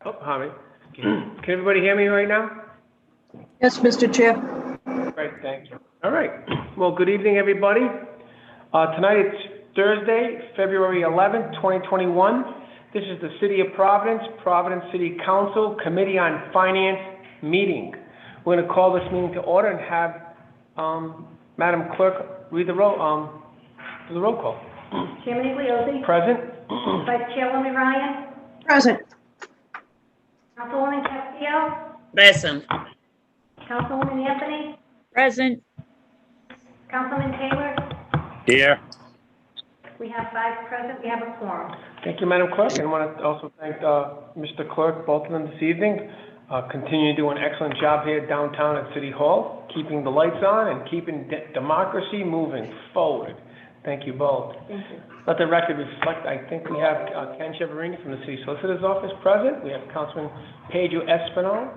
Oh, Harvey. Can everybody hear me right now? Yes, Mr. Chair. Great, thank you. All right. Well, good evening, everybody. Tonight it's Thursday, February 11th, 2021. This is the City of Providence, Providence City Council Committee on Finance meeting. We're going to call this meeting to order and have Madam Clerk read the roll call. Chairman Igliosi. Present. Vice Chairwoman Ryan. Present. Councilwoman Castillo. Present. Councilwoman Anthony. Present. Councilman Taylor. Here. We have 5 present. We have a quorum. Thank you, Madam Clerk, and I want to also thank Mr. Clerk, both of them this evening. Continue to do an excellent job here downtown at City Hall, keeping the lights on and keeping democracy moving forward. Thank you both. Thank you. Let the record reflect, I think we have Ken Cheverini from the City Solicitor's Office present. We have Councilman Pedro Espinal.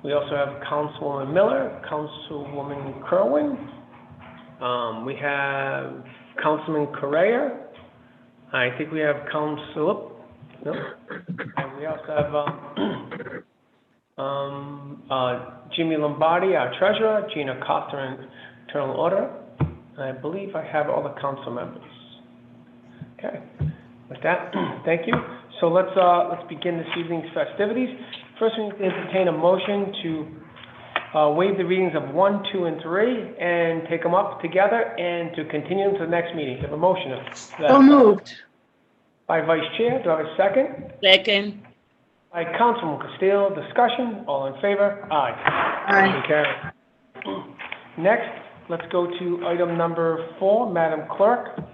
We also have Councilwoman Miller, Councilwoman Kerwin. We have Councilman Correa. I think we have Council. No. And we also have Jimmy Lombardi, our treasurer, Gina Coster in internal order. And I believe I have all the council members. Okay. With that, thank you. So let's begin this evening's festivities. First, we need to entertain a motion to waive the readings of 1, 2, and 3 and take them up together and to continue them to the next meeting. Do you have a motion of that? So moved. By Vice Chair. Do I have a second? Second. By Councilman Castillo. Discussion. All in favor? Aye. Aye. Motion carried. Next, let's go to item number 4. Madam Clerk.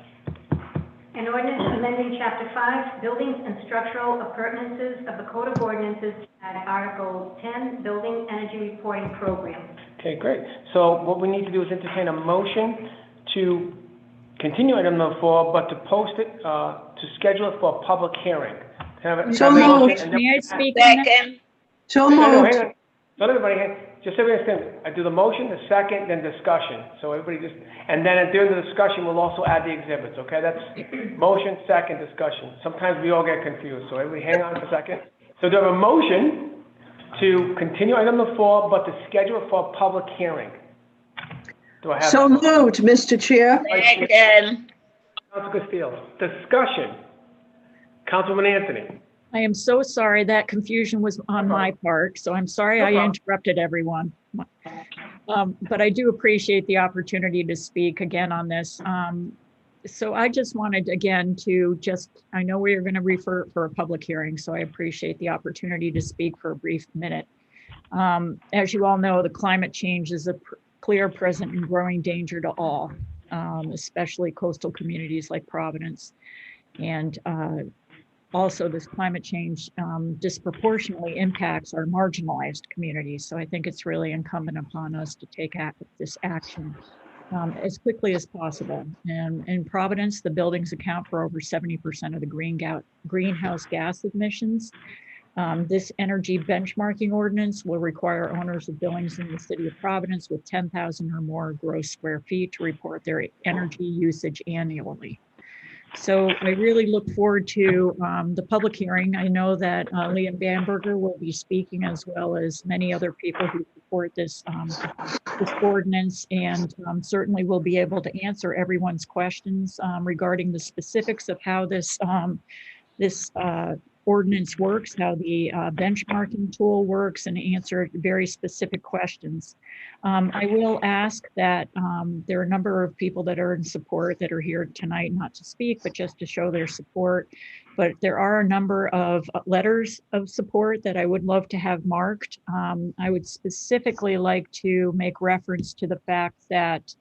An ordinance amending Chapter 5, Buildings and Structural Appurtenances of the Code of Ordinances at Article 10, Building Energy Reporting Program. Okay, great. So what we need to do is entertain a motion to continue item number 4, but to post it, to schedule it for a public hearing. So moved. May I speak on that? Second. So Hang on, moved. hang on. Let everybody, just everybody understand. I do the motion, the second, then discussion. So everybody just, and then during the discussion, we'll also add the exhibits, okay? That's motion, second, discussion. Sometimes we all get confused, so everybody hang on for a second. So do I have a motion to continue item number 4, but to schedule it for a public hearing? Do I have? So moved, Mr. Chair. Second. Council Castillo. Discussion. Councilman Anthony. I am so sorry that confusion was on my part, so I'm sorry No I problem. interrupted everyone. But I do appreciate the opportunity to speak again on this. So I just wanted again to I know we are going to refer for a public hearing, so I appreciate the opportunity to speak for a brief minute. As you all know, the climate change is a clear, present, and growing danger to all, especially coastal communities like Providence. And also, this climate change disproportionately impacts our marginalized communities. So I think it's really incumbent upon us to take this action as quickly as possible. And in Providence, the buildings account for over 70% of the greenhouse gas emissions. This energy benchmarking ordinance will require owners of buildings in the city of Providence with 10,000 or more gross square feet to report their energy usage annually. So I really look forward to the public hearing. I know that Liam Bamberger will be speaking, as well as many other people who support this ordinance, and certainly will be able to answer everyone's questions regarding the specifics of how this ordinance works, how the benchmarking tool works, and answer very specific questions. I will ask that there are a number of people that are in support that are here tonight, not to speak, but just to show their support. But there are a number of letters of support that I would love to have marked. I would specifically like to make reference to the fact that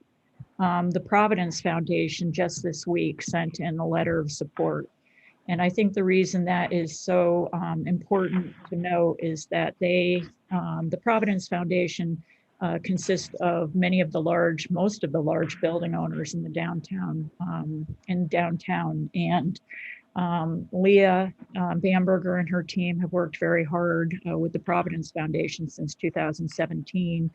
the Providence Foundation just this week sent in a letter of support. And I think the reason that is so important to know is that the Providence Foundation consists of most of the large building owners in the downtown. And Leah Bamberger and her team have worked very hard with the Providence Foundation since 2017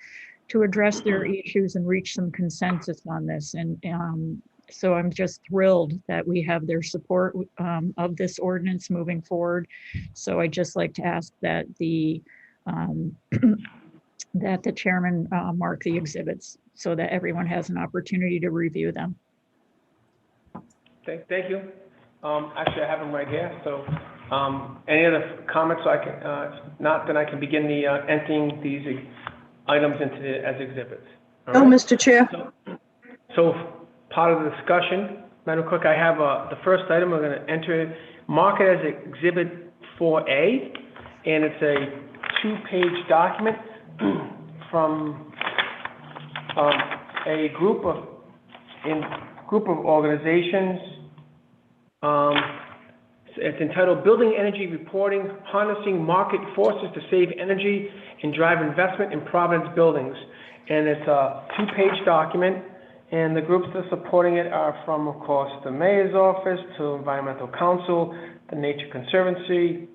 to address their issues and reach some consensus on this. And So I'm just thrilled that we have their support of this ordinance moving forward. So I'd just like to ask that that the chairman mark the exhibits so that everyone has an opportunity to review them. Thank you. Actually, I have them right here, so, any other comments, so I can, if not, then I can begin entering these items as exhibits. All No, right? Mr. Chair. So, part of the discussion, Madam Clerk, I have, the first item, we're gonna enter, mark it as Exhibit 4A, and it's a 2-page document from, a group of organizations. It's entitled Building Energy Reporting, Harnessing Market Forces to Save Energy and Drive Investment in Providence Buildings. And it's a 2-page document, and the groups that are supporting it are from, of course, the Mayor's Office to Environmental Council, the Nature Conservancy,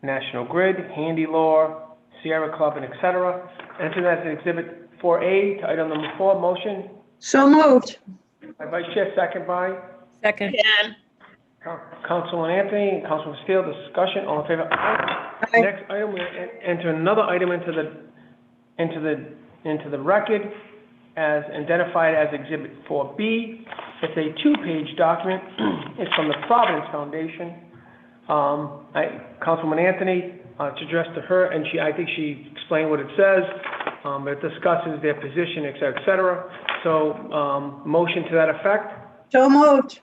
National Grid, Handy Law, Sierra Club, and et cetera. Enter that as Exhibit 4A to item number 4, motion. So moved. By Vice Chair, second by Second. Councilman Anthony and Councilman Steele. Discussion, all in favor? Aye. Aye. Next item, we enter another item into the record as identified as Exhibit 4B. It's a 2-page document. It's from the Providence Foundation. Councilwoman Anthony, it's addressed to her, and I think she explained what it says. It discusses their position, et cetera, et cetera. So, motion to that effect. So moved.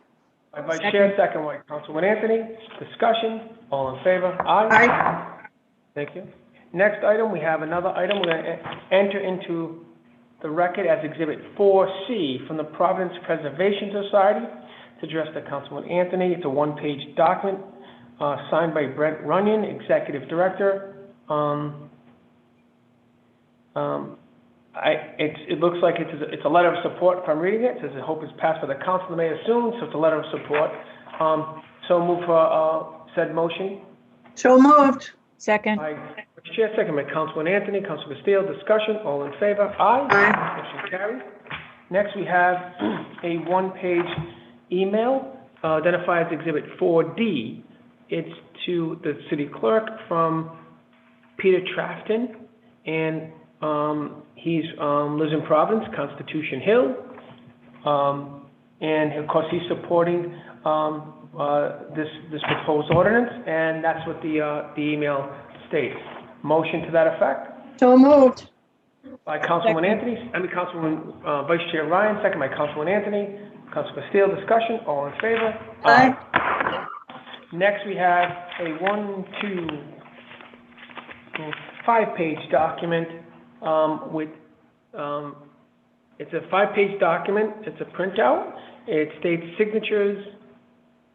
By Vice Chair, second by Councilwoman Anthony. Discussion, all in favor? Aye. Aye. Thank you. Next item, we have another item. We're going to enter into the record as Exhibit 4C from the Providence Preservation Society. It's addressed to Councilwoman Anthony. It's a 1-page document signed by Brent Runyon, Executive Director. It looks like it's a letter of support if I'm reading it. It says, I hope it's passed by the council, the mayor soon, so it's a letter of support. So move for said motion. So moved. Second. By Vice Chair, second by Councilman Anthony, Councilman Steele. Discussion, all in favor? Aye. Aye. Motion carries. Next, we have a 1-page email identified as Exhibit 4D. It's to the city clerk from Peter Trafton, and he lives in Providence, Constitution Hill, and of course he's supporting this proposed ordinance, and that's what the email states. Motion to that effect. So moved. By Councilwoman Anthony, Vice Chair Ryan, second by Councilwoman Anthony, Councilman Steele. Discussion, all in favor? Aye. Next, we have a 5-page document with, it's a 5-page document, it's a printout. It states signatures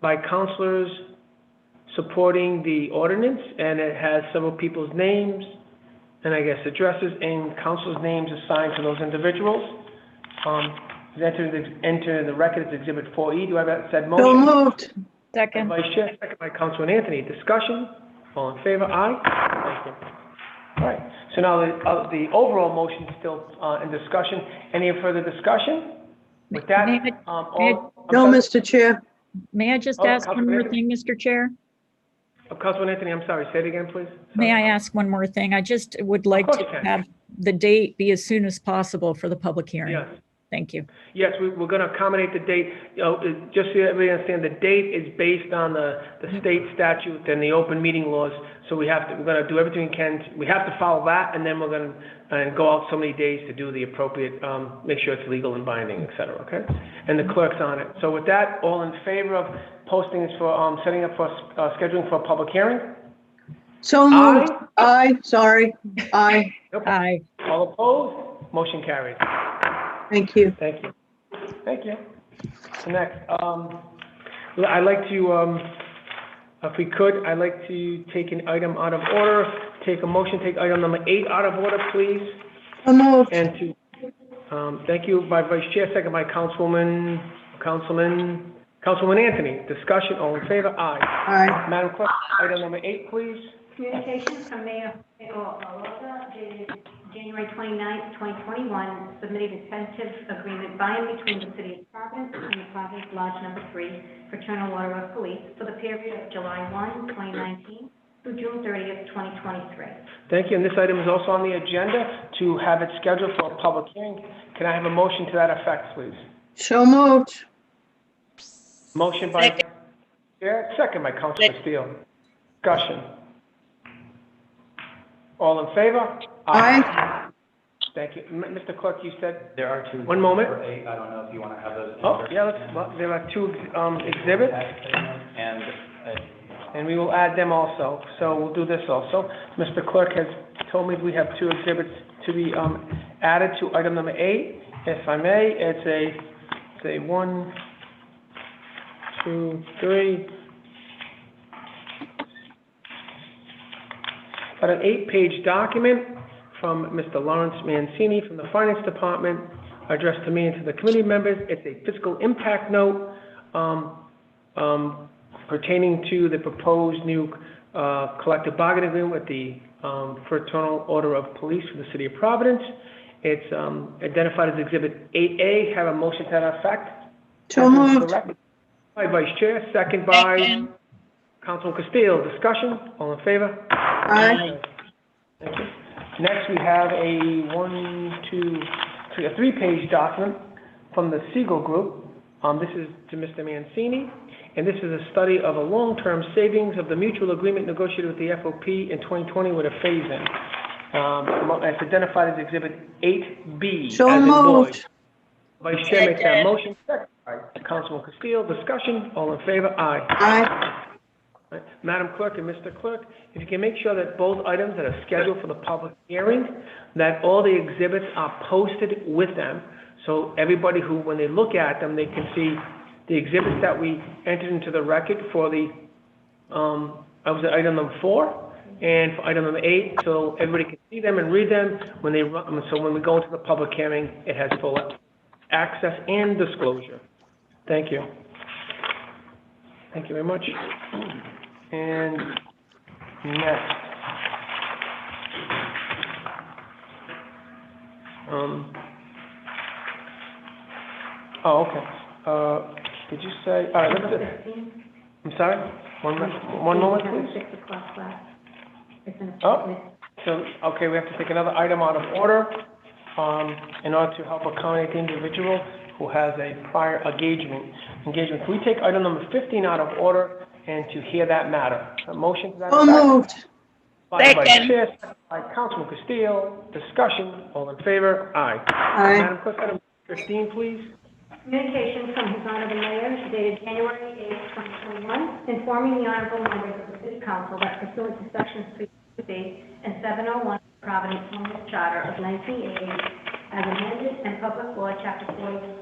by councilors supporting the ordinance, and it has several people's names, and I guess addresses and councilors' names assigned to those individuals. Enter the record as Exhibit 4E. Do I have that said motion? So moved. Second. Vice Chair, second by Councilman Anthony. Discussion? All in favor? Aye. Thank you. All right. So now the overall motion is still in discussion. Any further discussion? With that, No, Mr. Chair. May I just Oh, ask one Councilman more Anthony? thing, Mr. Chair? Councilman Anthony, I'm sorry. Say it again, please. May I ask one more thing? I just would like course to you can. have the date be as soon as possible for the public hearing. Yes. Thank you. Yes, we're going to accommodate the date. Just so everybody understand, the date is based on the state statute and the open meeting laws. So we're going to do everything we can. We have to follow that, and then we're going to go out so many days to do the appropriate, make sure it's legal and binding, et cetera, okay? And the clerk's on it. So with that, all in favor of posting this for, setting up for, scheduling for a public hearing? So moved. Aye. Sorry. Aye. Nope. Aye. All opposed? Motion carried. Thank you. Thank you. Thank you. Next, I'd like to, if we could, I'd like to take an item out of order, take a motion, take item number 8 out of order, please. So moved. And to, thank you by Vice Chair, second by Councilwoman Anthony. Discussion, all in favor? Aye. Aye. Madam Clerk, item number 8, please. Communication from Mayor Alota dated January 29th, 2021, submitted a tentative agreement by and between the City of Providence and the Providence Lodge Number 3 Fraternal Order of Police for the period of July 1, 2019 through June 30th, 2023. Thank you, and this item is also on the agenda to have it scheduled for a public hearing. Can I have a motion to that effect, please? So moved. Motion by Chair, second by Councilor Steele. Discussion. All in favor? Aye. Thank you. Mr. Clerk, you said, There are two. One moment. For eight. I don't know if you want to have those. oh, yeah, there are two exhibits, and we will add them also. So we'll do this also. Mr. Clerk has told me we have two exhibits to be added to item number 8. If I may, it's a 1, 2, 3, about an 8-page document from Mr. Lawrence Mancini from the Finance Department, addressed to me and to the committee members. It's a fiscal impact note pertaining to the proposed new collective bargaining agreement with the Fraternal Order of Police for the City of Providence. It's identified as Exhibit 8A. Have a motion to that effect? So moved. By Vice Chair, second by Councilman Castillo. Discussion, all in favor? Aye. Thank you. Next, we have a 3-page document from the Siegel Group. This is to Mr. Mancini, and this is a study of a long-term savings of the mutual agreement negotiated with the FOP in 2020 with a phase-in. It's identified as Exhibit 8B. So as in moved. boy. Vice Chair makes that motion. Second by Councilman Castillo. Discussion, all in favor? Aye. Aye. Right. Madam Clerk and Mr. Clerk, if you can make sure that both items that are scheduled for the public hearing, that all the exhibits are posted with them, so everybody who, when they look at them, they can see the exhibits that we entered into the record for the, I was at item number 4, and for item number 8, so everybody can see them and read them when they run, so when we go into the public hearing, it has full access and disclosure. Thank you. Thank you very much. And next, oh, okay. Did you say, all right, let's do, I'm sorry, one moment, please. 6 o'clock class. It's in a Oh, so, okay, we have to take another item out of order, in order to help accommodate the individual who has a prior engagement. Can we take item number 15 out of order and to hear that matter? A motion to that So effect? moved. By Vice Chair, second by Councilman Castillo. Discussion, all in favor? Aye. Aye. Madam Clerk, item 15, please. Communication from His Honor the Mayor dated January 8, 2021, informing the honorable members of the City Council that pursuant to Sections 3B and 701 of the Providence Homeless Charter of 1980, as amended, and Public Law, Chapter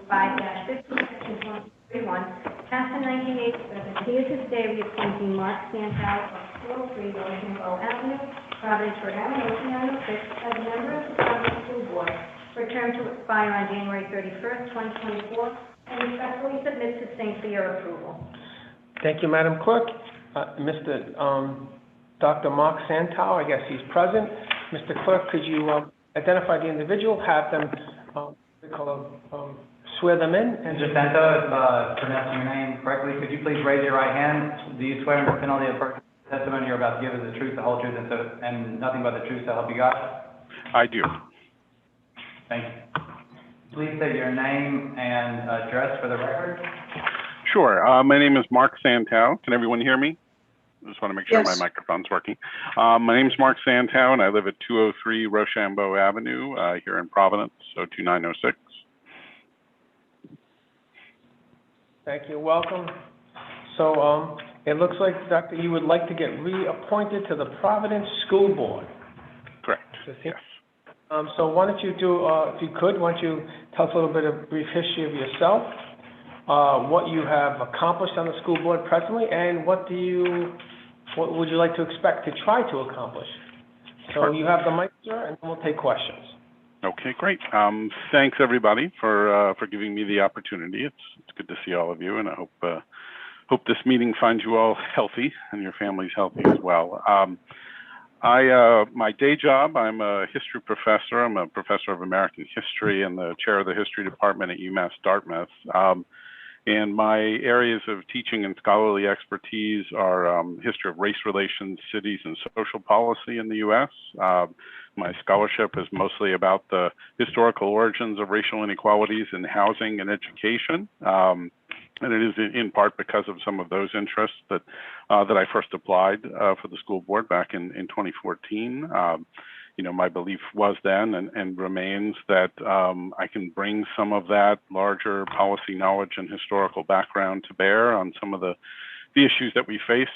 45-50, Section 131, passed in 1987, he is this day reappointing Mark Santel of 403 Rochambeau Avenue, Providence, Rhode Island, 02906, as a member of the Providence School Board, for a term to expire on January 31st, 2024, and respectfully submit to same for your approval. Thank you, Madam Clerk. Dr. Mark Santow, I guess he's present. Mr. Clerk, could you identify the individual, have them, swear them in? And Mr. Santo, if pronouncing your name correctly, could you please raise your right hand? Do you swear under penalty of perjury the testimony you're about to give is the truth, the whole truth, and nothing but the truth, so help you God? I do. Thank you. Please state your name and address for the record. Sure. My name is Mark Santow. Can everyone hear me? I just want to make sure my Yes. microphone's working. My name is Mark Santow, and I live at 203 Rochambeau Avenue here in Providence, 02906. Thank you. Welcome. So it looks like, Doctor, you would like to get reappointed to the Providence School Board. Correct. Yes. So why don't you do, if you could, why don't you tell us a little bit of brief history of yourself, what you have accomplished on the school board presently, and what would you like to expect to try to accomplish? So Sure. you have the mic, sir, and then we'll take questions. Okay, great. Thanks everybody for giving me the opportunity. It's good to see all of you, and I hope this meeting finds you all healthy and your families healthy as well. My day job, I'm a history professor. I'm a professor of American history and the chair of the history department at UMass Dartmouth. And my areas of teaching and scholarly expertise are history of race relations, cities, and social policy in the U.S. My scholarship is mostly about the historical origins of racial inequalities in housing and education. And it is in part because of some of those interests that I first applied for the school board back in 2014. My belief was then and remains that I can bring some of that larger policy knowledge and historical background to bear on some of the issues that we face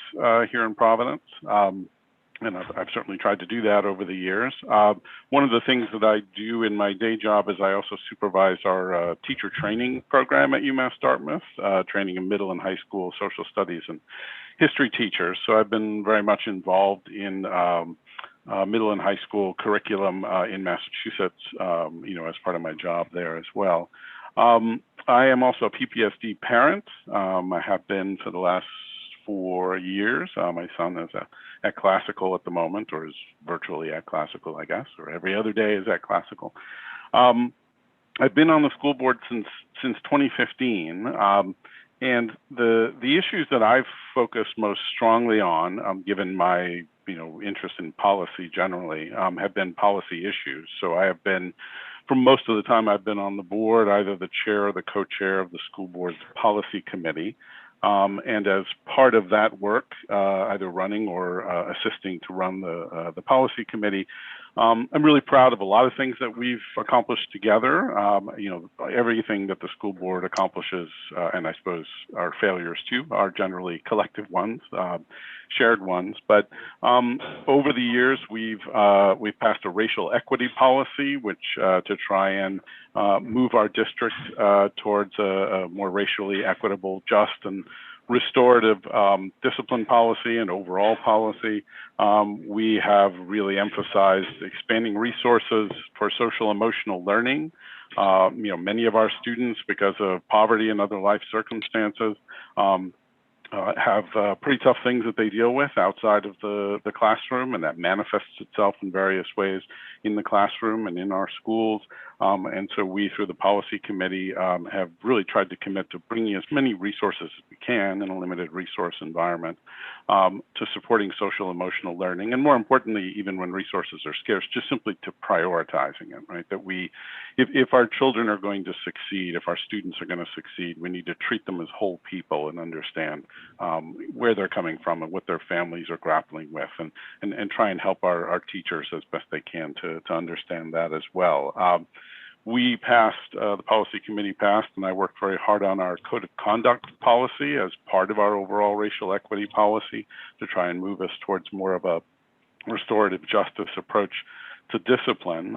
here in Providence. And I've certainly tried to do that over the years. One of the things that I do in my day job is I also supervise our teacher training program at UMass Dartmouth, training in middle and high school social studies and history teachers. So I've been very much involved in middle and high school curriculum in Massachusetts, as part of my job there as well. I am also a PPSD parent. I have been for the last 4 years. My son is at classical at the moment, or is virtually at classical, I guess, or every other day is at classical. I've been on the school board since 2015, and the issues that I've focused most strongly on, given my interest in policy generally, have been policy issues. So I have been, for most of the time I've been on the board, either the chair or the co-chair of the school board's policy committee. And as part of that work, either running or assisting to run the policy committee, I'm really proud of a lot of things that we've accomplished together. Everything that the school board accomplishes, and I suppose our failures too, are generally collective ones, shared ones. But over the years, we've passed a racial equity policy, which to try and move our district towards a more racially equitable, just, and restorative discipline policy and overall policy. We have really emphasized expanding resources for social emotional learning. Many of our students, because of poverty and other life circumstances, have pretty tough things that they deal with outside of the classroom, and that manifests itself in various ways in the classroom and in our schools. And so we, through the policy committee, have really tried to commit to bringing as many resources as we can in a limited resource environment to supporting social emotional learning. And more importantly, even when resources are scarce, just simply to prioritizing it, right? That if our children are going to succeed, if our students are going to succeed, we need to treat them as whole people and understand where they're coming from and what their families are grappling with, and try and help our teachers as best they can to understand that as well. We passed, the policy committee passed, and I worked very hard on our code of conduct policy as part of our overall racial equity policy to try and move us towards more of a restorative justice approach to discipline.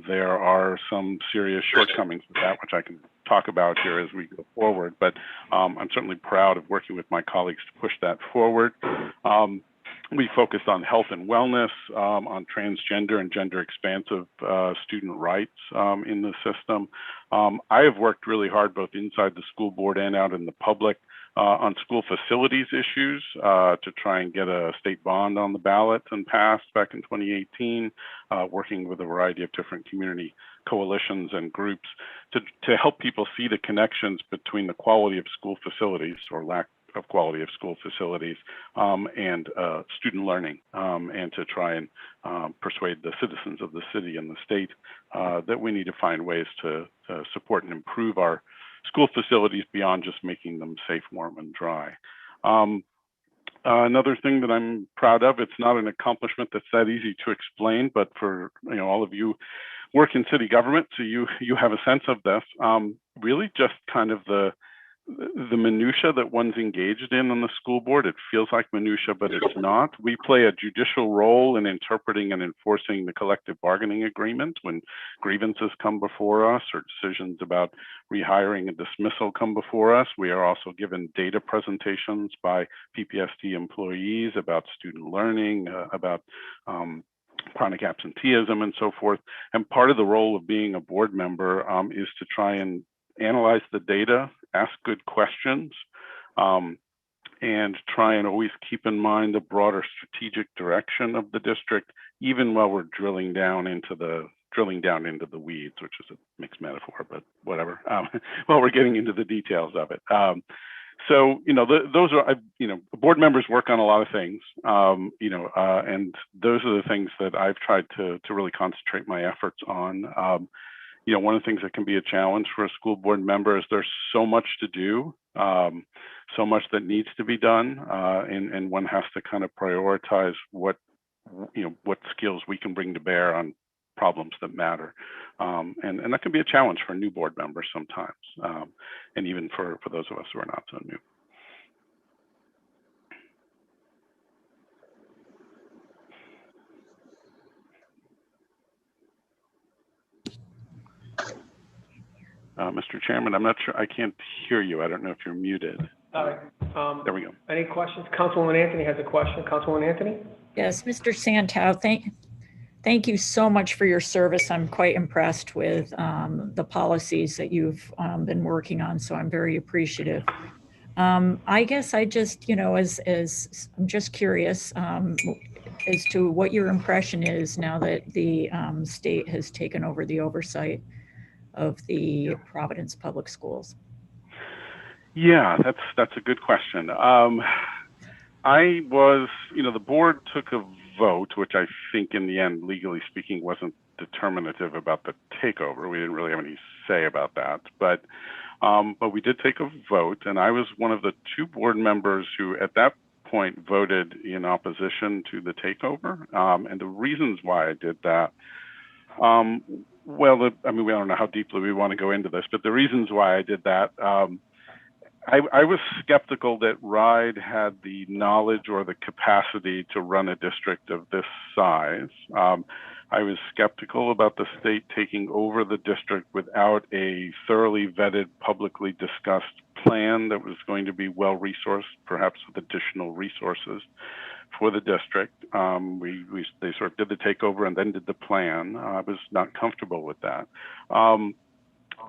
There are some serious shortcomings with that, which I can talk about here as we go forward, but I'm certainly proud of working with my colleagues to push that forward. We focused on health and wellness, on transgender and gender expansive student rights in the system. I have worked really hard both inside the school board and out in the public on school facilities issues to try and get a state bond on the ballot and passed back in 2018, working with a variety of different community coalitions and groups to help people see the connections between the quality of school facilities, or lack of quality of school facilities, and student learning, and to try and persuade the citizens of the city and the state that we need to find ways to support and improve our school facilities beyond just making them safe, warm, and dry. Another thing that I'm proud of, it's not an accomplishment that's that easy to explain, but for all of you work in city government, so you have a sense of this, really just kind of the minutia that one's engaged in on the school board. It feels like minutia, but it's not. We play a judicial role in interpreting and enforcing the collective bargaining agreement when grievances come before us or decisions about rehiring and dismissal come before us. We are also given data presentations by PPSD employees about student learning, about chronic absenteeism and so forth. And part of the role of being a board member is to try and analyze the data, ask good questions, and try and always keep in mind the broader strategic direction of the district, even while we're drilling down into the weeds, which is a mixed metaphor, but whatever. While we're getting into the details of it. So, those are, board members work on a lot of things, and those are the things that I've tried to really concentrate my efforts on. One of the things that can be a challenge for a school board member is there's so much to do, so much that needs to be done, and one has to kind of prioritize what skills we can bring to bear on problems that matter. And that can be a challenge for new board members sometimes, and even for those of us who are not so new. Mr. Chairman, I'm not sure, I can't hear you. I don't know if you're muted. Sorry. There we go. Any questions? Councilwoman Anthony has a question. Councilwoman Anthony? Yes, Mr. Santow, thank you so much for your service. I'm quite impressed with the policies that you've been working on, so I'm very appreciative. I guess I just, as I'm just curious as to what your impression is now that the state has taken over the oversight of the Providence Public Schools. Yeah, that's a good question. I was, the board took a vote, which I think in the end, legally speaking, wasn't determinative about the takeover. We didn't really have any say about that, but we did take a vote, and I was one of the 2 board members who at that point voted in opposition to the takeover. And the reasons why I did that, we don't know how deeply we want to go into this, but the reasons why I did that, I was skeptical that RIDE had the knowledge or the capacity to run a district of this size. I was skeptical about the state taking over the district without a thoroughly vetted, publicly discussed plan that was going to be well-resourced, perhaps with additional resources for the district. They sort of did the takeover and then did the plan. I was not comfortable with that.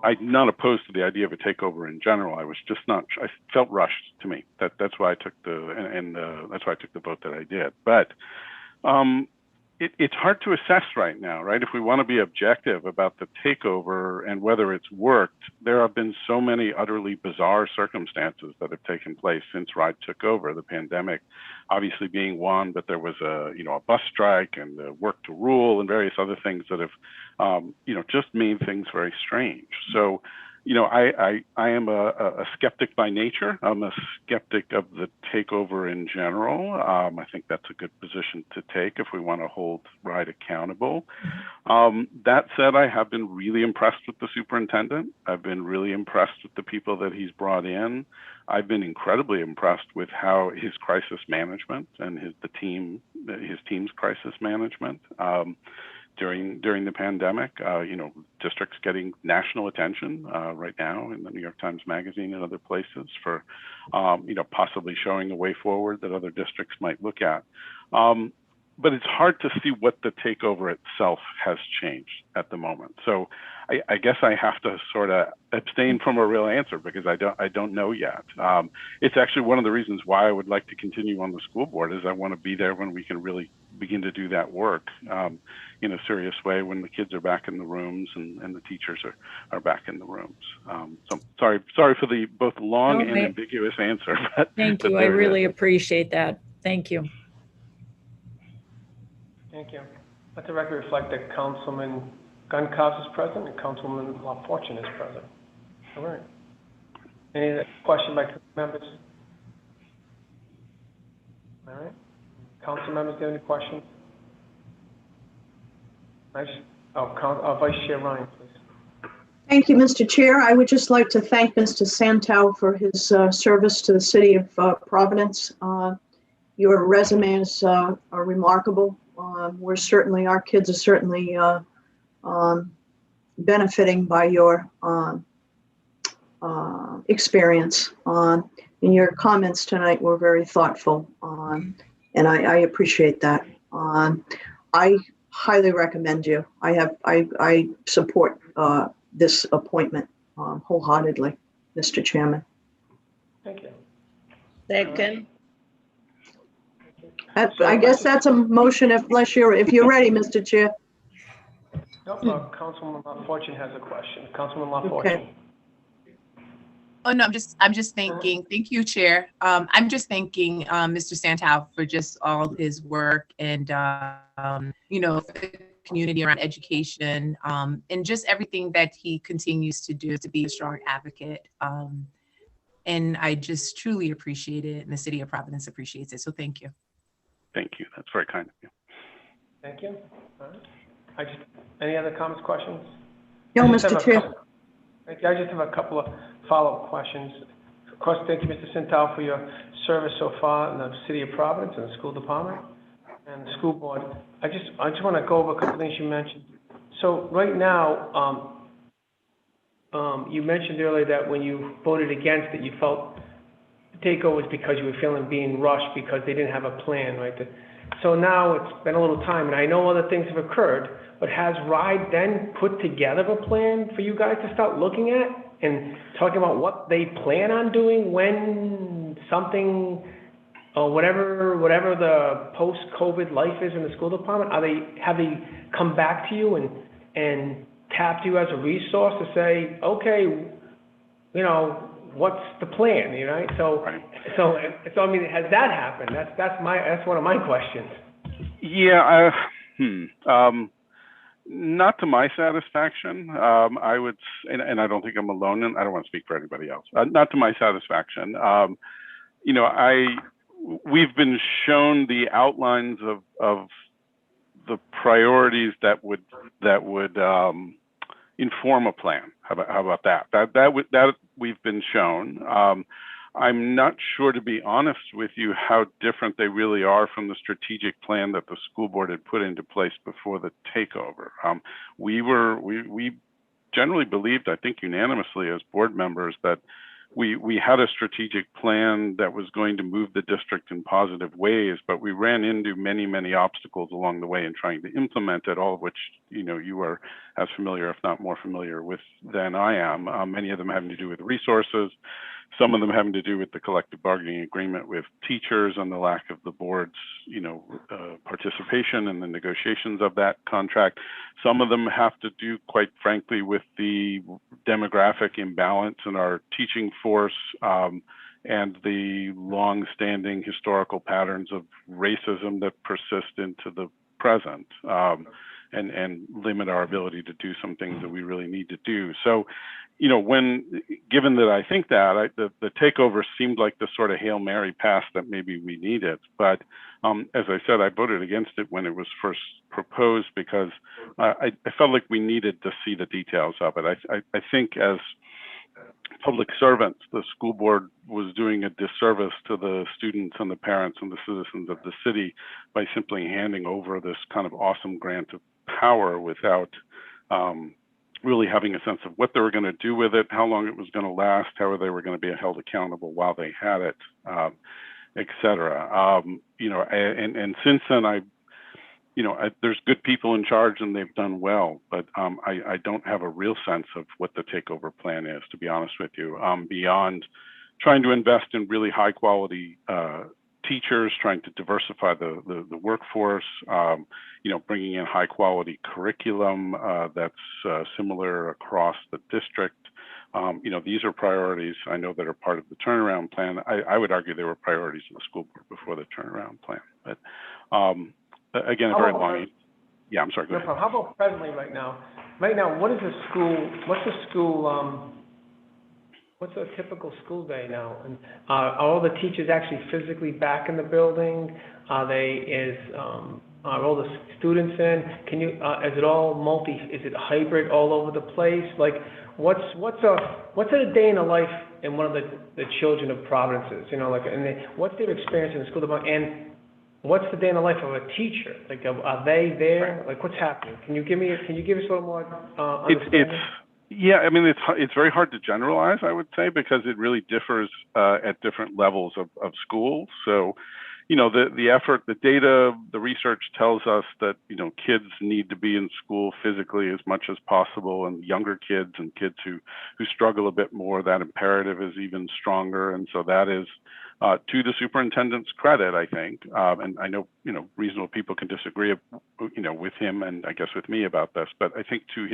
I'm not opposed to the idea of a takeover in general. I was just not. I felt rushed to me. That's why I took that's why I took the vote that I did. But it's hard to assess right now, right? If we want to be objective about the takeover and whether it's worked, there have been so many utterly bizarre circumstances that have taken place since RIDE took over. The pandemic, obviously being one, but there was a bus strike and the work to rule and various other things that have just made things very strange. So I am a skeptic by nature. I'm a skeptic of the takeover in general. I think that's a good position to take if we want to hold RIDE accountable. That said, I have been really impressed with the superintendent. I've been really impressed with the people that he's brought in. I've been incredibly impressed with how his crisis management and his team's crisis management. During the pandemic, districts getting national attention right now in the New York Times Magazine and other places for, possibly showing a way forward that other districts might look at. But it's hard to see what the takeover itself has changed at the moment. So I guess I have to sort of abstain from a real answer because I don't know yet. It's actually one of the reasons why I would like to continue on the school board is I want to be there when we can really begin to do that work in a serious way when the kids are back in the rooms and the teachers are back in the rooms. So sorry for the both long and ambiguous answer. Thank you. I really appreciate that. Thank you. Thank you. Let the record reflect that Councilman Gunkhouse is present and Councilwoman LaFortune is present. All right. Any question by members? All right. Council members, do you have any questions? Vice Chair Ryan, please. Thank you, Mr. Chair. I would just like to thank Mr. Santow for his service to the city of Providence. Your resumes are remarkable. Our kids are certainly benefiting by your experience. And your comments tonight were very thoughtful, and I appreciate that. I highly recommend you. I support this appointment wholeheartedly, Mr. Chairman. Thank you. Second. I guess that's a motion if you're ready, Mr. Chair. Nope, Councilwoman LaFortune has a question. Councilwoman LaFortune. Okay. Oh, no, I'm just thanking, thank you, Chair. I'm just thanking Mr. Santow for just all his work and, you know, for the community around education, and just everything that he continues to do to be a strong advocate. And I just truly appreciate it, and the city of Providence appreciates it. So thank you. Thank you. That's very kind of you. Thank you. All right. Any other comments, questions? No, Mr. Chair. I just have a couple of follow-up questions. Of course, thank you, Mr. Santal, for your service so far in the city of Providence and the school department and the school board. I just want to go over a couple of things you mentioned. So right now, you mentioned earlier that when you voted against it, you felt the takeover was because you were feeling being rushed because they didn't have a plan, right? So now it's been a little time, and I know other things have occurred, but has RIDE then put together a plan for you guys to start looking at and talking about what they plan on doing when something or whatever the post-COVID life is in the school department? Have they come back to you and tapped you as a resource to say, okay, you know, what's the plan, you know? So I mean, has that happened? That's one of my questions. Yeah, not to my satisfaction. I would, and I don't think I'm alone, and I don't want to speak for anybody else. Not to my satisfaction. You know, we've been shown the outlines of the priorities that would inform a plan. How about that? That we've been shown. I'm not sure, to be honest with you, how different they really are from the strategic plan that the school board had put into place before the takeover. We generally believed, I think unanimously as board members, that we had a strategic plan that was going to move the district in positive ways, but we ran into many, many obstacles along the way in trying to implement it, all of which, you know, you are as familiar, if not more familiar with than I am. Many of them having to do with resources, some of them having to do with the collective bargaining agreement with teachers and the lack of the board's, you know, participation in the negotiations of that contract. Some of them have to do, quite frankly, with the demographic imbalance in our teaching force and the long-standing historical patterns of racism that persist into the present and limit our ability to do some things that we really need to do. So, you know, given that I think that, the takeover seemed like the sort of Hail Mary pass that maybe we needed. But as I said, I voted against it when it was first proposed because I felt like we needed to see the details of it. I think as public servants, the school board was doing a disservice to the students and the parents and the citizens of the city by simply handing over this kind of awesome grant of power without really having a sense of what they were going to do with it, how long it was going to last, how they were going to be held accountable while they had it, et cetera. You know, and since then, there's good people in charge and they've done well, but I don't have a real sense of what the takeover plan is, to be honest with you, beyond trying to invest in really high quality teachers, trying to diversify the workforce, you know, bringing in high quality curriculum that's similar across the district. You know, these are priorities I know that are part of the turnaround plan. I would argue they were priorities of the school board before the turnaround plan. But again, a very long. Yeah, I'm sorry. Go ahead. How about presently right now? Right now, what's a typical school day now? And are all the teachers actually physically back in the building? Are all the students in? Is it all is it hybrid all over the place? Like, what's a day in the life in one of the children of Providence's? You know, like, what's their experience in the school department? And what's the day in the life of a teacher? Like, are they there? Like, what's happening? Can you give us a little more understanding? Yeah, I mean, it's very hard to generalize, I would say, because it really differs at different levels of schools. So, you know, the effort, the data, the research tells us that, you know, kids need to be in school physically as much as possible, and younger kids and kids who struggle a bit more, that imperative is even stronger. And so that is to the superintendent's credit, I think, and I know, reasonable people can disagree, with him and I guess with me about this, but I think to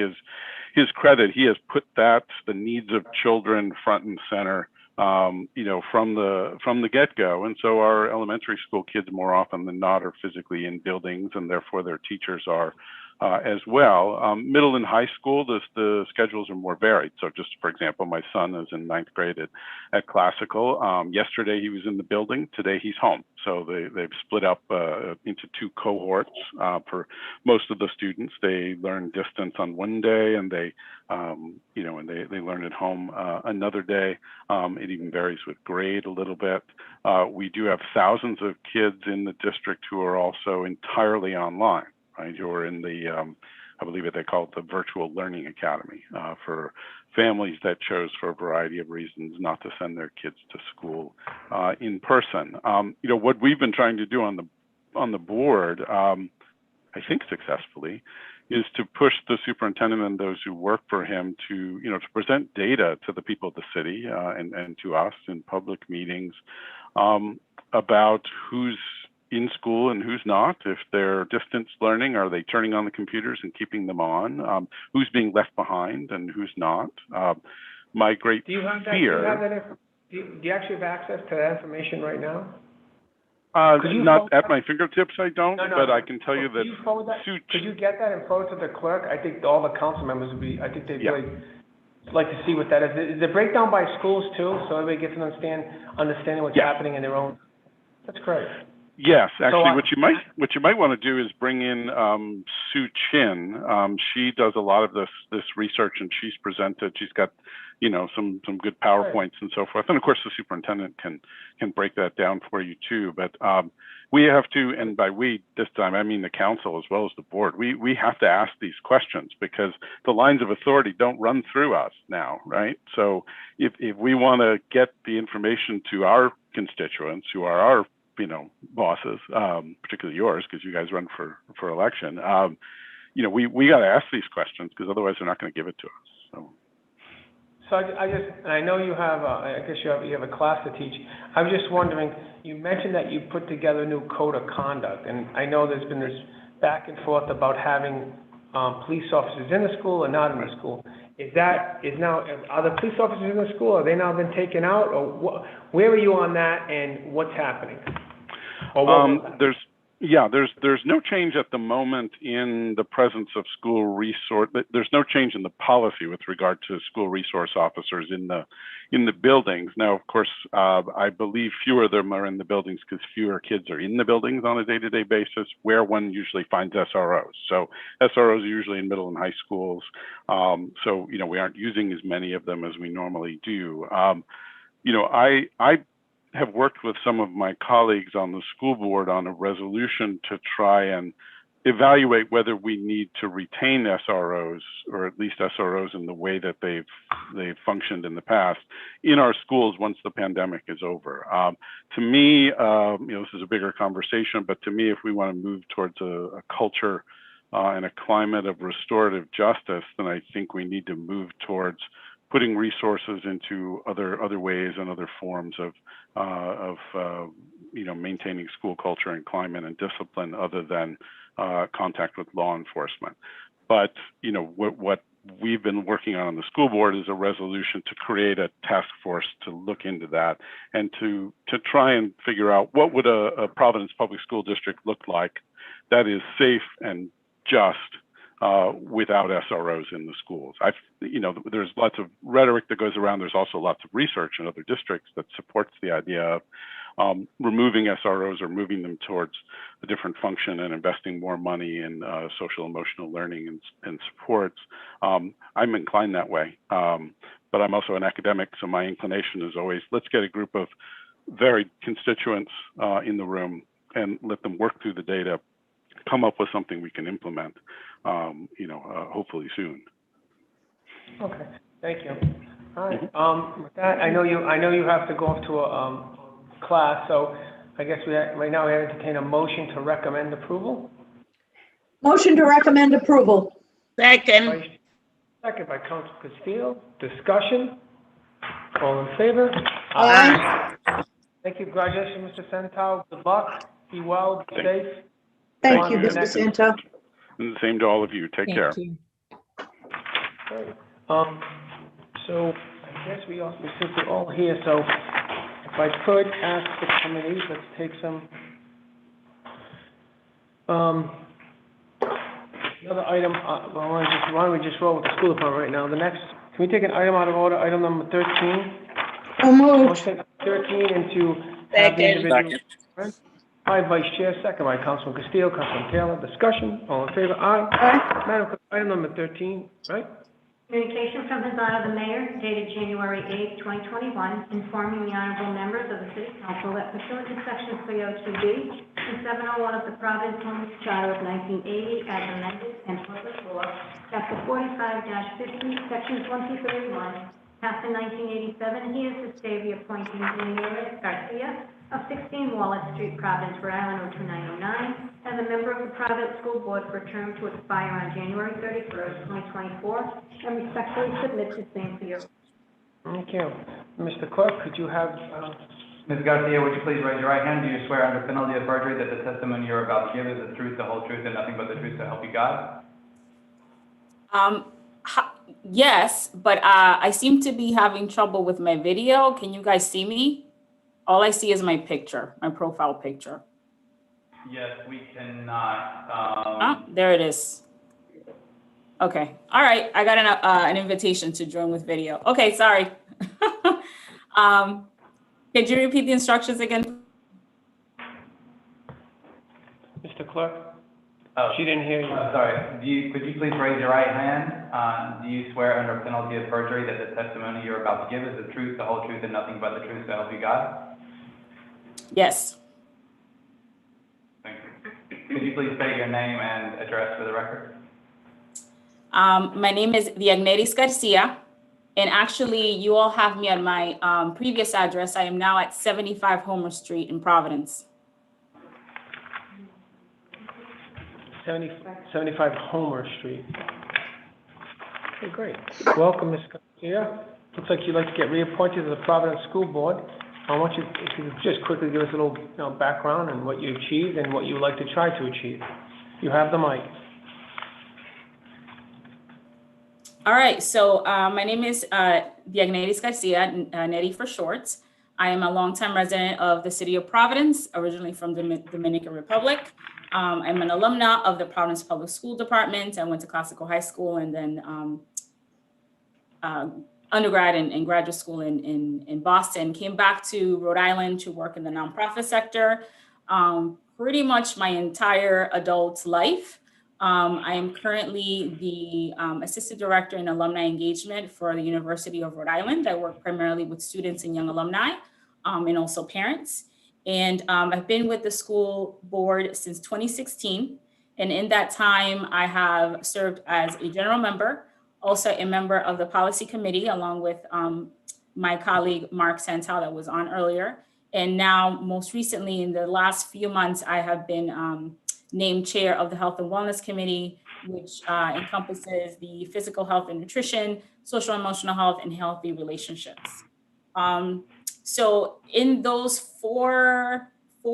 his credit, he has put the needs of children front and center, from the get-go. And so our elementary school kids more often than not are physically in buildings, and therefore their teachers are as well. Middle and high school, the schedules are more varied. So just for example, my son is in 9th grade at Classical. Yesterday he was in the building, today he's home. So they've split up into 2 cohorts for most of the students. They learn distance on one day, and they learn at home another day. It even varies with grade a little bit. We do have thousands of kids in the district who are also entirely online, right? Who are in the, I believe they call it the Virtual Learning Academy for families that chose for a variety of reasons not to send their kids to school in person. What we've been trying to do on the board, I think successfully, is to push the superintendent and those who work for him to present data to the people of the city and to us in public meetings about who's in school and who's not. If they're distance learning, are they turning on the computers and keeping them on? Who's being left behind and who's not? My great fear. Do you actually have access to that information right now? Not at my fingertips, I don't, No. but I can tell you that. Could you forward that? Could you get that and forward to the clerk? I think all the council members would be, I think they'd really like to see what that is. Is it breakdown by schools too, so everybody gets an understanding what's happening in their own? That's great. Yes, actually, what you might want to do is bring in Sue Chin. She does a lot of this research, and she's presented. She's got some good PowerPoints and so forth. And of course, the superintendent can break that down for you too. But we have to, and by we this time I mean the council as well as the board. We have to ask these questions because the lines of authority don't run through us now, right? So if we want to get the information to our constituents, who are our bosses, particularly yours, because you guys run for election, we got to ask these questions because otherwise they're not going to give it to us. So I know you have, I guess you have a class to teach. I was just wondering, you mentioned that you put together a new code of conduct, and I know there's been this back and forth about having police officers in the school or not in the school. Are the police officers in the school? Are they now been taken out, or where are you on that, and what's happening? There's no change at the moment in the presence of school resource. There's no change in the policy with regard to school resource officers in the buildings. Now, of course, I believe fewer of them are in the buildings because fewer kids are in the buildings on a day-to-day basis, where one usually finds SROs. So SROs are usually in middle and high schools. So we aren't using as many of them as we normally do. I have worked with some of my colleagues on the school board on a resolution to try and evaluate whether we need to retain SROs, or at least SROs in the way that they've functioned in the past, in our schools once the pandemic is over. To me, this is a bigger conversation, but to me, if we want to move towards a culture and a climate of restorative justice, then I think we need to move towards putting resources into other ways and other forms of maintaining school culture and climate and discipline other than contact with law enforcement. But what we've been working on the school board is a resolution to create a task force to look into that and to try and figure out what would a Providence Public School District look like that is safe and just without SROs in the schools. There's lots of rhetoric that goes around. There's also lots of research in other districts that supports the idea of removing SROs or moving them towards a different function and investing more money in social emotional learning and supports. I'm inclined that way, but I'm also an academic, so my inclination is always, let's get a group of varied constituents in the room and let them work through the data, come up with something we can implement, hopefully soon. Okay, thank you. All right. With that, I know you have to go off to a class, so I guess right now we entertain a motion to recommend approval. Motion to recommend approval. Second. Second by Council Castillo. Discussion. All in favor? Aye. Thank you. Congratulations, Mr. Santal. Good luck. Be well, be safe. Thank you, On to the Mr. next- Santo. And the same to all of you. Take care. Thank you. Okay. So I guess we since we're all here, so if I could ask the committee, let's take some, another item, well, why don't we just roll with the school department right now? The next, can we take an item out of order, item number 13? So moved. Motion 13 and to have the individual. By Vice Chair, second by Councilman Castillo, Councilman Taylor, discussion, all in favor, aye. Aye. Madam Clerk, item number 13, right? Communication from His Honor the Mayor dated January 8, 2021, informing the honorable members of the City Council that pursuant to Section 302B and 701 of the Providence Homeless Charter of 1980 as amended and public law, Chapter 45-50, Section 2031, passed in 1987, he is to stay the appointee Daniela Garcia of 16 Wallace Street, Providence, Rhode Island, 02909, as a member of the Providence School Board for a term to expire on January 31st, 2024, and respectfully submit the same for you. Thank you. Mr. Clerk, could you have, Ms. Garcia, would you please raise your right hand? Do you swear under penalty of perjury that the testimony you're about to give is the truth, the whole truth, and nothing but the truth to help you God? Yes, but I seem to be having trouble with my video. Can you guys see me? All I see is my picture, my profile picture. Yes, we cannot. There it is. Okay, all right. I got an invitation to join with video. Okay, sorry. Could you repeat the instructions again? Mr. Clerk? Oh, She didn't hear you. sorry. Could you please raise your right hand? Do you swear under penalty of perjury that the testimony you're about to give is the truth, the whole truth, and nothing but the truth to help you God? Yes. Thank you. Could you please state your name and address for the record? My name is Diagneris Garcia, and actually, you all have me at my previous address. I am now at 75 Homer Street in Providence. 75 Homer Street. Okay, great. Welcome, Ms. Garcia. Looks like you'd like to get reappointed to the Providence School Board. I want you, if you could just quickly give us a little, background and what you achieved and what you would like to try to achieve. You have the mic. All right, so my name is Diagneris Garcia, Nettie for short. I am a longtime resident of the city of Providence, originally from the Dominican Republic. I'm an alumna of the Providence Public School Department. I went to classical high school and then undergrad and graduate school in Boston. Came back to Rhode Island to work in the nonprofit sector pretty much my entire adult life. I am currently the Assistant Director in Alumni Engagement for the University of Rhode Island. I work primarily with students and young alumni and also parents. And I've been with the school board since 2016. And in that time, I have served as a general member, also a member of the policy committee, along with my colleague, Mark Santal, that was on earlier. And now, most recently, in the last few months, I have been named chair of the Health and Wellness Committee, which encompasses the physical health and nutrition, social and emotional health, and healthy relationships. So in those four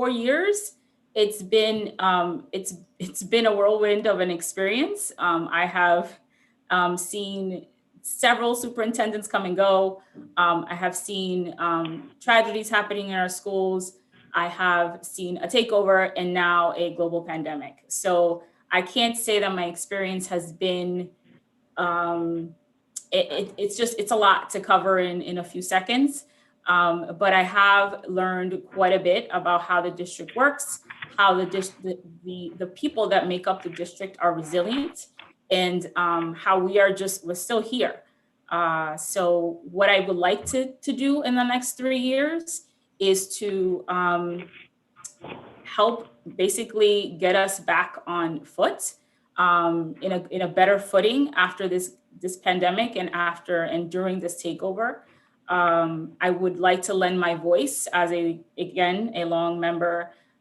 years, it's been a whirlwind of an experience. I have seen several superintendents come and go. I have seen tragedies happening in our schools. I have seen a takeover and now a global pandemic. So I can't say that my experience has been, it's a lot to cover in a few seconds. But I have learned quite a bit about how the district works, how the people that make up the district are resilient, and how we're still here. So what I would like to do in the next 3 years is to help basically get us back on foot in a better footing after this pandemic and during this takeover. I would like to lend my voice as a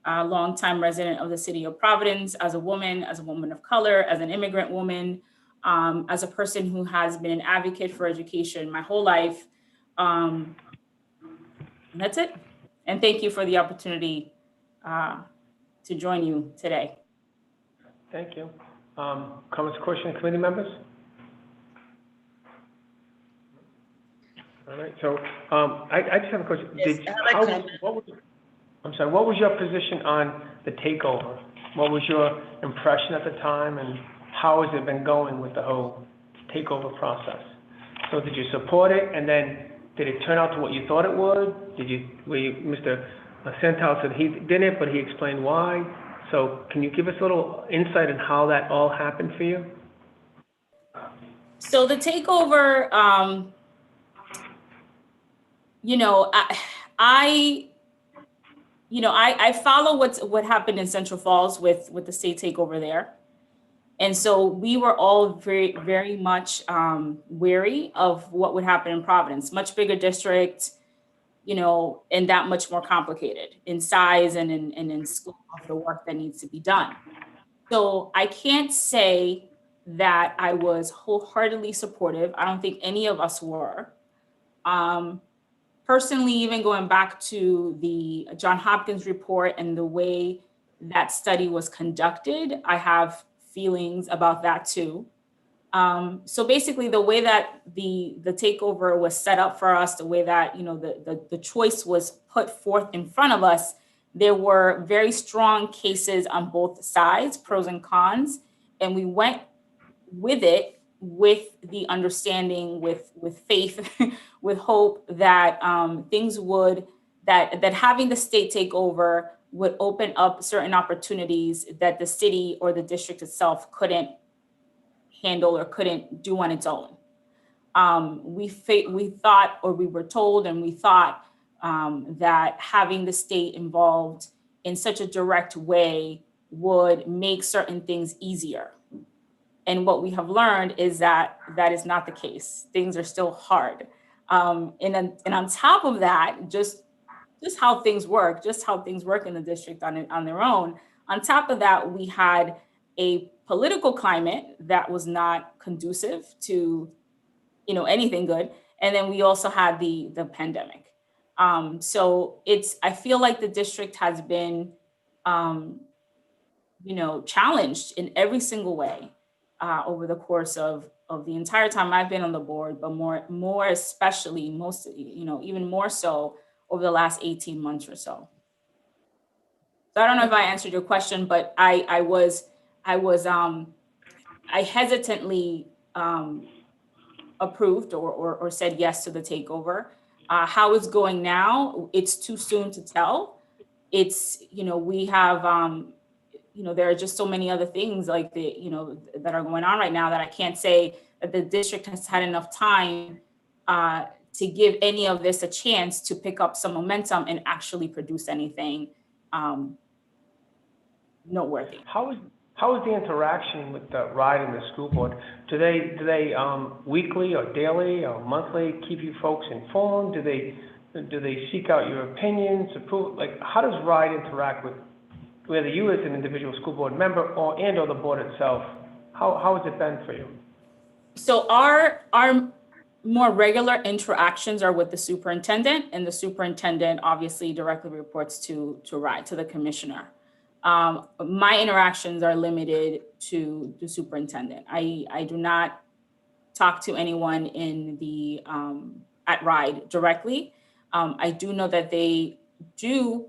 long-time resident of the city of Providence, as a woman of color, as an immigrant woman, as a person who has been an advocate for education my whole life. And that's it. And thank you for the opportunity to join you today. Thank you. Comments, questions, committee members? All right, so I just have a question. Yes, I have a comment. I'm sorry, what was your position on the takeover? What was your impression at the time, and how has it been going with the whole takeover process? So did you support it, and then did it turn out to what you thought it would? Mr. Santel said he didn't, but he explained why. So can you give us a little insight on how that all happened for you? So the takeover, I follow what happened in Central Falls with the state takeover there. And so we were all very, very much wary of what would happen in Providence, much bigger district, and that much more complicated in size and in scope of the work that needs to be done. So I can't say that I was wholeheartedly supportive. I don't think any of us were. Personally, even going back to the Johns Hopkins report and the way that study was conducted, I have feelings about that too. So basically the way that the takeover was set up for us, the way that, the choice was put forth in front of us, there were very strong cases on both sides, pros and cons. And we went with it with the understanding, with faith, with hope that that having the state take over would open up certain opportunities that the city or the district itself couldn't handle or couldn't do on its own. We thought, or we were told, and we thought that having the state involved in such a direct way would make certain things easier. And what we have learned is that that is not the case. Things are still hard. And on top of that, just how things work, in the district on their own. On top of that, we had a political climate that was not conducive to, anything good. And then we also had the pandemic. So I feel like the district has been, challenged in every single way over the course of the entire time I've been on the board, but more especially, even more so over the last 18 months or so. So I don't know if I answered your question, but I hesitantly approved or said yes to the takeover. How it's going now, it's too soon to tell. It's, we have, there are just so many other things like that are going on right now that I can't say that the district has had enough time to give any of this a chance to pick up some momentum and actually produce anything noteworthy. How is the interaction with the RIDE and the school board? Do they weekly or daily or monthly keep you folks informed? Do they seek out your opinions, approve? Like, how does RIDE interact with whether you as an individual school board member or the board itself? How has it been for you? So our more regular interactions are with the superintendent, and the superintendent obviously directly reports to RIDE, to the commissioner. My interactions are limited to the superintendent. I do not talk to anyone at RIDE directly. I do know that they do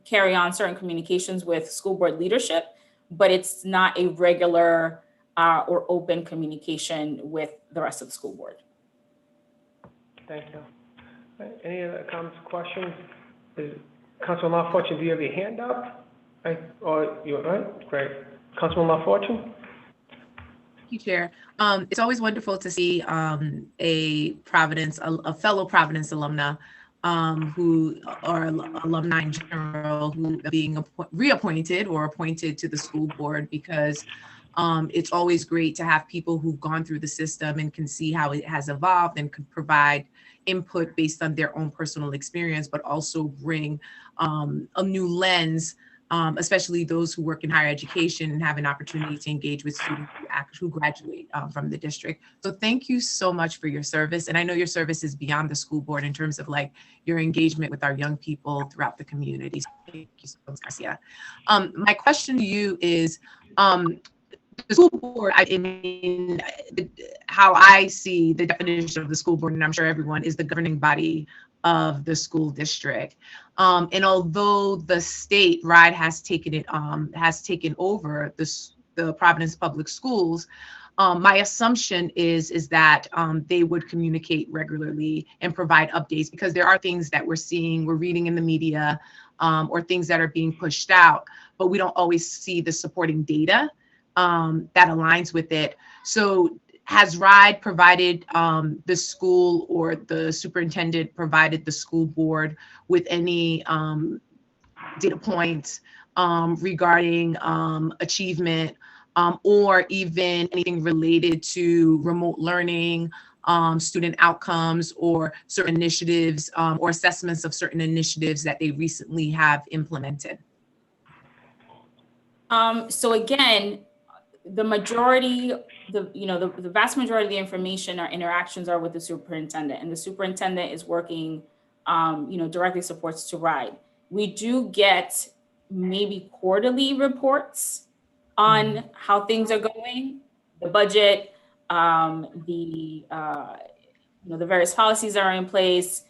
carry on certain communications with school board leadership, but it's not a regular or open communication with the rest of the school board. Thank you. Any other comments, questions? Councilman LaFortune, do you have your hand up? Or you're right? Great. Councilman LaFortune? Thank you, Chair. It's always wonderful to see a fellow Providence alumna who are alumni in general who are being reappointed or appointed to the school board, because it's always great to have people who've gone through the system and can see how it has evolved and could provide input based on their own personal experience, but also bring a new lens especially those who work in higher education and have an opportunity to engage with students who graduate from the district. So thank you so much for your service. And I know your service is beyond the school board in terms of like your engagement with our young people throughout the community. So thank you so much, Garcia. My question to you is, the school board, I mean, how I see the definition of the school board, and I'm sure everyone, is the governing body of the school district. And although the state, RIDE, has taken over the Providence Public Schools, my assumption is that they would communicate regularly and provide updates, because there are things that we're reading in the media, or things that are being pushed out, but we don't always see the supporting data that aligns with it. So has RIDE provided the school, or the superintendent provided the school board with any data points regarding achievement, or even anything related to remote learning, student outcomes, or certain initiatives, or assessments of certain initiatives that they recently have implemented? So again, the majority, the vast majority of the information, our interactions are with the superintendent, and the superintendent is working, directly supports to RIDE. We do get maybe quarterly reports on how things are going, the budget, the various policies that are in place,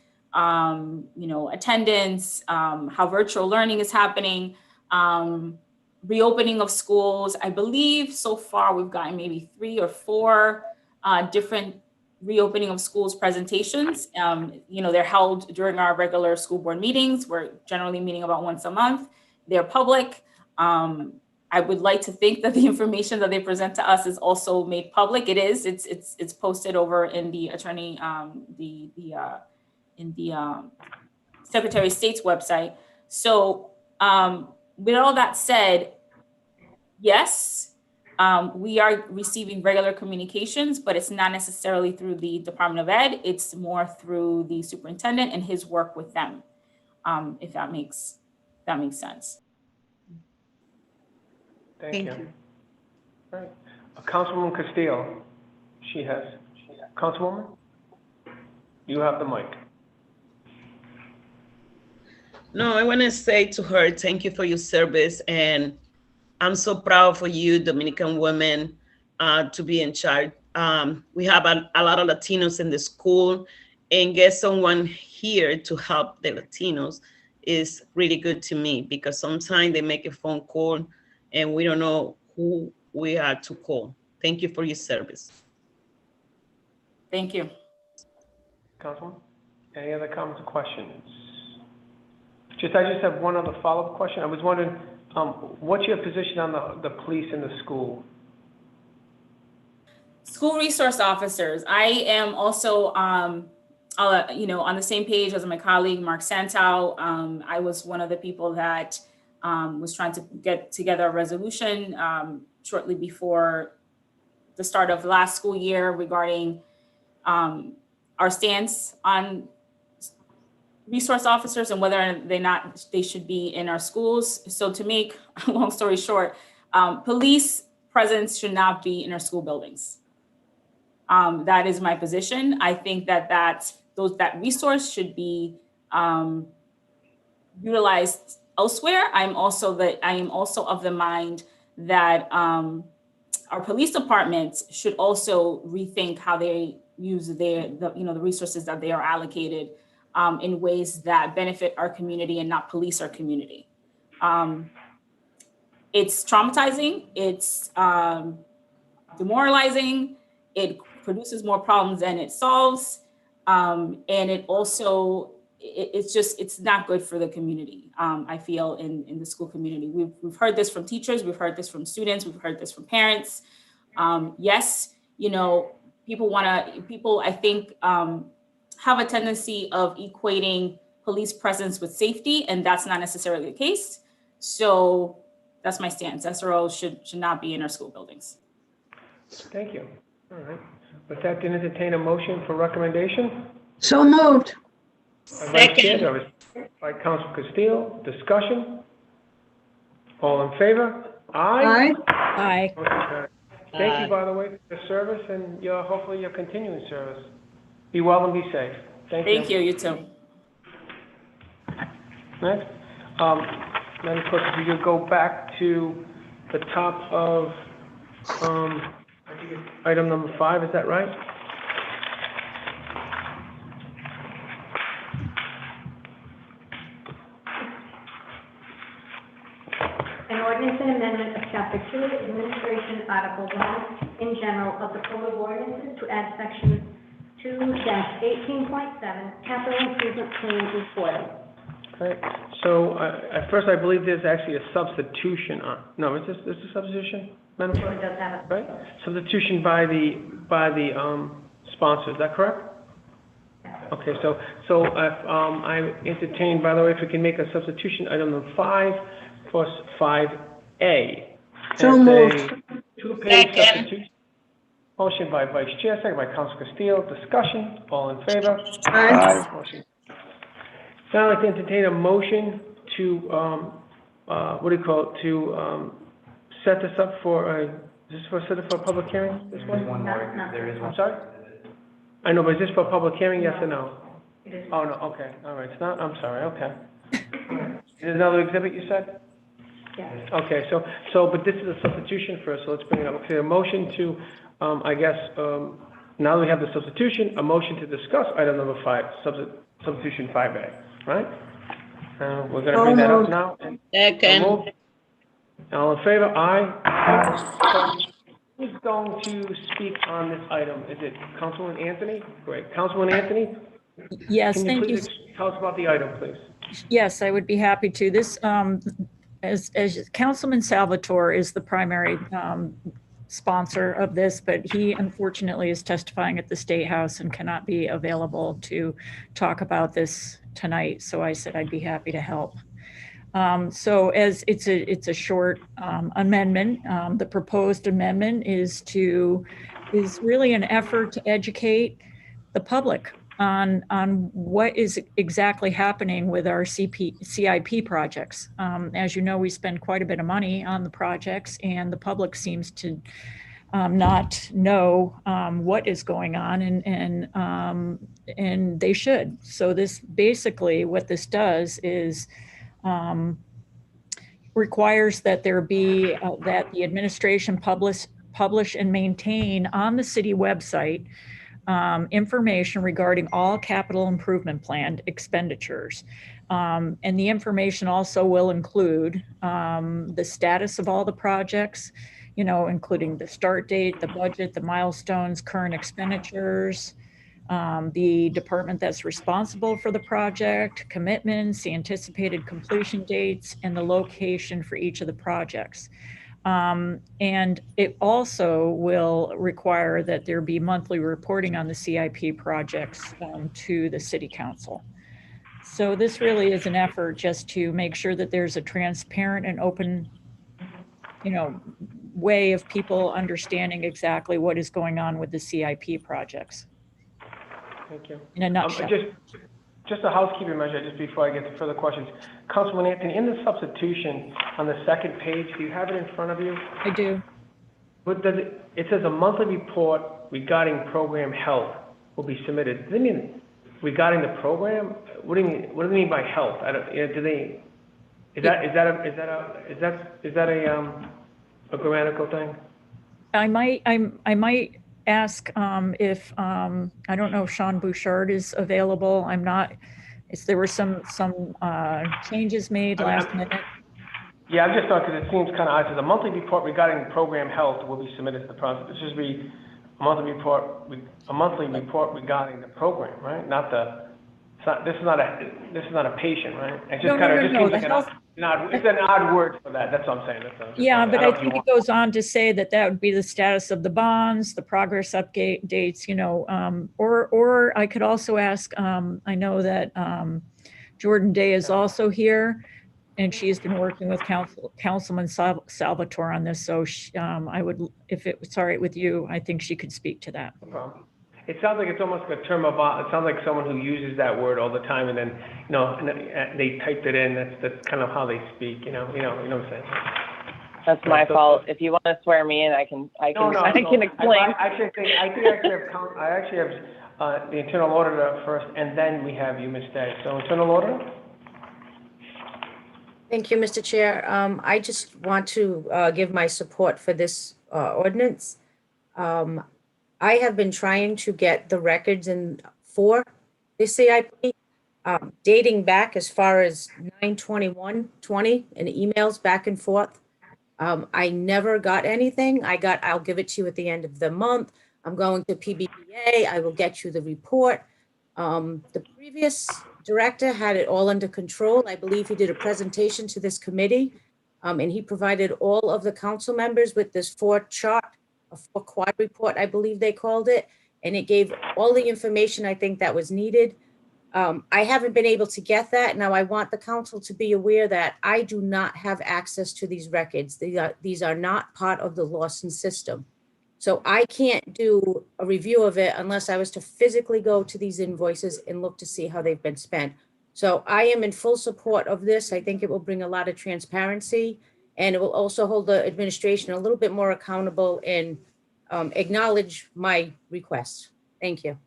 attendance, how virtual learning is happening, reopening of schools. I believe so far we've gotten maybe 3 or 4 different reopening of schools presentations. They're held during our regular school board meetings. We're generally meeting about once a month. They're public. I would like to think that the information that they present to us is also made public. It is. It's posted over in the attorney, in the Secretary of State's website. So with all that said, yes, we are receiving regular communications, but it's not necessarily through the Department of Ed. It's more through the superintendent and his work with them, if that makes sense. Thank you. All right. Councilwoman Castillo, Councilwoman, you have the mic. No, I want to say to her, thank you for your service. And I'm so proud for you, Dominican women, to be in charge. We have a lot of Latinos in the school, and get someone here to help the Latinos is really good to me, because sometimes they make a phone call and we don't know who we are to call. Thank you for your service. Thank you. Councilman, any other comments or questions? I just have one other follow-up question. I was wondering, what's your position on the police in the school? School resource officers. I am also, on the same page as my colleague, Mark Santow. I was one of the people that was trying to get together a resolution shortly before the start of last school year regarding our stance on resource officers and whether or not they should be in our schools. So to make a long story short, police presence should not be in our school buildings. That is my position. I think that resource should be utilized elsewhere. I am also of the mind that our police departments should also rethink how they use the resources that they are allocated in ways that benefit our community and not police our community. It's traumatizing, it's demoralizing, it produces more problems than it solves, and it also, it's not good for the community, I feel, in the school community. We've heard this from teachers, we've heard this from students, we've heard this from parents. Yes, people I think, have a tendency of equating police presence with safety, and that's not necessarily the case. So that's my stance. SROs should not be in our school buildings. Thank you. All right. With that, to entertain a motion for recommendation? So moved. Vice Chair, by Councilor Castillo. Discussion? All in favor? Aye. Aye. Motion carried. Thank you, by the way, for your service and hopefully your continuing service. Be well and be safe. Thank you. Thank you, you too. Next, Madam Clerk, if you could go back to the top of, I think it's item number 5, is that right? An ordinance and amendment of Chapter 2, Administration, Article 1, in general, of the Code of Ordinances to add Section 2-18.7, Capital Improvement Plan Reporting. Okay, so at first I believe there's actually a substitution on, no, is this a substitution, Madam It Clerk? does have a... Right? Substitution by the sponsor, is that correct? Okay, so I entertain, by the way, if we can make a substitution, item number 5 for 5A. So And moved. it's a 2-page substitution. Motion by Vice Chair, second by Council Castillo. Discussion, all in favor? Aye. Motion. Now I'd like to entertain a motion to, to set this up for is this set up for a public hearing, this There's one? one more, there is one. I'm sorry? I know, but is this for a public hearing, yes or no? It is. Oh, no, okay, all right, it's not, I'm sorry, okay. There's another exhibit you said? Yes. Okay, so, but this is a substitution first, so let's bring it up. Okay, a motion to, now that we have the substitution, a motion to discuss item number 5, substitution 5A, right? We're gonna bring that up now. Second. All in favor? Aye. Who's going to speak on this item? Is it Councilman Anthony? Great. Councilman Anthony? Yes, Can you thank you. please tell us about the item, please? Yes, I would be happy to. This, as Councilman Salvatore is the primary sponsor of this, but he unfortunately is testifying at the State House and cannot be available to talk about this tonight. So I said I'd be happy to help. So as it's a short amendment, the proposed amendment is really an effort to educate the public on what is exactly happening with our CIP projects. As you know, we spend quite a bit of money on the projects, and the public seems to not know what is going on, and they should. So this basically, what this does is requires that there be that the administration publish and maintain on the city website information regarding all capital improvement plan expenditures. And the information also will include the status of all the projects, including the start date, the budget, the milestones, current expenditures, the department that's responsible for the project, commitments, the anticipated completion dates, and the location for each of the projects. And it also will require that there be monthly reporting on the CIP projects to the City Council. So this really is an effort just to make sure that there's a transparent and open, way of people understanding exactly what is going on with the CIP projects. Thank you. In a nutshell. Just a housekeeping measure, just before I get to further questions. Councilman Anthony, in the substitution on the second page, do you have it in front of you? I do. What does it says a monthly report regarding program health will be submitted. Does it mean regarding the program? What do you mean? What do they mean by health? I don't, do they? Is that a grammatical thing? I might ask if I don't know if Sean Bouchard is available. I'm not. There were some changes made last minute. Yeah, I just thought because it seems kind of odd. It says a monthly report regarding program health will be submitted to the process. This should be a monthly report regarding the program, right? Not the. This is not a patient, right? It just seems like it's an odd word for that. That's what I'm saying. Yeah, but I think it goes on to say that would be the status of the bonds, the progress updates, or I could also ask, I know that Jordan Day is also here, and she's been working with Councilman Salvatore on this. So I would, if it was all right with you, I think she could speak to that. No problem. It sounds like it's almost like a term of art. It sounds like someone who uses that word all the time, and then, you know, and they typed it in. That's kind of how they speak, you know what I'm saying? That's my fault. If you want to swear me in, I can explain. I actually have the internal auditor first, and then we have you, Ms. Day. So internal auditor? Thank you, Mr. Chair. I just want to give my support for this ordinance. I have been trying to get the records for the CIP, dating back as far as 9/21/20 and emails back and forth. I never got anything. I'll give it to you at the end of the month. I'm going to PBPA. I will get you the report. The previous director had it all under control. I believe he did a presentation to this committee, and he provided all of the council members with this 4-quad report, I believe they called it, and it gave all the information I think that was needed. I haven't been able to get that. Now I want the council to be aware that I do not have access to these records. These are not part of the Lawson system. So I can't do a review of it unless I was to physically go to these invoices and look to see how they've been spent. So I am in full support of this. I think it will bring a lot of transparency, and it will also hold the administration a little bit more accountable and acknowledge my requests. Thank you.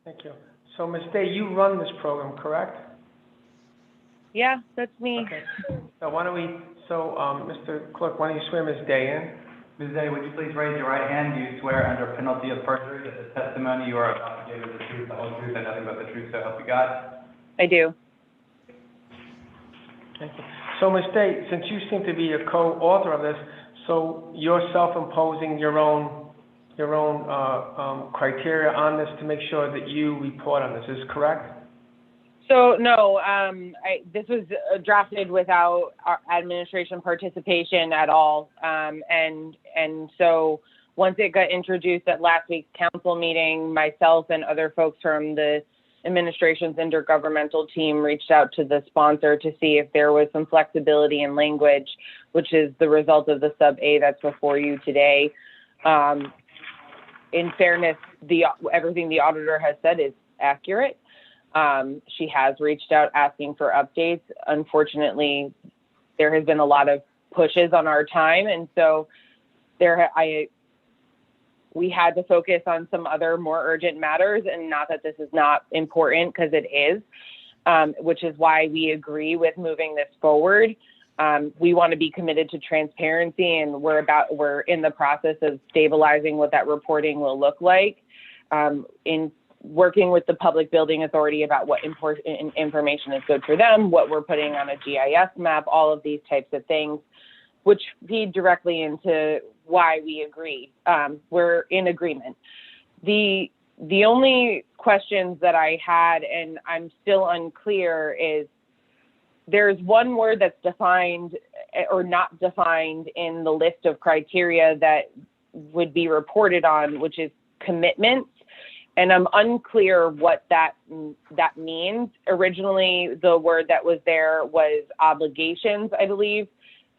Thank you. So Ms. Day, you run this program, correct? Yeah, that's me. Okay. So Mr. Clerk, why don't you swear Ms. Day in? Ms. Day, would you please raise your right hand? Do you swear under penalty of perjury that the testimony you are about to give is the truth, the whole truth, and nothing but the truth, so help you God? I do. Thank you. So Ms. Day, since you seem to be a co-author of this, so you're self-imposing your own criteria on this to make sure that you report on this, is correct? So no, this was drafted without our administration participation at all, and so once it got introduced at last week's council meeting, myself and other folks from the administration's intergovernmental team reached out to the sponsor to see if there was some flexibility in language, which is the result of the sub A that's before you today. In fairness, everything the auditor has said is accurate. She has reached out asking for updates. Unfortunately, there has been a lot of pushes on our time, and so we had to focus on some other more urgent matters, and not that this is not important, because it is, which is why we agree with moving this forward. We want to be committed to transparency, and we're in the process of stabilizing what that reporting will look like, in working with the Public Building Authority about what important information is good for them, what we're putting on a GIS map, all of these types of things, which feed directly into why we agree. We're in agreement. The only questions that I had, and I'm still unclear, is there's one word that's defined or not defined in the list of criteria that would be reported on, which is commitments. And I'm unclear what that means. Originally, the word that was there was obligations, I believe.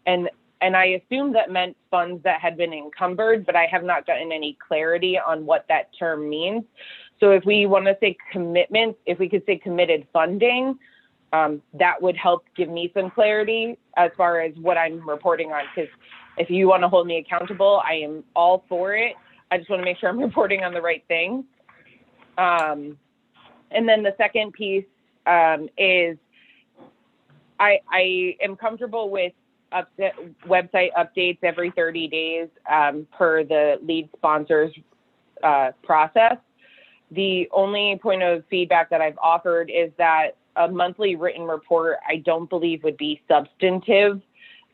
And I assume that meant funds that had been encumbered, but I have not gotten any clarity on what that term means. So if we want to say commitments, if we could say committed funding, that would help give me some clarity as far as what I'm reporting on. Because if you want to hold me accountable, I am all for it. I just want to make sure I'm reporting on the right thing. And then the second piece is I am comfortable with website updates every 30 days per the lead sponsor's process. The only point of feedback that I've offered is that a monthly written report, I don't believe would be substantive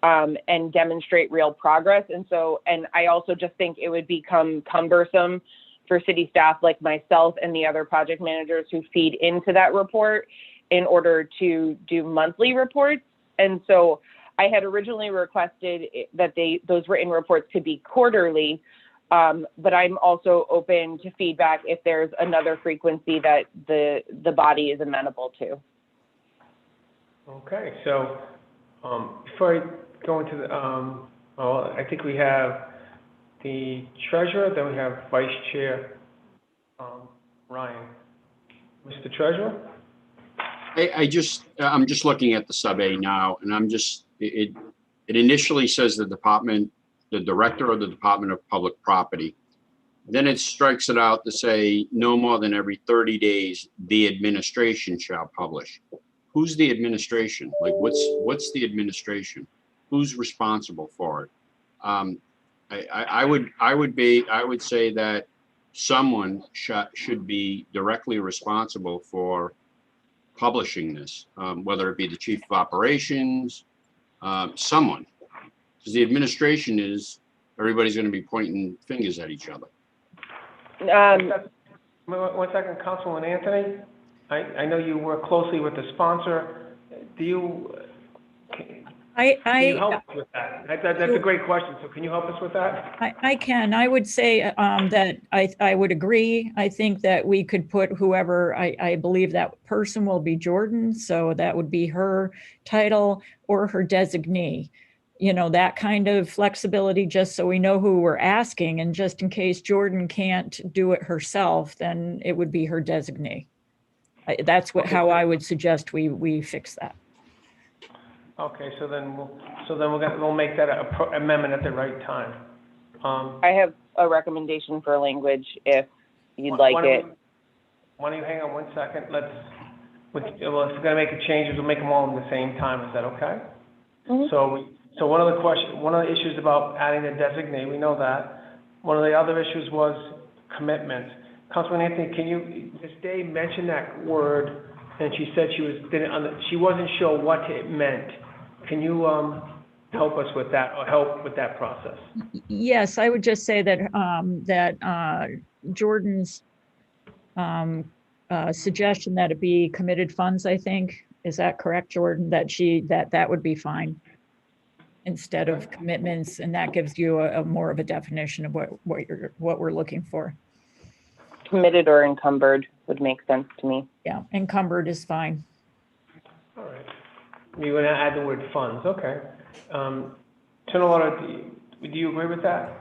and demonstrate real progress. And I also just think it would become cumbersome for city staff like myself and the other project managers who feed into that report in order to do monthly reports. And so I had originally requested that those written reports could be quarterly, but I'm also open to feedback if there's another frequency that the body is amenable to. Okay, so before I go into the, I think we have the treasurer, then we have vice chair. Ryan. Mr. Treasurer? I'm just looking at the sub A now, and it initially says the director of the Department of Public Property. Then it strikes it out to say no more than every 30 days, the administration shall publish. Who's the administration? Like, what's the administration? Who's responsible for it? I would say that someone should be directly responsible for publishing this, whether it be the chief of operations, someone, because the administration is, everybody's going to be pointing fingers at each other. One second, Councilman Anthony. I know you work closely with the sponsor. Can you help us with that? That's a great question. So can you help us with that? I can. I would say that I would agree. I think that we could put whoever, I believe that person will be Jordan. So that would be her title or her designee. You know, that kind of flexibility, just so we know who we're asking. And just in case Jordan can't do it herself, then it would be her designee. That's how I would suggest we fix that. Okay, so then we'll make that a amendment at the right time. I have a recommendation for language if you'd like it. Why don't you hang on 1 second? If we're gonna make the changes, we'll make them all at the same time. Is that okay? Mm-hmm. So one of the issues about adding a designee, we know that. One of the other issues was commitment. Councilman Anthony, Ms. Day mentioned that word, and she said she wasn't sure what it meant. Can you help us with that, or help with that process? Yes, I would just say that Jordan's suggestion that it be committed funds, I think, is that correct, Jordan? That would be fine instead of commitments, and that gives you a more of a definition of what we're looking for. Committed or encumbered would make sense to me. Yeah, encumbered is fine. All right. You want to add the word funds, okay. Internal order, do you agree with that?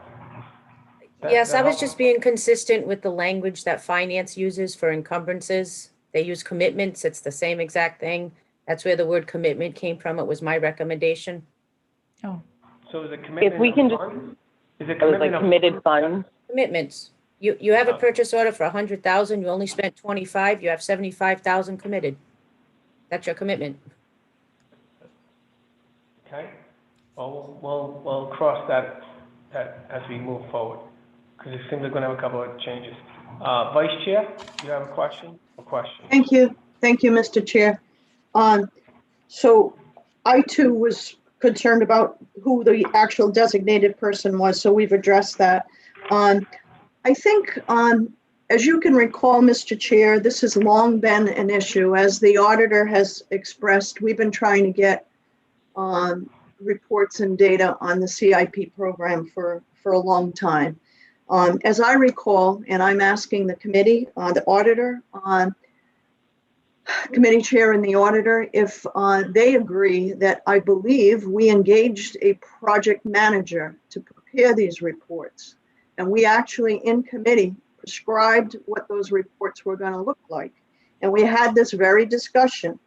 Yes, I was just being consistent with the language that finance uses for encumbrances. They use commitments. It's the same exact thing. That's where the word commitment came from. It was my recommendation. Oh, So is it commitment? If we can just, is it it was like committed funds. Commitments. You have a purchase order for 100,000. You only spent 25. You have 75,000 committed. That's your commitment. Okay. Well, we'll cross that as we move forward, because it seems we're going to have a couple of changes. Vice Chair, you have a question? Thank you, Mr. Chair. So I too was concerned about who the actual designated person was, so we've addressed that. I think, as you can recall, Mr. Chair, this has long been an issue. As the auditor has expressed, we've been trying to get reports and data on the CIP program for a long time. As I recall, and I'm asking the committee, the auditor, committee chair and the auditor, if they agree that I believe we engaged a project manager to prepare these reports. And we actually, in committee, prescribed what those reports were going to look like. And we had this very discussion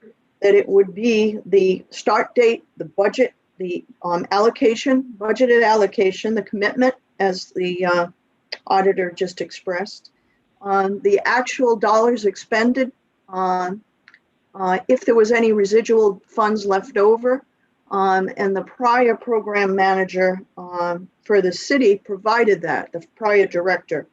that it would be the start date, the budget, the allocation, budgeted allocation, the commitment, as the auditor just expressed, the actual dollars expended, if there was any residual funds left over, and the prior program manager for the city provided that, the prior director.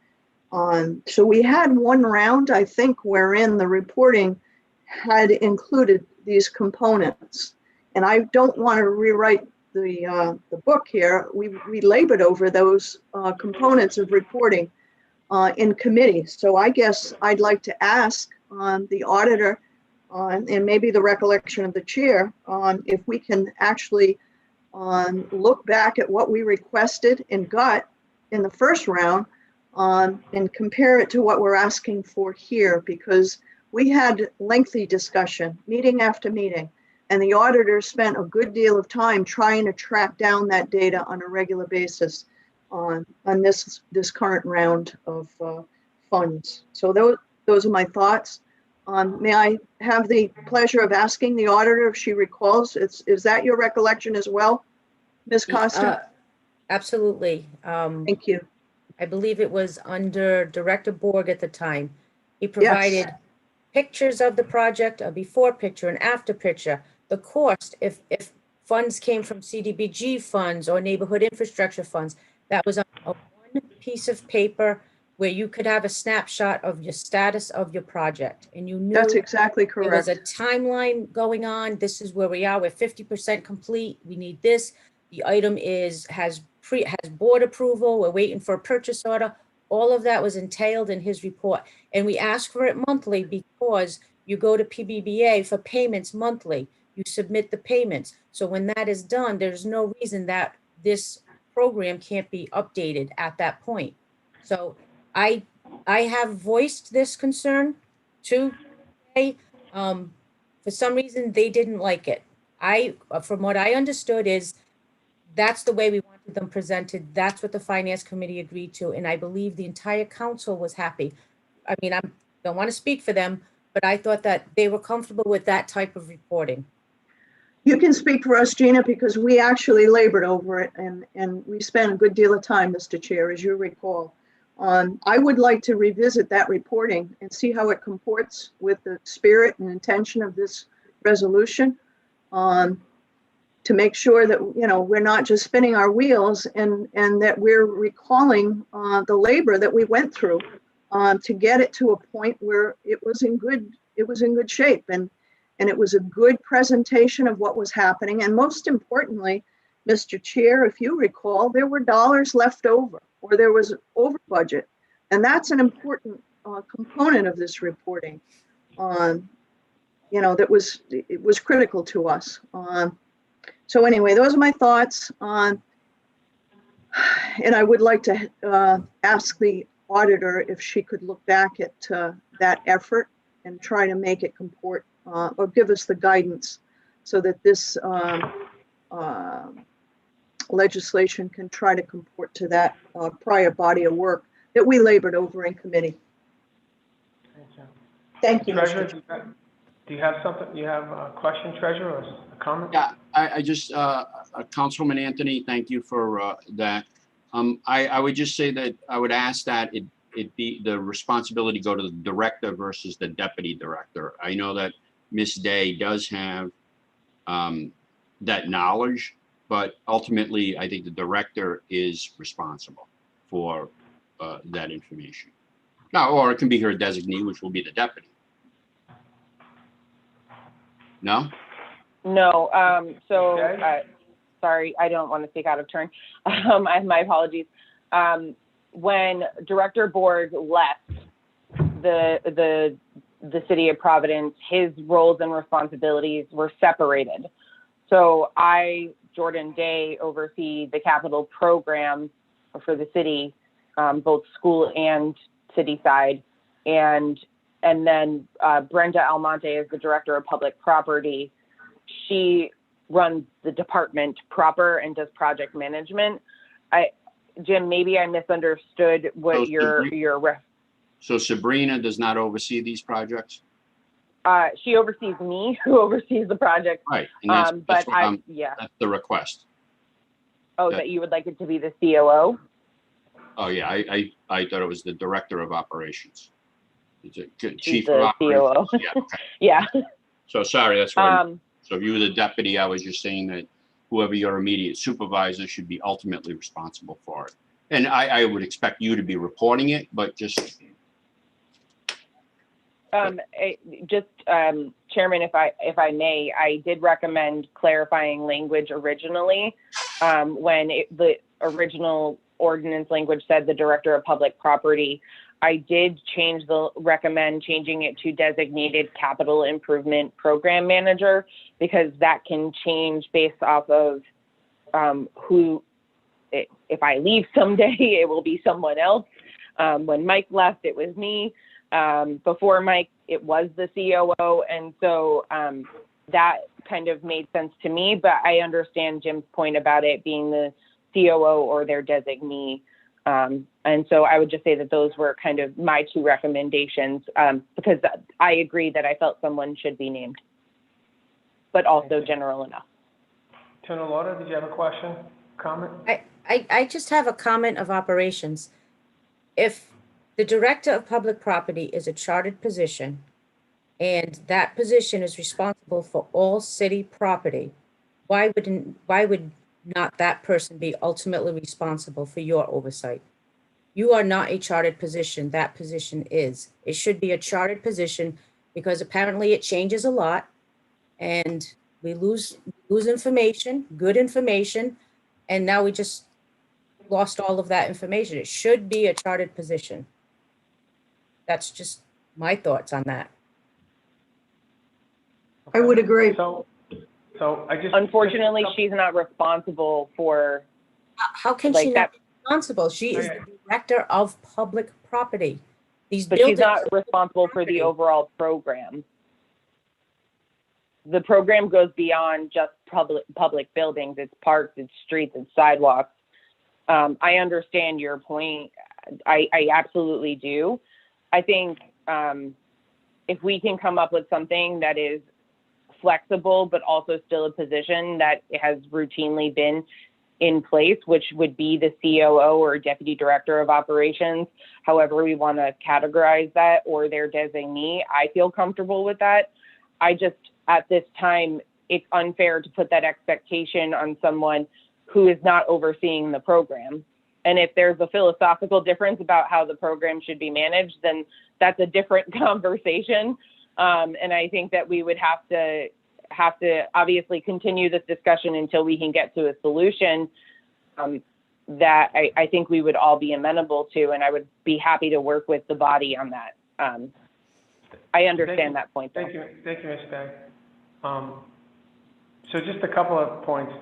So we had one round, I think, wherein the reporting had included these components. And I don't want to rewrite the book here. We labored over those components of reporting in committee. So I guess I'd like to ask the auditor, and maybe the recollection of the chair, if we can actually look back at what we requested and got in the first round and compare it to what we're asking for here, because we had lengthy discussion, meeting after meeting, and the auditor spent a good deal of time trying to track down that data on a regular basis on this current round of funds. So those are my thoughts. May I have the pleasure of asking the auditor if she recalls? Is that your recollection as well, Ms. Costa? Absolutely. Thank you. I believe it was under Director Borg at the time. He provided pictures of the project, a before picture, an after picture, the cost, if funds came from CDBG funds or neighborhood infrastructure funds, that was on a one piece of paper where you could have a snapshot of your status of your project. And you knew That's exactly there was correct. a timeline going on. This is where we are. We're 50% complete. We need this. The item has board approval. We're waiting for a purchase order. All of that was entailed in his report. And we ask for it monthly because you go to PBBA for payments monthly. You submit the payments. So when that is done, there's no reason that this program can't be updated at that point. So I have voiced this concern to for some reason they didn't like it. From what I understood is that's the way we wanted them presented. That's what the finance committee agreed to. And I believe the entire council was happy. I mean, I don't want to speak for them, but I thought that they were comfortable with that type of reporting. You can speak for us, Gina, because we actually labored over it and we spent a good deal of time, Mr. Chair, as you recall. I would like to revisit that reporting and see how it comports with the spirit and intention of this resolution. To make sure that, you know, we're not just spinning our wheels and that we're recalling the labor that we went through to get it to a point where it was in good shape and it was a good presentation of what was happening. And most importantly, Mr. Chair, if you recall, there were dollars left over or there was over budget. And that's an important component of this reporting. You know, it was critical to us. So anyway, those are my thoughts on, and I would like to ask the auditor if she could look back at that effort and try to make it comport or give us the guidance so that this legislation can try to comport to that prior body of work that we labored over in committee. Thank you. Treasurer, do you have something? You have a question, Treasurer, or a comment? Yeah, I just, Councilman Anthony, thank you for that. I would just say that I would ask that it be the responsibility go to the director versus the deputy director. I know that Ms. Day does have that knowledge, but ultimately I think the director is responsible for that information. Now, or it can be her designee, which will be the deputy. No? No, Okay. sorry, I don't want to speak out of turn. My apologies. When Director Borg left the city of Providence, his roles and responsibilities were separated. So I, Jordan Day, oversee the capital program for the city, both school and city side. And then Brenda Almonte is the director of public property. She runs the department proper and does project management. Jim, maybe I misunderstood what So Sabrina does not oversee these projects? She oversees me, who oversees the project. Right, and that's the request. Oh, that you would like it to be the COO? Oh, yeah, I thought it was the director of operations. It's a She's chief the of operations. COO. Yeah, okay. Yeah. So sorry, that's why. So if you were the deputy, I was just saying that whoever your immediate supervisor should be ultimately responsible for it. And I would expect you to be reporting it, but just. Chairman, if I may, I did recommend clarifying language originally when the original ordinance language said the director of public property. I did recommend changing it to designated capital improvement program manager, because that can change based off of if I leave someday, it will be someone else. When Mike left, it was me. Before Mike, it was the COO. And so that kind of made sense to me, but I understand Jim's point about it being the COO or their designee. And so I would just say that those were kind of my two recommendations, because I agree that I felt someone should be named, but also general enough. Internal Order, did you have a question, comment? I just have a comment of operations. If the Director of Public Property is a chartered position, and that position is responsible for all city property, why would not that person be ultimately responsible for your oversight? You are not a chartered position, that position is. It should be a chartered position because apparently it changes a lot and we lose information, good information, and now we just lost all of that information. It should be a chartered position. That's just my thoughts on that. I would agree. So I just. Unfortunately, she's not responsible for, How can like she that, not be responsible? She is the Director of Public Property. These but she's buildings not are responsible for the property. overall program. The program goes beyond just public buildings. It's parks, it's streets, it's sidewalks. I understand your point. I absolutely do. I think if we can come up with something that is flexible, but also still a position that has routinely been in place, which would be the COO or Deputy Director of Operations, however we want to categorize that, or their designee, I feel comfortable with that. I just, at this time, it's unfair to put that expectation on someone who is not overseeing the program. And if there's a philosophical difference about how the program should be managed, then that's a different conversation. And I think that we would have to obviously continue this discussion until we can get to a solution that I think we would all be amenable to, and I would be happy to work with the body on that. I understand that point, though. Thank you, Ms. Begg. So just a couple of points.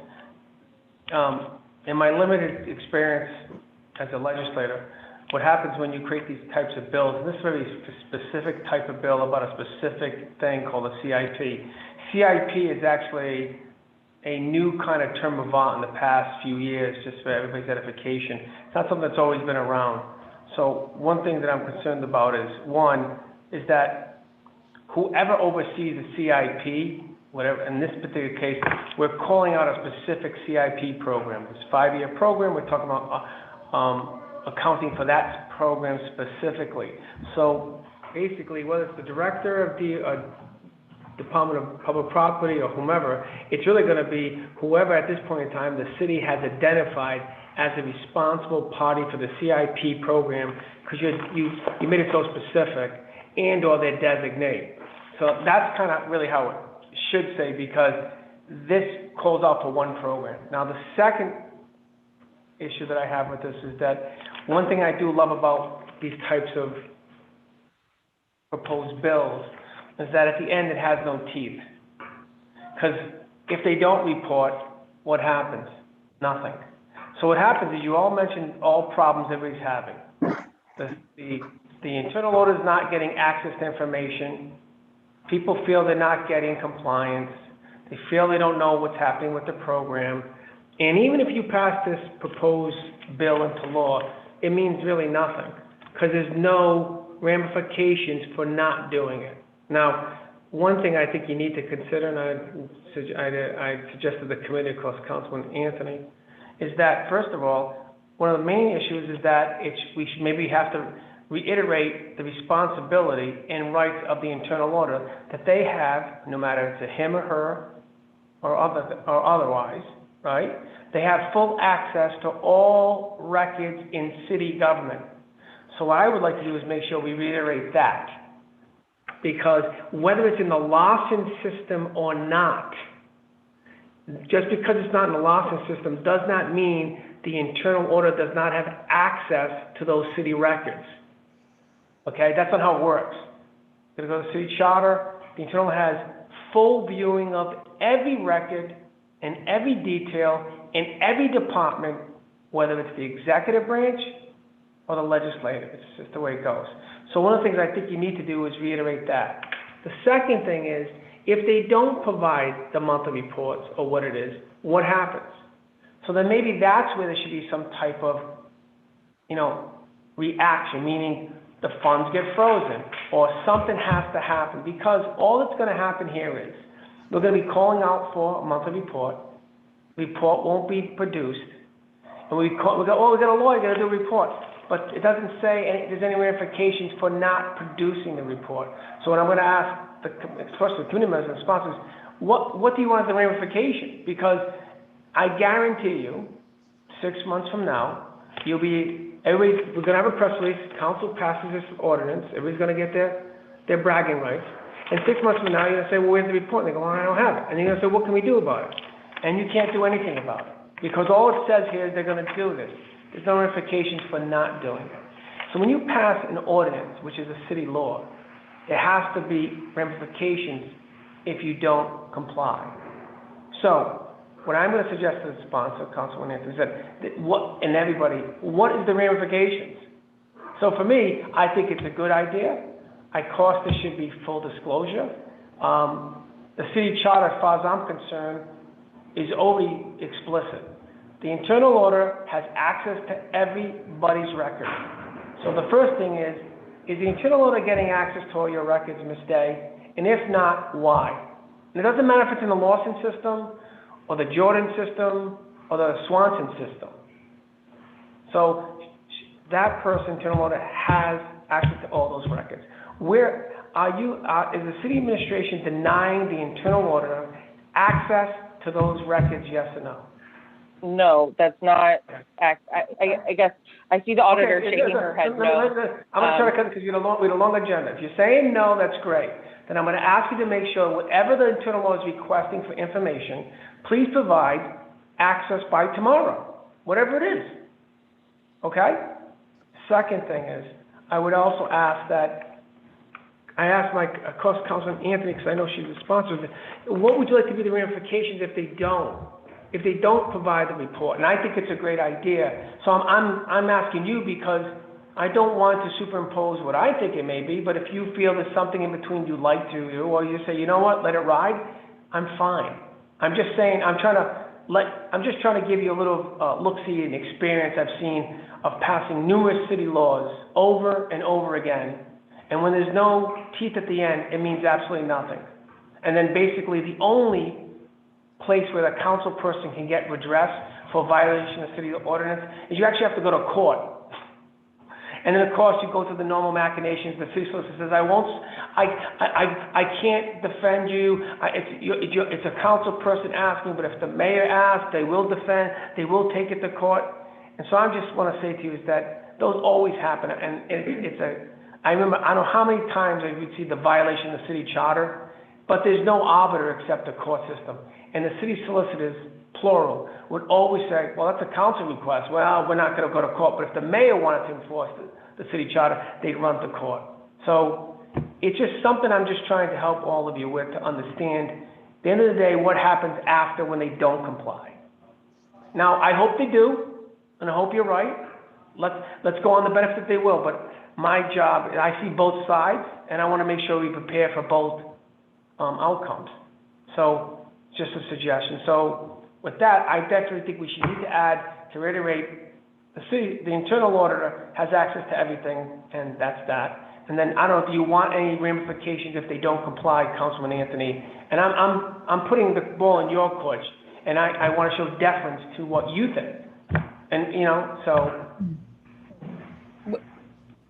In my limited experience as a legislator, what happens when you create these types of bills, and this is a very specific type of bill about a specific thing called a CIP. CIP is actually a new kind of term of art in the past few years, just for everybody's edification. It's not something that's always been around. So one thing that I'm concerned about is, one, is that whoever oversees the CIP, whatever, in this particular case, we're calling out a specific CIP program. It's a 5-year program. We're talking about accounting for that program specifically. So basically, whether it's the director of the Department of Public Property or whomever, it's really going to be whoever at this point in time the city has identified as a responsible party for the CIP program, because you made it so specific, and or their designate. So that's kind of really how it should say, because this calls out for one program. Now, the second issue that I have with this is that one thing I do love about these types of proposed bills is that at the end it has no teeth. Because if they don't report, what happens? Nothing. So what happens is, you all mentioned all problems everybody's having. The internal order is not getting access to information. People feel they're not getting compliance. They feel they don't know what's happening with the program. And even if you pass this proposed bill into law, it means really nothing, because there's no ramifications for not doing it. Now, one thing I think you need to consider, and I suggested the committee, of course, Councilman Anthony, is that, first of all, one of the main issues is that we should maybe have to reiterate the responsibility and rights of the internal order that they have, no matter if it's a him or her or otherwise, right? They have full access to all records in city government. So what I would like to do is make sure we reiterate that, because whether it's in the Lawson system or not, just because it's not in the Lawson system does not mean the internal order does not have access to those city records. Okay, that's not how it works. You're going to go to the city charter, the internal has full viewing of every record and every detail in every department, whether it's the executive branch or the legislative. It's just the way it goes. So one of the things I think you need to do is reiterate that. The second thing is, if they don't provide the monthly reports or what it is, what happens? So then maybe that's where there should be some type of, reaction, meaning the funds get frozen or something has to happen, because all that's going to happen here is we're going to be calling out for a monthly report. Report won't be produced. And we go, oh, we got a lawyer, got to do a report. But it doesn't say there's any ramifications for not producing the report. So what I'm going to ask, especially the community members and sponsors, what do you want as the ramification? Because I guarantee you, 6 months from now, we're going to have a press release, council passes this ordinance, everybody's going to get their bragging rights. And 6 months from now, you're going to say, well, where's the report? And they go, well, I don't have it. And you're going to say, what can we do about it? And you can't do anything about it. Because all it says here is they're going to do this. There's no ramifications for not doing it. So when you pass an ordinance, which is a city law, there has to be ramifications if you don't comply. So what I'm going to suggest to the sponsor, Councilman Anthony, is and everybody, what is the ramifications? So for me, I think it's a good idea. I cost there should be full disclosure. The city charter, as far as I'm concerned, is already explicit. The internal order has access to everybody's record. So the first thing is the internal order getting access to all your records, Ms. Day? And if not, why? And it doesn't matter if it's in the Lawson system, or the Jordan system, or the Swanson system. So that person, internal order, has access to all those records. Where is the city administration denying the internal order access to those records, yes or no? No, that's not, I guess, I see the auditor shaking her head no. I'm going to try to cut it because we had a long agenda. If you're saying no, that's great. Then I'm going to ask you to make sure whatever the internal law is requesting for information, please provide access by tomorrow, whatever it is. Okay? Second thing is, I would also ask that, I asked my Councilman Anthony, because I know she's the sponsor of it, what would you like to be the ramifications if they don't? If they don't provide the report? And I think it's a great idea. So I'm asking you because I don't want to superimpose what I think it may be, but if you feel there's something in between you'd like to do, or you say, you know what, let it ride, I'm fine. I'm just saying, I'm just trying to give you a little look-see and experience I've seen of passing numerous city laws over and over again. And when there's no teeth at the end, it means absolutely nothing. And then basically the only place where the council person can get redress for violation of city ordinance is you actually have to go to court. And then of course you go through the normal machinations. The city solicitor says, I can't defend you. It's a council person asking, but if the mayor asks, they will defend, they will take it to court. And so I just want to say to you is that those always happen. And I remember, I don't know how many times I would see the violation of the city charter, but there's no arbiter except the court system. And the city solicitors, plural, would always say, well, that's a council request. Well, we're not going to go to court. But if the mayor wanted to enforce the city charter, they'd run to court. So it's just something I'm just trying to help all of you with to understand, at the end of the day, what happens after when they don't comply. Now, I hope they do, and I hope you're right. Let's go on the benefit that they will. But my job, I see both sides, and I want to make sure we prepare for both outcomes. So just a suggestion. So with that, I definitely think we should need to add, to reiterate, the internal auditor has access to everything, and that's that. And then I don't know, do you want any ramifications if they don't comply, Councilman Anthony? And I'm putting the ball in your court, and I want to show deference to what you think. And so.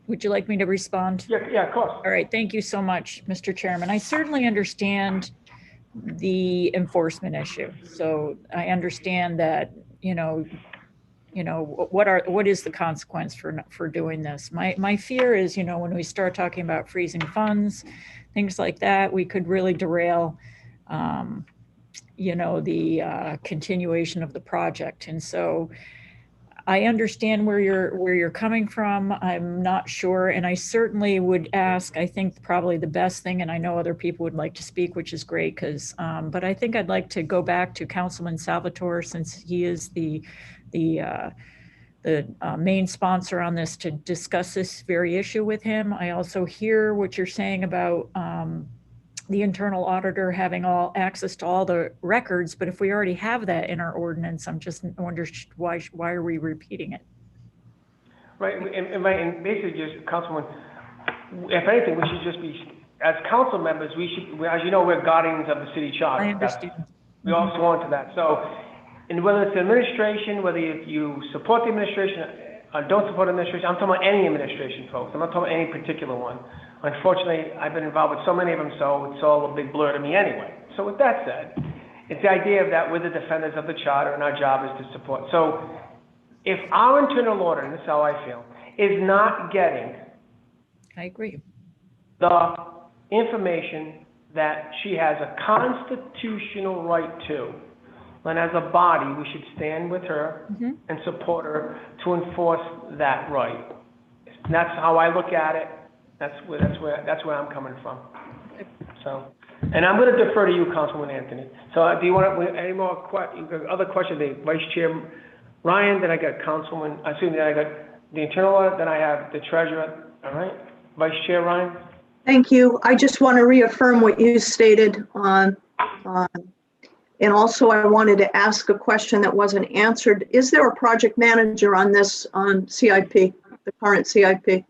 Would you like me to respond? Yeah, of course. All right, thank you so much, Mr. Chairman. I certainly understand the enforcement issue. So I understand that, what is the consequence for doing this? My fear is, when we start talking about freezing funds, things like that, we could really derail, the continuation of the project. And so I understand where you're coming from. I'm not sure. And I certainly would ask, I think probably the best thing, and I know other people would like to speak, which is great, but I think I'd like to go back to Councilman Salvatore, since he is the main sponsor on this, to discuss this very issue with him. I also hear what you're saying about the internal auditor having all access to all the records, but if we already have that in our ordinance, I'm just wondering why are we repeating it? Right, and basically just, Councilman, if anything, we should just be, as council members, we should, as you know, we're guardians of the city charter. I That's- understand. We all sworn to that. So, and whether it's administration, whether you support the administration or don't support the administration, I'm talking about any administration, folks. I'm not talking about any particular one. Unfortunately, I've been involved with so many of them, so it's all a big blur to me anyway. So with that said, it's the idea of that we're the defenders of the charter and our job is to support. So if our internal order, and this is how I feel, is not getting I agree. the information that she has a constitutional right to, then as a body, we should stand with her and support her to enforce that right. And that's how I look at it. That's where I'm coming from. So, and I'm going to defer to you, Councilman Anthony. So, do you want any more other questions? The Vice Chair Ryan, then I got Councilman. Then I got the internal order. Then I have the Treasurer. All right, Vice Chair Ryan. Thank you. I just want to reaffirm what you stated on, and also I wanted to ask a question that wasn't answered. Is there a project manager on this, on CIP, the current CIP?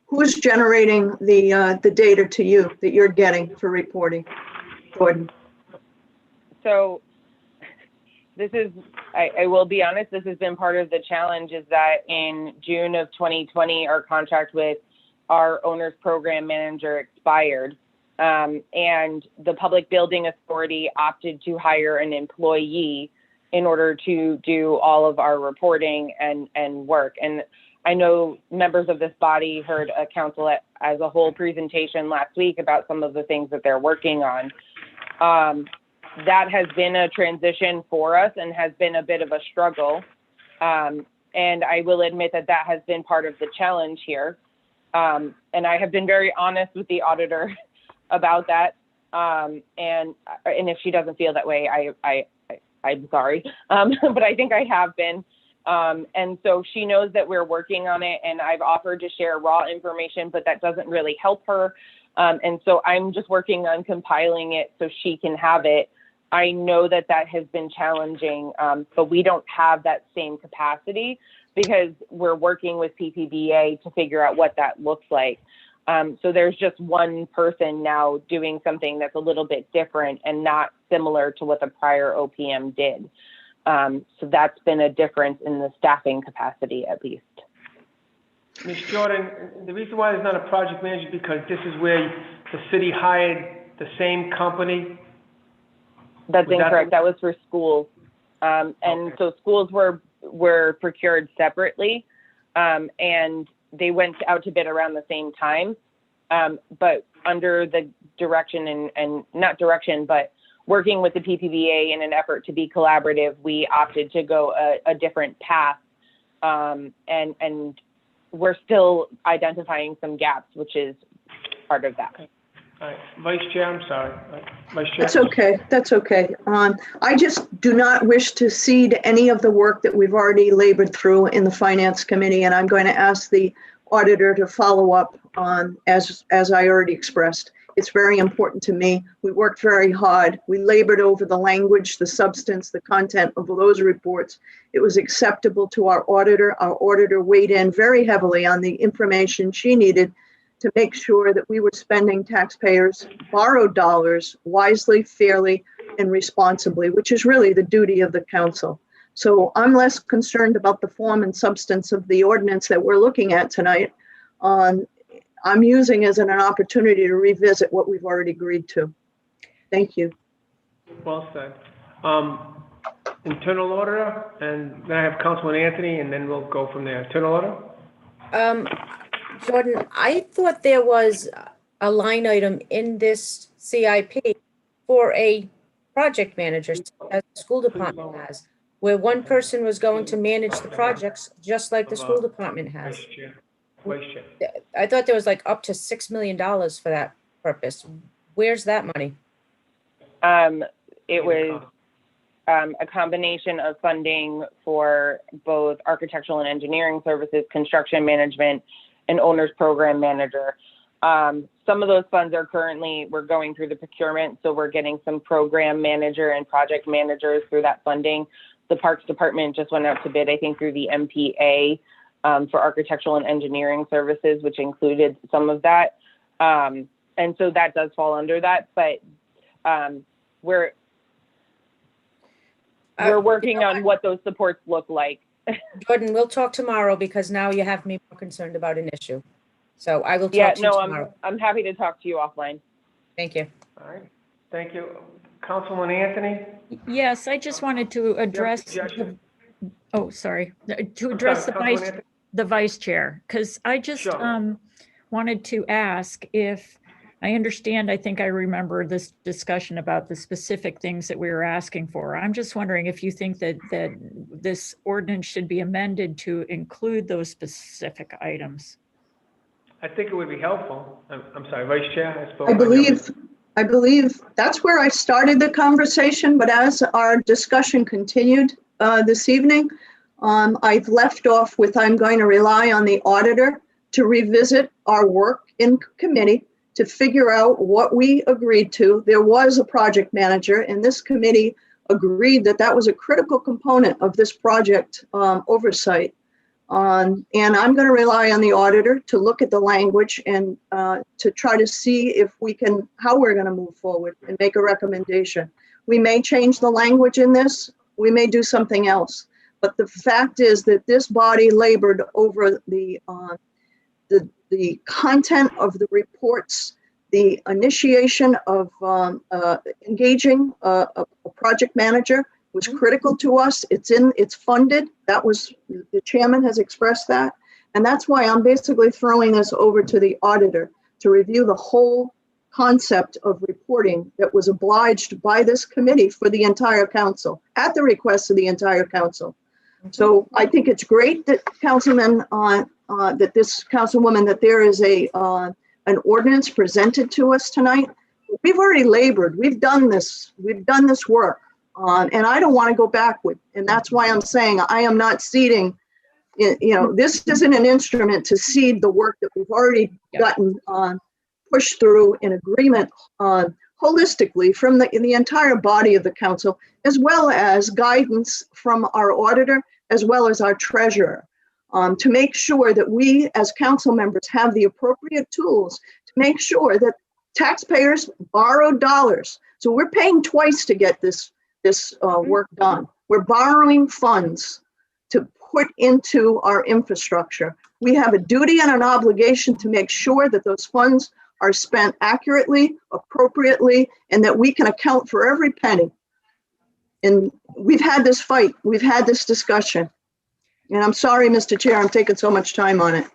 Who's generating the data to you that you're getting for reporting, Jordan? So this is, I will be honest, this has been part of the challenge, is that in June of 2020, our contract with our owner's program manager expired, and the Public Building Authority opted to hire an employee in order to do all of our reporting and work. And I know members of this body heard a council as a whole presentation last week about some of the things that they're working on. That has been a transition for us and has been a bit of a struggle. And I will admit that that has been part of the challenge here. And I have been very honest with the auditor about that. And if she doesn't feel that way, I'm sorry. But I think I have been. And so she knows that we're working on it, and I've offered to share raw information, but that doesn't really help her. And so I'm just working on compiling it so she can have it. I know that that has been challenging, but we don't have that same capacity because we're working with PPBA to figure out what that looks like. So there's just one person now doing something that's a little bit different and not similar to what the prior OPM did. So that's been a difference in the staffing capacity, at least. Ms. Jordan, the reason why there's not a project manager is because this is where the city hired the same company. That's incorrect. That was for schools. And so schools were procured separately, and they went out to bid around the same time. But under the direction and not direction, but working with the PPBA in an effort to be collaborative, we opted to go a different path. And we're still identifying some gaps, which is part of that. Okay. All right, Vice Chair, I'm sorry. Vice Chair. That's okay. That's okay. I just do not wish to cede any of the work that we've already labored through in the Finance Committee, and I'm going to ask the auditor to follow up on, as I already expressed. It's very important to me. We worked very hard. We labored over the language, the substance, the content of those reports. It was acceptable to our auditor. Our auditor weighed in very heavily on the information she needed to make sure that we were spending taxpayers' borrowed dollars wisely, fairly, and responsibly, which is really the duty of the council. So I'm less concerned about the form and substance of the ordinance that we're looking at tonight. I'm using as an opportunity to revisit what we've already agreed to. Thank you. Well said. Internal order, and then I have Councilman Anthony, and then we'll go from there. Internal order? Jordan, I thought there was a line item in this CIP for a project manager, as the school department has, where one person was going to manage the projects, just like the school department has. Vice Chair. Vice Chair. I thought there was like up to $6 million for that purpose. Where's that money? It was a combination of funding for both architectural and engineering services, construction management, and owner's program manager. Some of those funds are we're going through the procurement, so we're getting some program manager and project managers through that funding. The Parks Department just went out to bid, I think, through the MPA for architectural and engineering services, which included some of that. And so that does fall under that, but we're working on what those supports look like. Jordan, we'll talk tomorrow because now you have me more concerned about an issue. So I will Yeah, talk to you no, tomorrow. I'm happy to talk to you offline. Thank you. All right, thank you. Councilman Anthony? Yes, I just wanted to address, objection? oh, sorry, to address Councilman Anthony? the vice chair, because I just Sure. wanted to ask if, I understand, I think I remember this discussion about the specific things that we were asking for. I'm just wondering if you think that this ordinance should be amended to include those specific items. I think it would be helpful. I'm sorry, Vice Chair, I spoke. I believe that's where I started the conversation, but as our discussion continued this evening, I've left off with, I'm going to rely on the auditor to revisit our work in committee to figure out what we agreed to. There was a project manager, and this committee agreed that that was a critical component of this project oversight. And I'm going to rely on the auditor to look at the language and to try to see if we can, how we're going to move forward and make a recommendation. We may change the language in this, we may do something else. But the fact is that this body labored over the content of the reports, the initiation of engaging a project manager was critical to us. It's funded. That was, the chairman has expressed that. And that's why I'm basically throwing this over to the auditor to review the whole concept of reporting that was obliged by this committee for the entire council, at the request of the entire council. So I think it's great that that this councilwoman, that there is an ordinance presented to us tonight. We've already labored. We've done this work. And I don't want to go backward. And that's why I'm saying I am not ceding, this isn't an instrument to cede the work that we've already gotten pushed through in agreement holistically from the entire body of the council, as well as guidance from our auditor, as well as our treasurer, to make sure that we as council members have the appropriate tools to make sure that taxpayers borrowed dollars. So we're paying twice to get this work done. We're borrowing funds to put into our infrastructure. We have a duty and an obligation to make sure that those funds are spent accurately, appropriately, and that we can account for every penny. And we've had this fight, we've had this discussion. And I'm sorry, Mr. Chair, I'm taking so much time on it.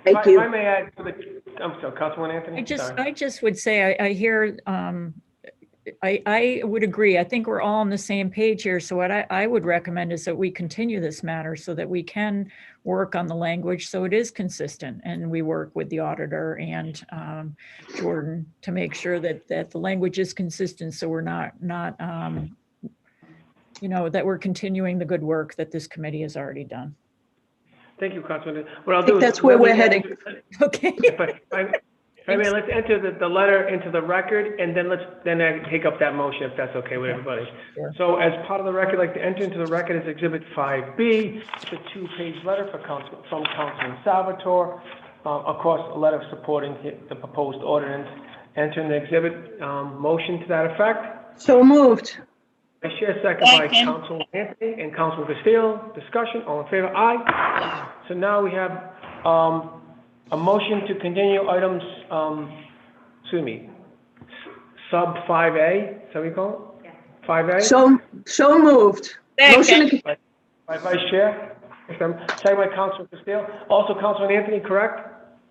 Thank you. If I may add, I'm sorry, Councilman Anthony. I just would say, I hear, I would agree. I think we're all on the same page here. So what I would recommend is that we continue this matter so that we can work on the language so it is consistent, and we work with the auditor and Jordan to make sure that the language is consistent, so we're not that we're continuing the good work that this committee has already done. Thank you, Councilman. What I'll I think do is that's where we're heading. Okay. I mean, let's enter the letter into the record, and then I take up that motion if that's okay with everybody. Sure. So as part of the record, I'd like to enter into the record as Exhibit 5B. It's a 2-page letter from Councilman Salvatore. Of course, a letter supporting the proposed ordinance. Enter in the exhibit, motion to that effect. So moved. I share second by Councilman Anthony and Councilman Castillo. Discussion, all in favor? Aye. So now we have a motion to continue items, sub 5A, is that what you call it? 5A? So moved. Motion to, By Vice Chair. Second by Councilman Castillo. Also, Councilman Anthony, correct?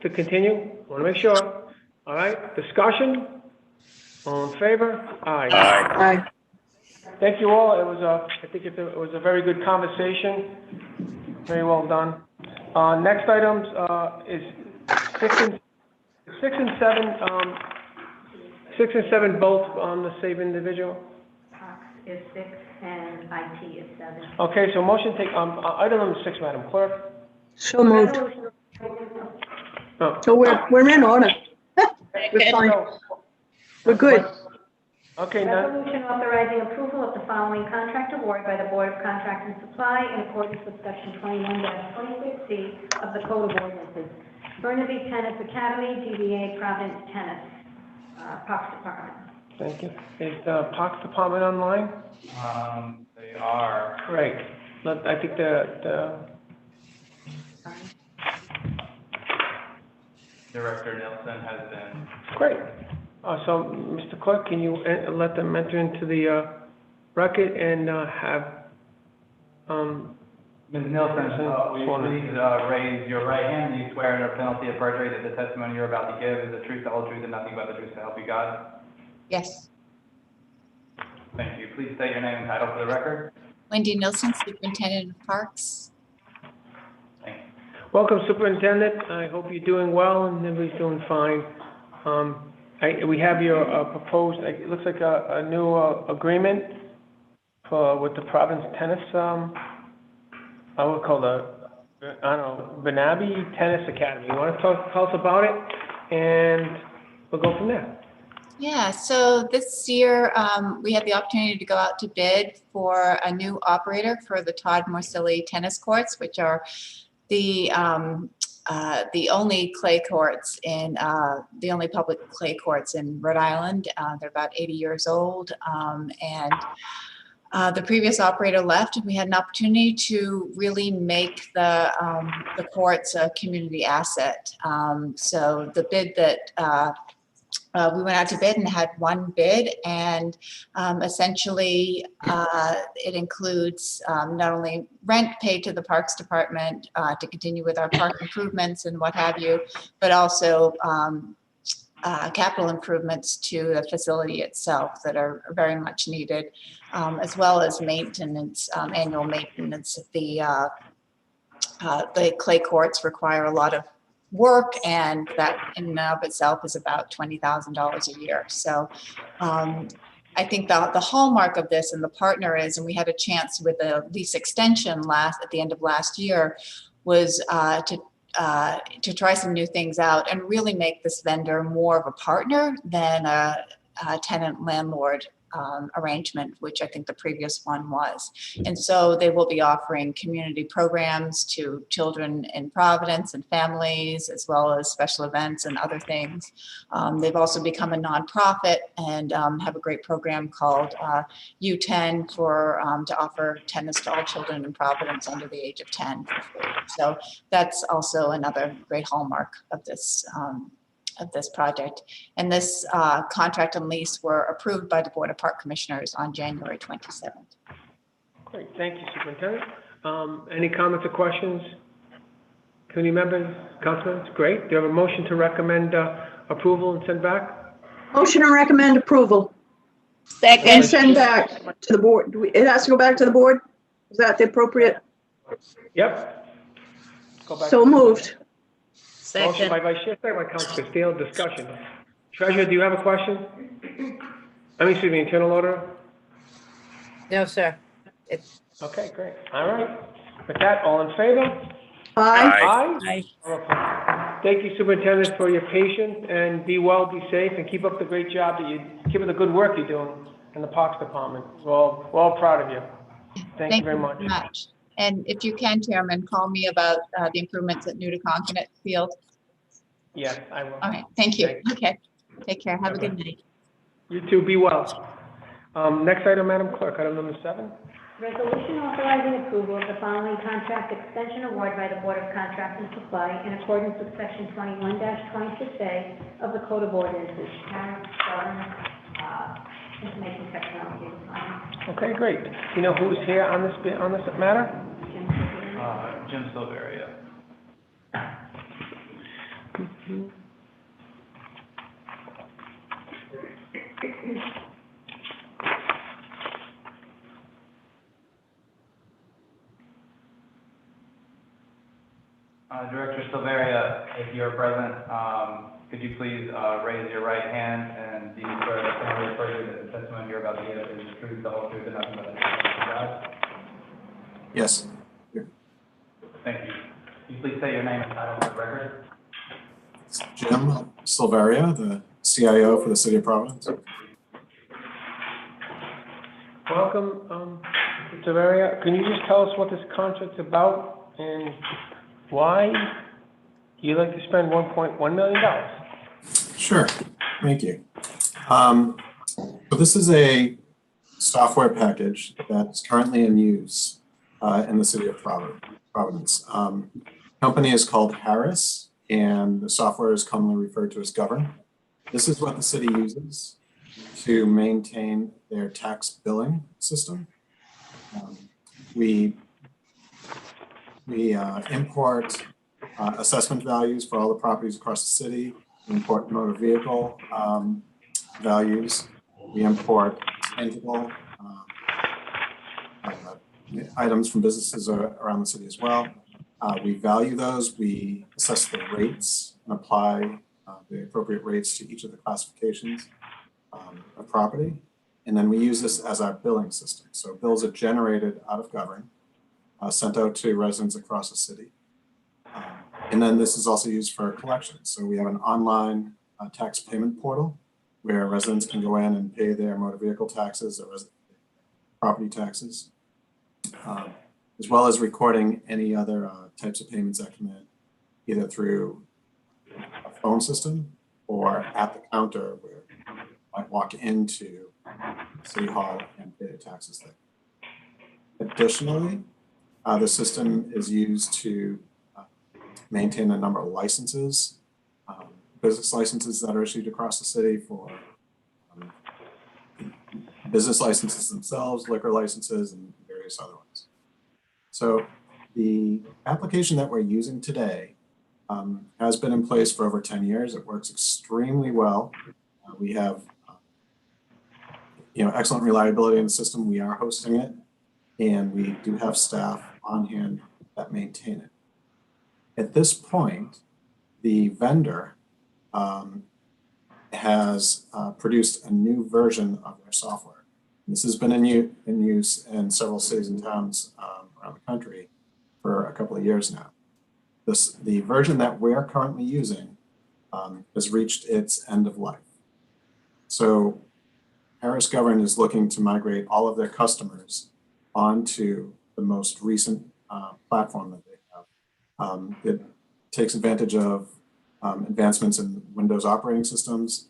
To continue? Want to make sure. All right, discussion? All in favor? Aye. aye. Thank you all. I think it was a very good conversation. Very well done. Next items is 6 and 7 both on the same individual. Cox is 6 and IT is 7. Okay, so motion take item number 6, Madam Clerk. So moved. Oh. So we're in order. We're fine. We're good. Okay, now, Resolution authorizing approval of the following contract award by the Board of Contract and Supply in accordance with Section 21-26C of the Code of Ordinances. Burnaby Tennis Academy, DBA Providence Tennis, Parks Department. thank you. Is the Parks Department online? They are. Great. I think Director Nelson has been. great. So, Mr. Clerk, can you let them enter into the record and have, Ms. Nielsen, will you please raise your right hand? Do you swear under penalty of perjury that the testimony you're about to give is the truth, the whole truth, and nothing but the truth to help you God? Yes. Thank you. Please state your name and title for the record. Wendy Nilsson, Superintendent of Parks. Thank you. welcome, Superintendent. I hope you're doing well and everybody's doing fine. We have your proposed, it looks like a new agreement with the Providence Tennis, I would call Burnaby Tennis Academy. You want to tell us about it? And we'll go from there. Yeah, so this year we had the opportunity to go out to bid for a new operator for the Todd Morsilli tennis courts, which are the only clay courts in the only public clay courts in Rhode Island. They're about 80 years old, and the previous operator left, and we had an opportunity to really make the courts a community asset. So the bid that we went out to bid and had one bid, and essentially it includes not only rent paid to the Parks Department to continue with our park improvements and what have you, but also capital improvements to the facility itself that are very much needed, as well as maintenance, annual maintenance. The clay courts require a lot of work, and that in and of itself is about $20,000 a year. So I think the hallmark of this and the partner is, and we had a chance with a lease extension at the end of last year, was to try some new things out and really make this vendor more of a partner than a tenant landlord arrangement, which I think the previous one was. And so they will be offering community programs to children in Providence and families, as well as special events and other things. They've also become a nonprofit and have a great program called U10 to offer tennis to all children in Providence under the age of 10 for free. So that's also another great hallmark of this project. And this contract and lease were approved by the Board of Park Commissioners on January 27th. Great, thank you, Superintendent. Any comments or questions? Committee members, councilmen? Great. Do you have a motion to recommend approval and send back? Motion to recommend approval Second. and send back to the board. It has to go back to the board? Is that the appropriate? Yep. Go back. So moved. Motion Second. by Vice Chair, second by Council Castillo. Discussion. Treasurer, do you have a question? Excuse me, internal order? No, sir. Okay, great. All right. With that, all in favor? Aye. Aye. Thank you, Superintendent, for your patience, and be well, be safe, and keep up the great job keep up the good work you're doing in the Parks Department. We're all proud of you. Thank you very much. And if you can, Chairman, call me about the improvements at Newton-Conconet Field. Yes, I will. All right, thank you. Thank you. Okay, take care. Have a good night. You too, be well. Next item, Madam Clerk, item number 7. Resolution authorizing approval of the following contract extension award by the Board of Contract and Supply in accordance with Section 21-26A of the Code of Ordinances. Information technology. Okay, great. You know who's here on this matter? Jim Silveria. Director Silveria, if you're present, could you please raise your right hand and do you swear that the perjury that the testimony you're about to give is the truth, the whole truth, and nothing but the truth? God? Yes. Thank you. Can you please say your name and title for the record? Jim Silveria, the CIO for the City of Providence. Welcome, Mr. Varia. Can you just tell us what this contract's about and why you'd like to spend $1.1 million? Sure, thank you. So this is a software package that's currently in use in the city of Providence. Company is called Harris, and the software is commonly referred to as Govern. This is what the city uses to maintain their tax billing system. We import assessment values for all the properties across the city. We import motor vehicle values. We import tangible items from businesses around the city as well. We value those. We assess the rates and apply the appropriate rates to each of the classifications of property. And then we use this as our billing system. So bills are generated out of Govern, sent out to residents across the city. And then this is also used for collections. So we have an online tax payment portal where residents can go in and pay their motor vehicle taxes or property taxes, as well as recording any other types of payments that come in, either through a phone system or at the counter where you might walk into City Hall and pay their taxes there. Additionally, the system is used to maintain a number of licenses, business licenses that are issued across the city for business licenses themselves, liquor licenses, and various other ones. So the application that we're using today has been in place for over 10 years. It works extremely well. We have excellent reliability in the system. We are hosting it, and we do have staff on hand that maintain it. At this point, the vendor has produced a new version of their software. This has been in use in several cities and towns around the country for a couple of years now. The version that we're currently using has reached its end of life. So Harris Govern is looking to migrate all of their customers onto the most recent platform that they have. It takes advantage of advancements in Windows operating systems,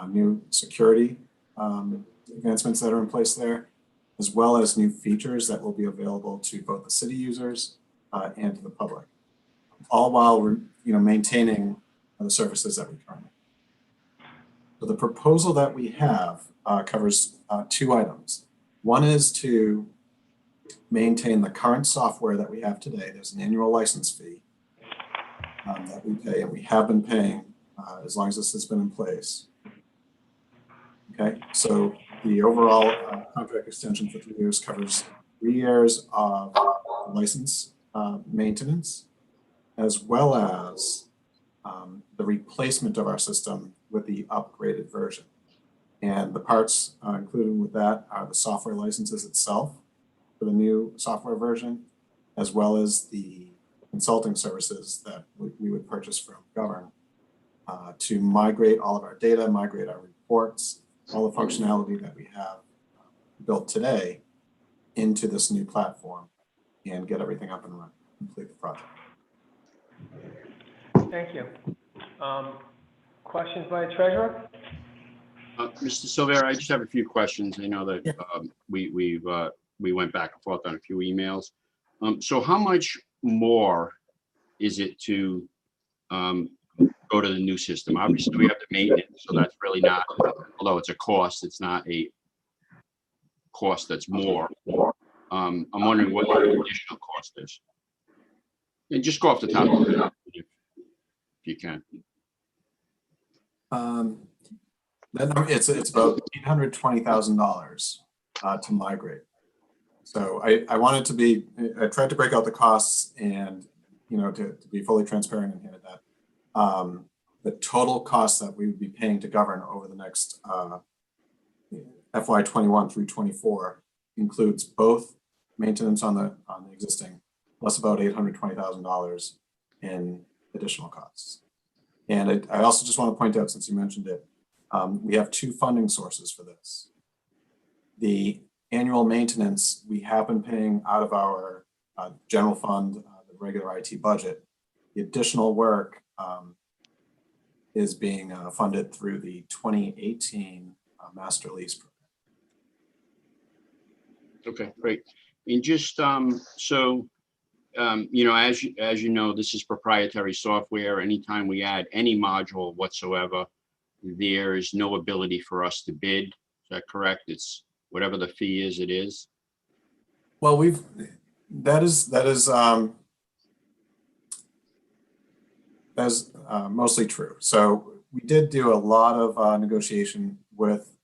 new security advancements that are in place there, as well as new features that will be available to both the city users and to the public, all while maintaining the services that we currently have. So the proposal that we have covers two items. One is to maintain the current software that we have today. There's an annual license fee that we pay, and we have been paying as long as this has been in place. Okay, so the overall contract extension for 3 years covers 3 years of license maintenance, as well as the replacement of our system with the upgraded version. And the parts included with that are the software licenses itself for the new software version, as well as the consulting services that we would purchase from Govern to migrate all of our data, migrate our reports, all the functionality that we have built today into this new platform and get everything up and running, complete the project. Thank you. Questions by the treasurer? Mr. Silvera, I just have a few questions. I know that we went back and forth on a few emails. So how much more is it to go to the new system? Obviously, we have the maintenance, so that's really not, although it's a cost, it's not a cost that's more. I'm wondering what the additional cost is. And just go off the top of it if you can. It's about $820,000 to migrate. So I wanted to be, I tried to break out the costs and, to be fully transparent in here that the total cost that we would be paying to Govern over the next FY21 through 24 includes both maintenance on the existing, plus about $820,000 in additional costs. And I also just want to point out, since you mentioned it, we have two funding sources for this. The annual maintenance, we have been paying out of our general fund, the regular IT budget. The additional work is being funded through the 2018 master lease program. Okay, great. And just you know, as you know, this is proprietary software. Anytime we add any module whatsoever, there is no ability for us to bid. Is that correct? It's whatever the fee is, it is. Well, that is mostly true. So we did do a lot of negotiation with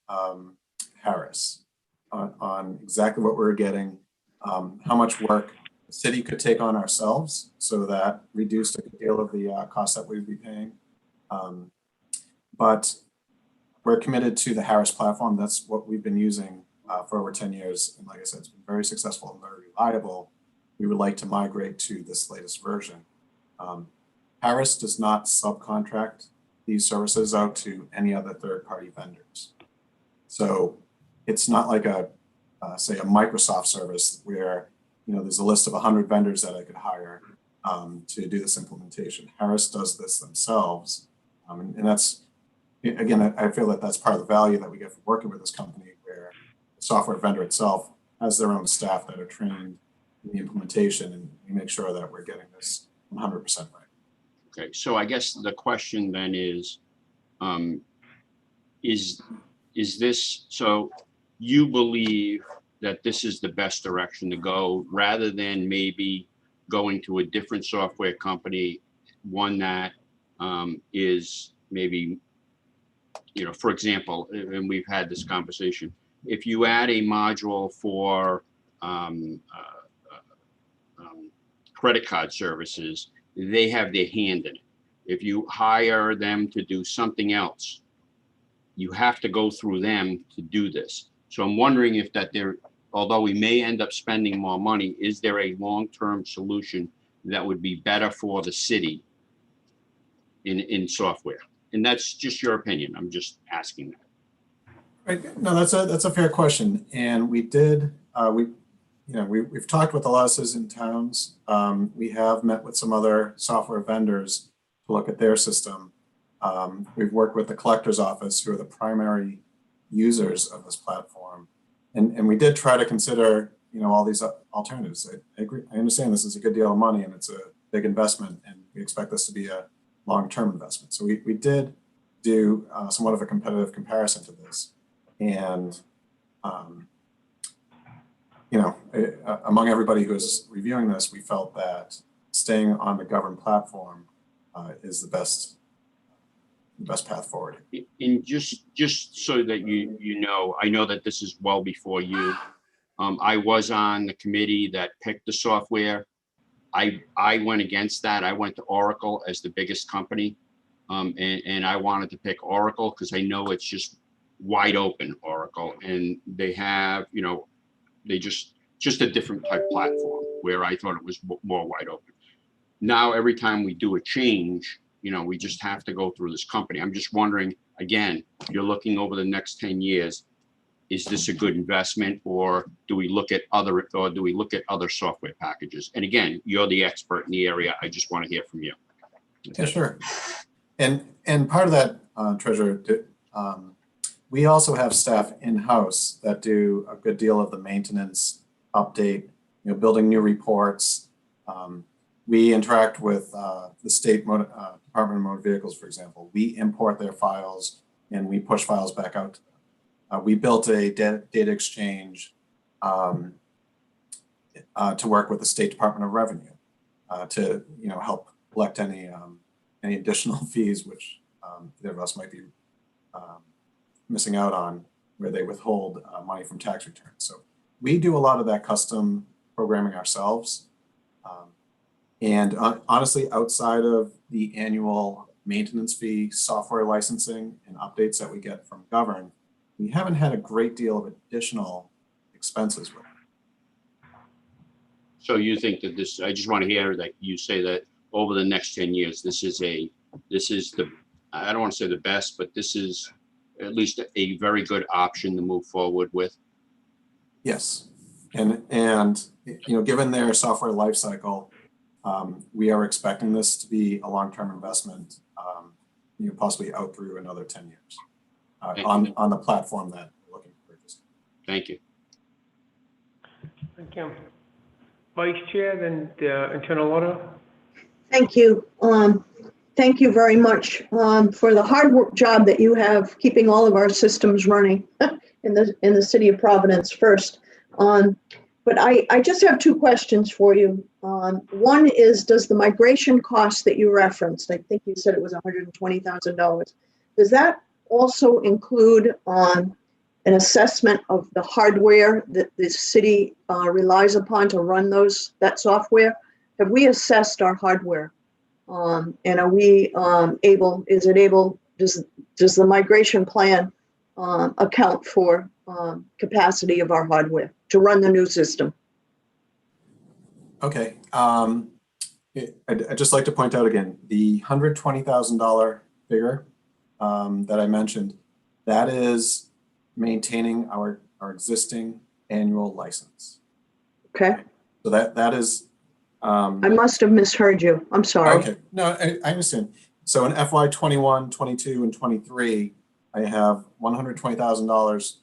Harris on exactly what we were getting, how much work the city could take on ourselves, so that reduced a good deal of the cost that we'd be paying. But we're committed to the Harris platform. That's what we've been using for over 10 years. And like I said, it's been very successful and very reliable. We would like to migrate to this latest version. Harris does not subcontract these services out to any other third-party vendors. So it's not like say a Microsoft service where, you know, there's a list of 100 vendors that I could hire to do this implementation. Harris does this themselves. And that's, again, I feel that that's part of the value that we get from working with this company, where the software vendor itself has their own staff that are trained in the implementation, and we make sure that we're getting this 100% right. Okay, so I guess the question then is this, so you believe that this is the best direction to go, rather than maybe going to a different software company, one that is maybe, you know, for example, and we've had this conversation, if you add a module for credit card services, they have their hand in it. If you hire them to do something else, you have to go through them to do this. So I'm wondering if that although we may end up spending more money, is there a long-term solution that would be better for the city in software? And that's just your opinion. I'm just asking that. Right. No, that's a fair question. And we did, we've talked with a lot of citizen towns. We have met with some other software vendors to look at their system. We've worked with the collector's office, who are the primary users of this platform. And we did try to consider, you know, all these alternatives. I agree. I understand this is a good deal of money and it's a big investment, and we expect this to be a long-term investment. So we did do somewhat of a competitive comparison to this. And, among everybody who was reviewing this, we felt that staying on the governed platform is the best path forward. And just so that you know, I know that this is well before you. I was on the committee that picked the software. I went against that. I went to Oracle as the biggest company, and I wanted to pick Oracle because I know it's just wide open, Oracle, and they have, you know, they just a different type platform, where I thought it was more wide open. Now, every time we do a change, you know, we just have to go through this company. I'm just wondering, again, if you're looking over the next 10 years, is this a good investment, or do we look at other software packages? And again, you're the expert in the area. I just want to hear from you. Yeah, sure. And part of that, Treasurer, we also have staff in-house that do a good deal of the maintenance, update, you know, building new reports. We interact with the state Department of Motor Vehicles, for example. We import their files and we push files back out to them. We built a data exchange to work with the State Department of Revenue to, you know, help collect any additional fees which either of us might be missing out on, where they withhold money from tax returns. So we do a lot of that custom programming ourselves. And honestly, outside of the annual maintenance fee, software licensing, and updates that we get from Govern, we haven't had a great deal of additional expenses with it. So you think that this, I just want to hear that you say that over the next 10 years, this is the, I don't want to say the best, but this is at least a very good option to move forward with. Yes, and given their software life cycle, we are expecting this to be a long-term investment, possibly out through another 10 years on the platform that we're looking to purchase. Thank you. Thank you. Vice Chair, then the internal order. Thank you. Thank you very much for the hard work job that you have keeping all of our systems running in the city of Providence first. But I just have two questions for you. One is, does the migration cost that you referenced, I think you said it was $120,000, does that also include an assessment of the hardware that the city relies upon to run that software? Have we assessed our hardware? And are we does the migration plan account for capacity of our hardware to run the new system? Okay. I'd just like to point out again, the $120,000 figure that I mentioned, that is maintaining our existing annual license. Okay. So that is. I must have misheard you. I'm sorry. Okay. No, I understand. So in FY 21, 22, and 23, I have $120,000.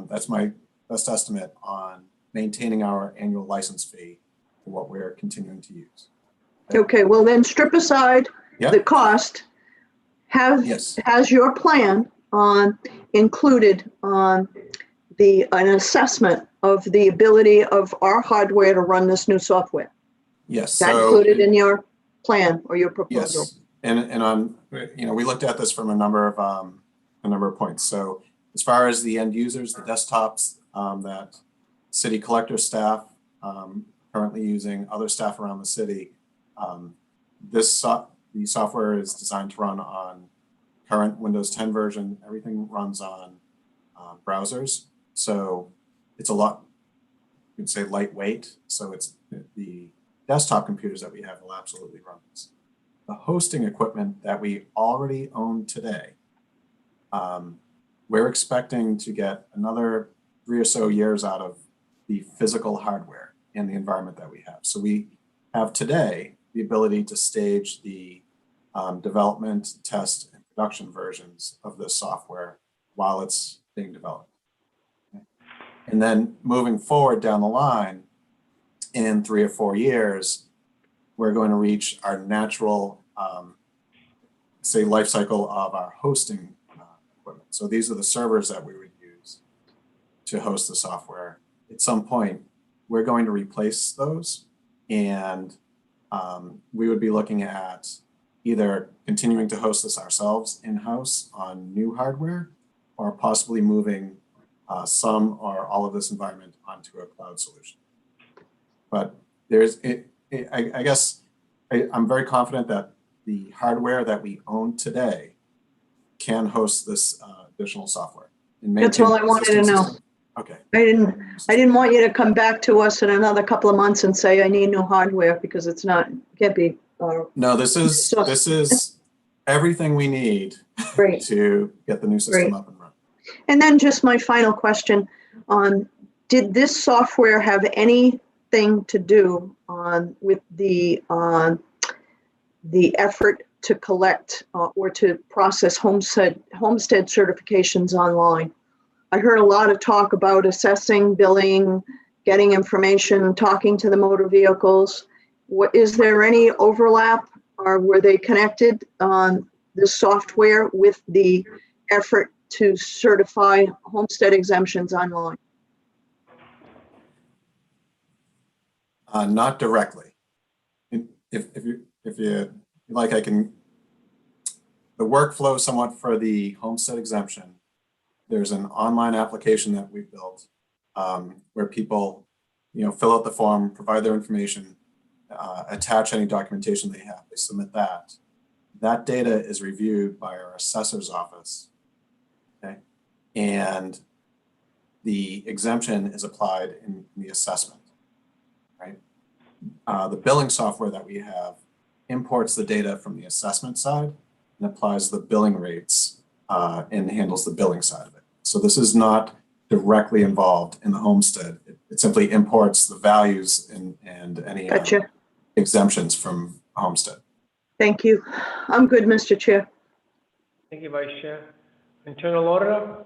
That's my best estimate on maintaining our annual license fee for what we're continuing to use. Okay, well then strip aside the cost. Has your plan included an assessment of the ability of our hardware to run this new software? Yes. Is that included in your plan or your proposal? Yes, and we looked at this from a number of points. So as far as the end users, the desktops that city collector staff currently using, other staff around the city, the software is designed to run on current Windows 10 version. Everything runs on browsers, so it's a lot, you could say, lightweight. So it's the desktop computers that we have will absolutely run this. The hosting equipment that we already own today, we're expecting to get another 3 or so years out of the physical hardware in the environment that we have. So we have today the ability to stage the development, test, and production versions of this software while it's being developed. Okay. And then moving forward down the line, in 3 or 4 years, we're going to reach our natural, life cycle of our hosting equipment. So these are the servers that we would use to host the software. At some point, we're going to replace those, and we would be looking at either continuing to host this ourselves in-house on new hardware, or possibly moving some or all of this environment onto a cloud solution. But I guess I'm very confident that the hardware that we own today can host this additional software. That's all I wanted to know. Okay. I didn't want you to come back to us in another couple of months and say I need new hardware, because can't be. No, this is everything we need to get the new system up and running. And then just my final question on, did this software have anything to do with the effort to collect or to process homestead certifications online? I heard a lot of talk about assessing, billing, getting information, talking to the motor vehicles. Is there any overlap, or were they connected on the software with the effort to certify homestead exemptions online? Not directly. If you like, I can. The workflow somewhat for the homestead exemption. There's an online application that we've built where people, fill out the form, provide their information, attach any documentation they have. They submit that. That data is reviewed by our assessor's office. Okay, and the exemption is applied in the assessment. Right. The billing software that we have imports the data from the assessment side and applies the billing rates and handles the billing side of it. So this is not directly involved in the homestead. It simply imports the values and any Gotcha. exemptions from homestead. Thank you. I'm good, Mr. Chair. Thank you, Vice Chair. Internal Auditor?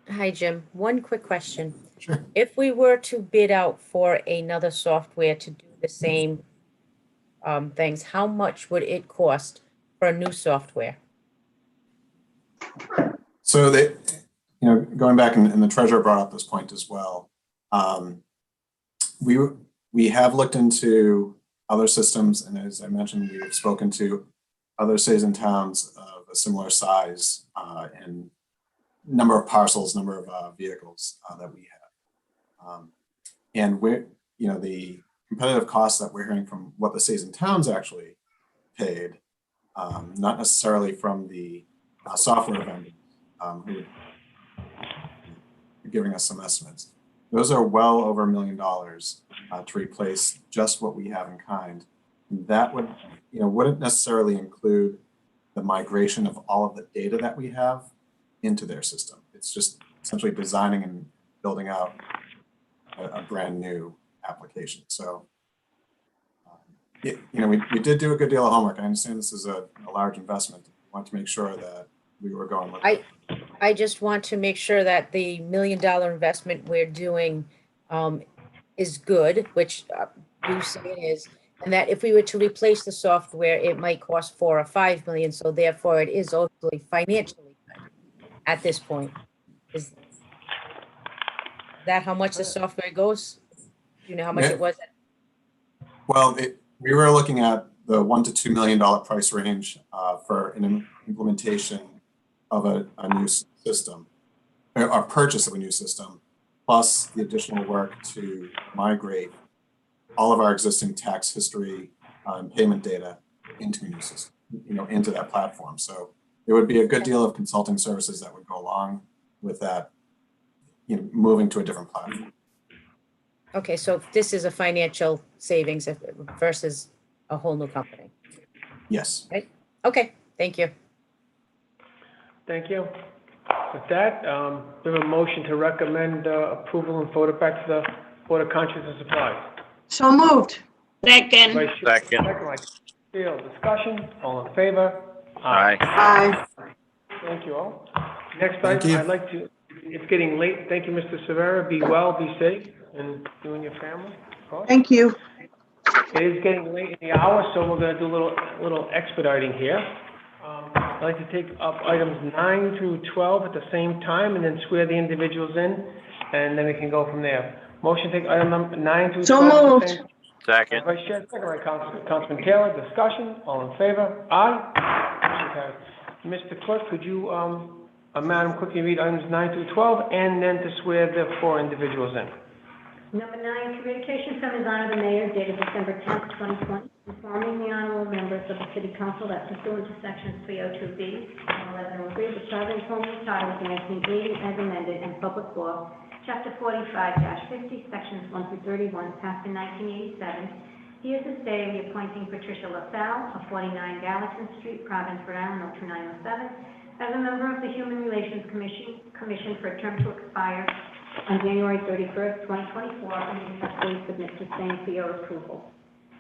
Hi, Jim. One quick question. Sure. If we were to bid out for another software to do the same things, how much would it cost for a new software? So going back, and the treasurer brought up this point as well. We have looked into other systems, and as I mentioned, we've spoken to other cities and towns of a similar size and number of parcels, number of vehicles that we have. And the competitive costs that we're hearing from what the cities and towns actually paid, not necessarily from the software vendors who are giving us some estimates. Those are well over $1 million to replace just what we have in kind. And that wouldn't necessarily include the migration of all of the data that we have into their system. It's just essentially designing and building out a brand new application. So, we did do a good deal of homework. I understand this is a large investment. We want to make sure that we were going with it. I just want to make sure that the $1 million investment we're doing is good, which you say it is, and that if we were to replace the software, it might cost $4 or $5 million. So therefore, it is obviously financially good at this point. Is that how much the software goes? Do you know how much it was? Well, we were looking at the $1 to $2 million price range for an implementation of a new system, or purchase of a new system, plus the additional work to migrate all of our existing tax history and payment data into a new system, into that platform. So there would be a good deal of consulting services that would go along with that, moving to a different platform. Okay, so this is a financial savings versus a whole new company. Yes. Right? Okay, thank you. Thank you. With that, we have a motion to recommend approval and forward it back to the Board of Conscience and Supplies. So moved. Second. Vice Chair, second, like Field, discussion, all in favor? Aye. Thank you all. Next Thank item, you. I'd like to, it's getting late. Thank you, Mr. Severa. Be well, be safe, and you and your family, of course. Thank you. It is getting late in the hour, so we're gonna do a little expediting here. I'd like to take up items 9 through 12 at the same time and then swear the individuals in, and then we can go from there. Motion to take item number 9 through 12. So at the moved. same- Second. Vice Chair, second by Councilman Taylor, discussion, all in favor? Aye. Motion carries. Mr. Clerk, could you, Madam Clerk, can you read items 9 through 12 and then to swear the 4 individuals in? Number 9, communication from His Honor the Mayor dated December 10th, 2020, informing the honorable members of the City Council that pursuant to Sections 302B and 1103 of the Providence Home Rule Charter of 1980 as amended and Public Law, Chapter 45-50, Sections 1 through 31, passed in 1987, he is this day reappointing Patricia LaSalle of 49 Gallatin Street, Providence, Rhode Island, 02907, as a member of the Human Relations Commission for a term to expire on January 31st, 2024, and respectfully submit the same for your approval.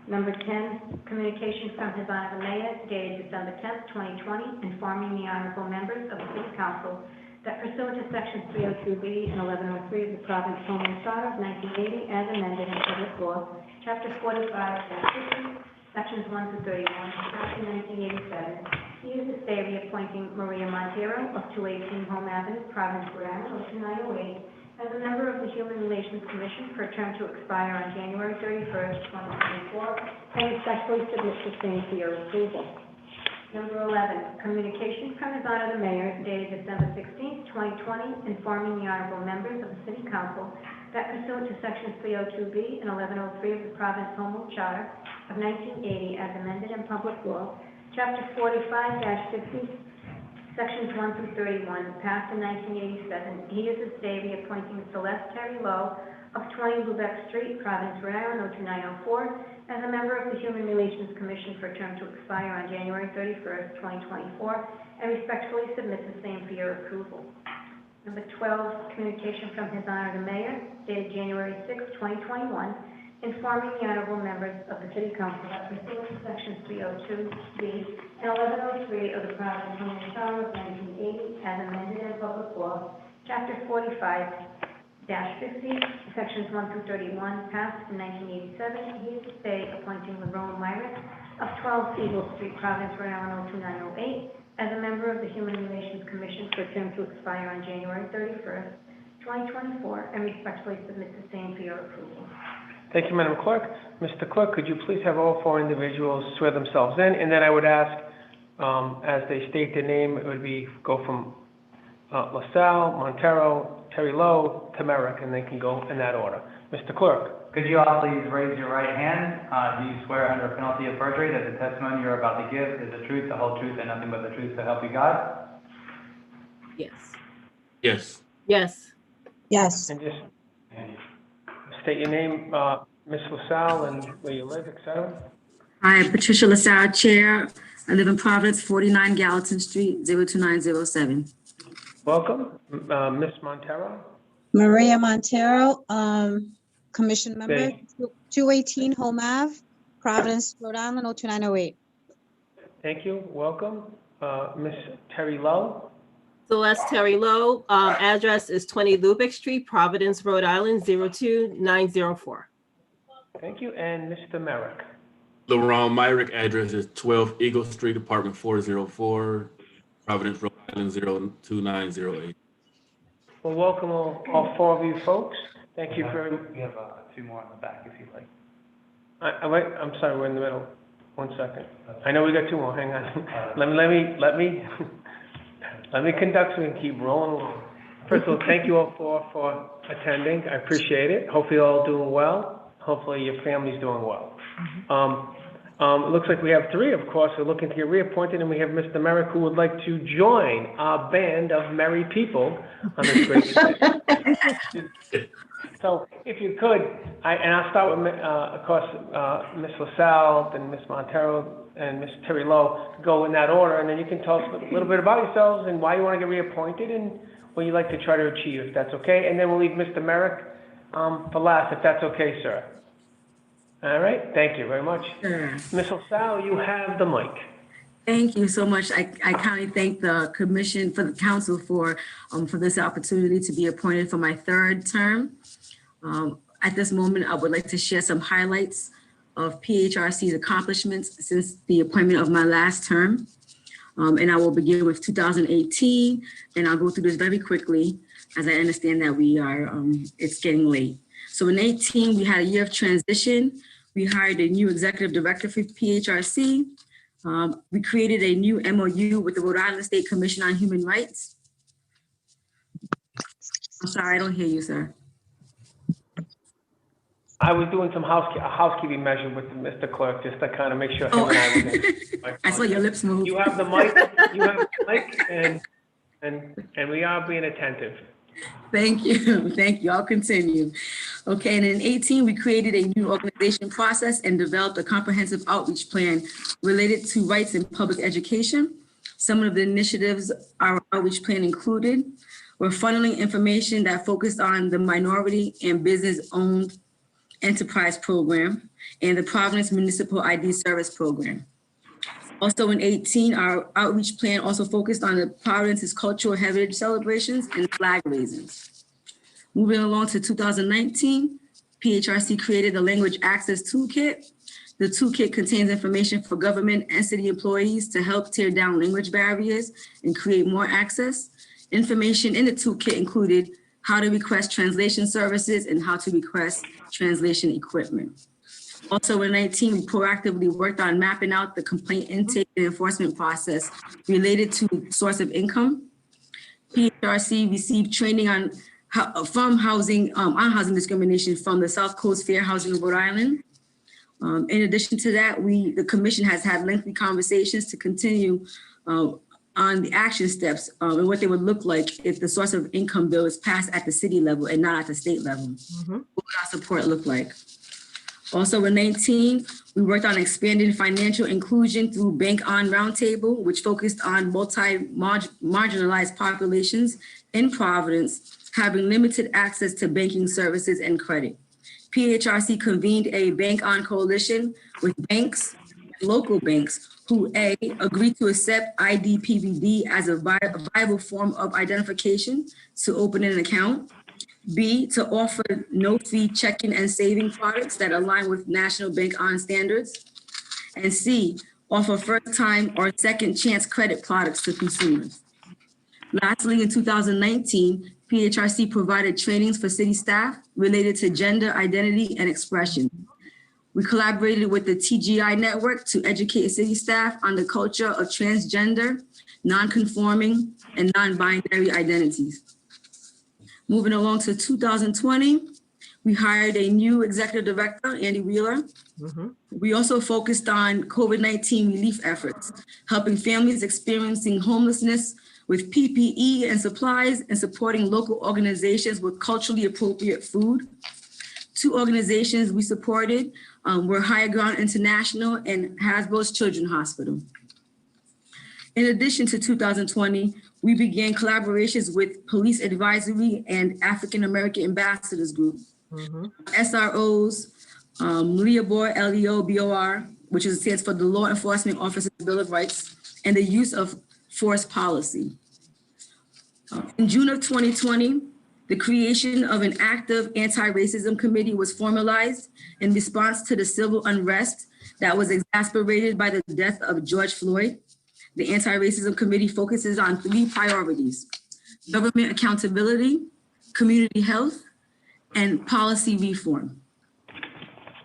Number 10, communication from His Honor the Mayor dated December 10th, 2020, informing the honorable members of the City Council that pursuant to Sections 302B and 1103 of the Providence Home Rule Charter of 1980 as amended in Public Law, Chapter 45-50, Sections 1 through 31, passed in 1987, he is this day reappointing Maria Montero of 218 Home Avenue, Providence, Rhode Island, 02908, as a member of the Human Relations Commission for a term to expire on January 31st, 2024, and respectfully submit the same for your approval. Number 11, communication from His Honor the Mayor dated December 16th, 2020, informing the honorable members of the City Council that pursuant to Sections 302B and 1103 of the Providence Home Rule Charter of 1980 as amended in Public Law, Chapter 45-50, Sections 1 through 31, passed in 1987, he is this day reappointing Celeste Terry Lowe of 20 Lubeck Street, Providence, Rhode Island, 02904, as a member of the Human Relations Commission for a term to expire on January 31st, 2024, and respectfully submit the same for your approval. Number 12, communication from His Honor the Mayor, dated January 6, 2021, informing the honorable members of the City Council that pursuant to Section 302B and 1103 of the Providence Municipal Code of 1980, as amended in Public Law, Chapter 45-50, Sections 1 through 31, passed in 1987, he is to stay appointing Lerone Myrick of 12 Eagle Street, Providence, Rhode Island, 02908, as a member of the Human Relations Commission for a term to expire on January 31st, 2024, and respectfully submit the same for your approval. Thank you, Madam Clerk. Mr. Clerk, could you please have all four individuals swear themselves in? And then I would ask, as they state their name, it would be go from LaSalle, Montero, Terry Lowe, to Merrick, and they can go in that order. Mr. Clerk. Could you all please raise your right hand? Do you swear under penalty of perjury that the testimony you're about to give is the truth, the whole truth, and nothing but the truth to help you God? Yes. Yes. Yes. Yes. And just state your name, Ms. LaSalle, and where you live, et cetera. Hi, Patricia LaSalle, Chair. I live in Providence, 49 Gallatin Street, 02907. Welcome. Ms. Montero. Maria Montero, Commission Member, Thank 218 Home Ave, Providence, Rhode Island, 02908. Thank you. Welcome. Ms. Terry Lowe. Celeste Terry Lowe, address is 20 Lubick Street, Providence, Rhode Island, 02904. Thank you. And Mr. Merrick. Lerone Myrick, address is 12 Eagle Street, apartment 404, Providence, Rhode Island, 02908. Well, welcome all four of you folks. Thank you very much. We have two more in the back if you'd like. I'm sorry, we're in the middle. 1 second. I know we got two more. Hang on. Let me conduct so we can keep rolling along. First of all, thank you all for attending. I appreciate it. Hopefully you're all doing well. Hopefully your family's doing well. It looks like we have three, of course, who are looking to get reappointed, and we have Mr. Merrick, who would like to join our band of merry people on this great day. So if you could, I'll start with, of course, Ms. LaSalle, then Ms. Montero, and Ms. Terry Lowe, to go in that order, and then you can tell us a little bit about yourselves and why you want to get reappointed and what you'd like to try to achieve, if that's okay. And then we'll leave Mr. Merrick for last, if that's okay, sir. All right, thank you very much. Sure. Ms. LaSalle, you have the mic. Thank you so much. I kindly thank the commission, for the council for this opportunity to be appointed for my third term. At this moment, I would like to share some highlights of PHRC's accomplishments since the appointment of my last term. And I will begin with 2018, and I'll go through this very quickly as I understand that it's getting late. So in 2018, we had a year of transition. We hired a new executive director for PHRC. We created a new MOU with the Rhode Island State Commission on Human Rights. I'm sorry, I don't hear you, sir. I was doing some housekeeping measure with Mr. Clerk, just to kind of make sure him and I were in. I saw your lips move. You have the mic, and we are being attentive. Thank you. Thank you. I'll continue. Okay, and in 2018, we created a new organization process and developed a comprehensive outreach plan related to rights in public education. Some of the initiatives our outreach plan included were funneling information that focused on the minority and business-owned enterprise program and the Providence Municipal ID Service Program. Also in 2018, our outreach plan also focused on the Providence's cultural heritage celebrations and flag raisings. Moving along to 2019, PHRC created a language access toolkit. The toolkit contains information for government and city employees to help tear down language barriers and create more access. Information in the toolkit included how to request translation services and how to request translation equipment. Also in 2019, we proactively worked on mapping out the complaint intake and enforcement process related to source of income. PHRC received training on housing discrimination from the South Coast Fair Housing of Rhode Island. In addition to that, the commission has had lengthy conversations to continue on the action steps and what they would look like if the source of income bill is passed at the city level and not at the state level. What would our support look like? Also in 19, we worked on expanding financial inclusion through Bank On Roundtable, which focused on multi-marginalized populations in Providence having limited access to banking services and credit. PHRC convened a Bank On coalition with banks, local banks, who A, agreed to accept IDPVD as a viable form of identification to open an account. B, to offer no-fee checking and saving products that align with National Bank On standards. And C, offer first-time or second chance credit products to consumers. Lastly, in 2019, PHRC provided trainings for city staff related to gender identity and expression. We collaborated with the TGI network to educate city staff on the culture of transgender, non-conforming, and non-binary identities. Moving along to 2020, we hired a new executive director, Andy Wheeler. We also focused on COVID-19 relief efforts, helping families experiencing homelessness with PPE and supplies and supporting local organizations with culturally appropriate food. Two organizations we supported were Higher Ground International and Hasbro's Children's Hospital. In addition to 2020, we began collaborations with Police Advisory and African American Ambassadors Group, SROs, LEOBOR, LEOBOR, which stands for the Law Enforcement Officers Bill of Rights, and the Use of Force Policy. In June of 2020, the creation of an active anti-racism committee was formalized in response to the civil unrest that was exacerbated by the death of George Floyd. The anti-racism committee focuses on 3 priorities: government accountability, community health, and policy reform.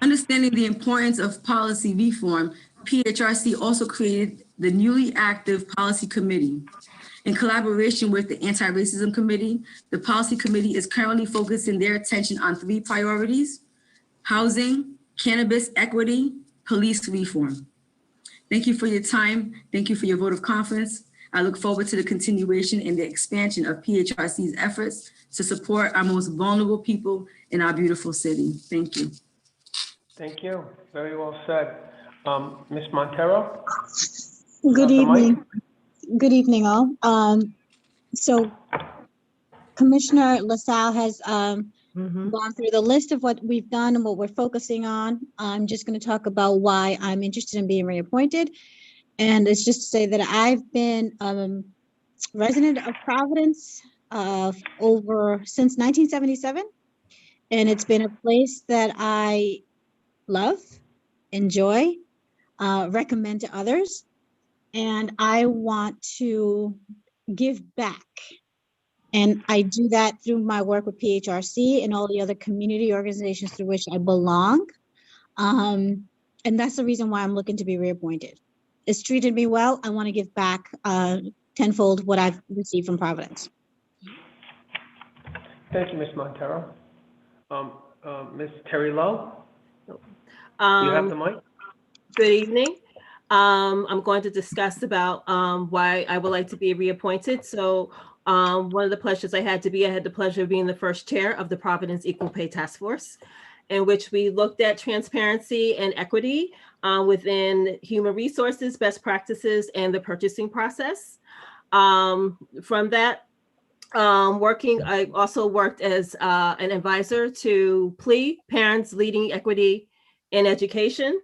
Understanding the importance of policy reform, PHRC also created the newly active policy committee. In collaboration with the anti-racism committee, the policy committee is currently focusing their attention on 3 priorities: housing, cannabis equity, police reform. Thank you for your time. Thank you for your vote of confidence. I look forward to the continuation and the expansion of PHRC's efforts to support our most vulnerable people in our beautiful city. Thank you. Thank you. Very well said. Ms. Montero? Good evening. Good evening, all. So Commissioner LaSalle has gone through the list of what we've done and what we're focusing on. I'm just going to talk about why I'm interested in being reappointed. And it's just to say that I've been a resident of Providence since 1977. And it's been a place that I love, enjoy, recommend to others. And I want to give back. And I do that through my work with PHRC and all the other community organizations through which I belong. And that's the reason why I'm looking to be reappointed. It's treated me well. I want to give back tenfold what I've received from Providence. Thank you, Ms. Montero. Ms. Terry Lowe? You have the mic. Good evening. I'm going to discuss about why I would like to be reappointed. So one of the pleasures I had the pleasure of being the first chair of the Providence Equal Pay Task Force, in which we looked at transparency and equity within human resources, best practices, and the purchasing process. From that, I also worked as an advisor to PLE, Parents Leading Equity in Education,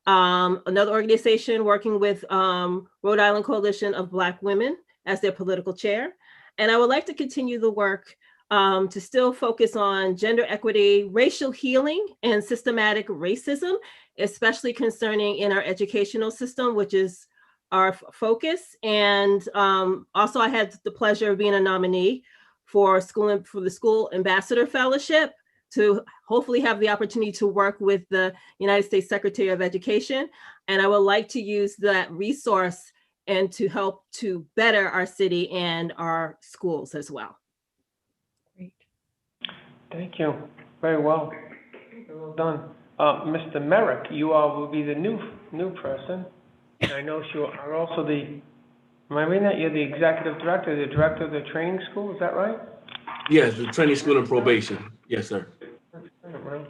another organization working with Rhode Island Coalition of Black Women as their political chair. And I would like to continue the work to still focus on gender equity, racial healing, and systematic racism, especially concerning in our educational system, which is our focus. And also I had the pleasure of being a nominee for the School Ambassador Fellowship to hopefully have the opportunity to work with the United States Secretary of Education. And I would like to use that resource and to help to better our city and our schools as well. Great. Thank you. Very well. Very well done. Mr. Merrick, you will be the new person. And I know you are also am I reading that? You're the executive director, the director of the training school, is that right? Yes, the training school and probation. Yes, sir. Well,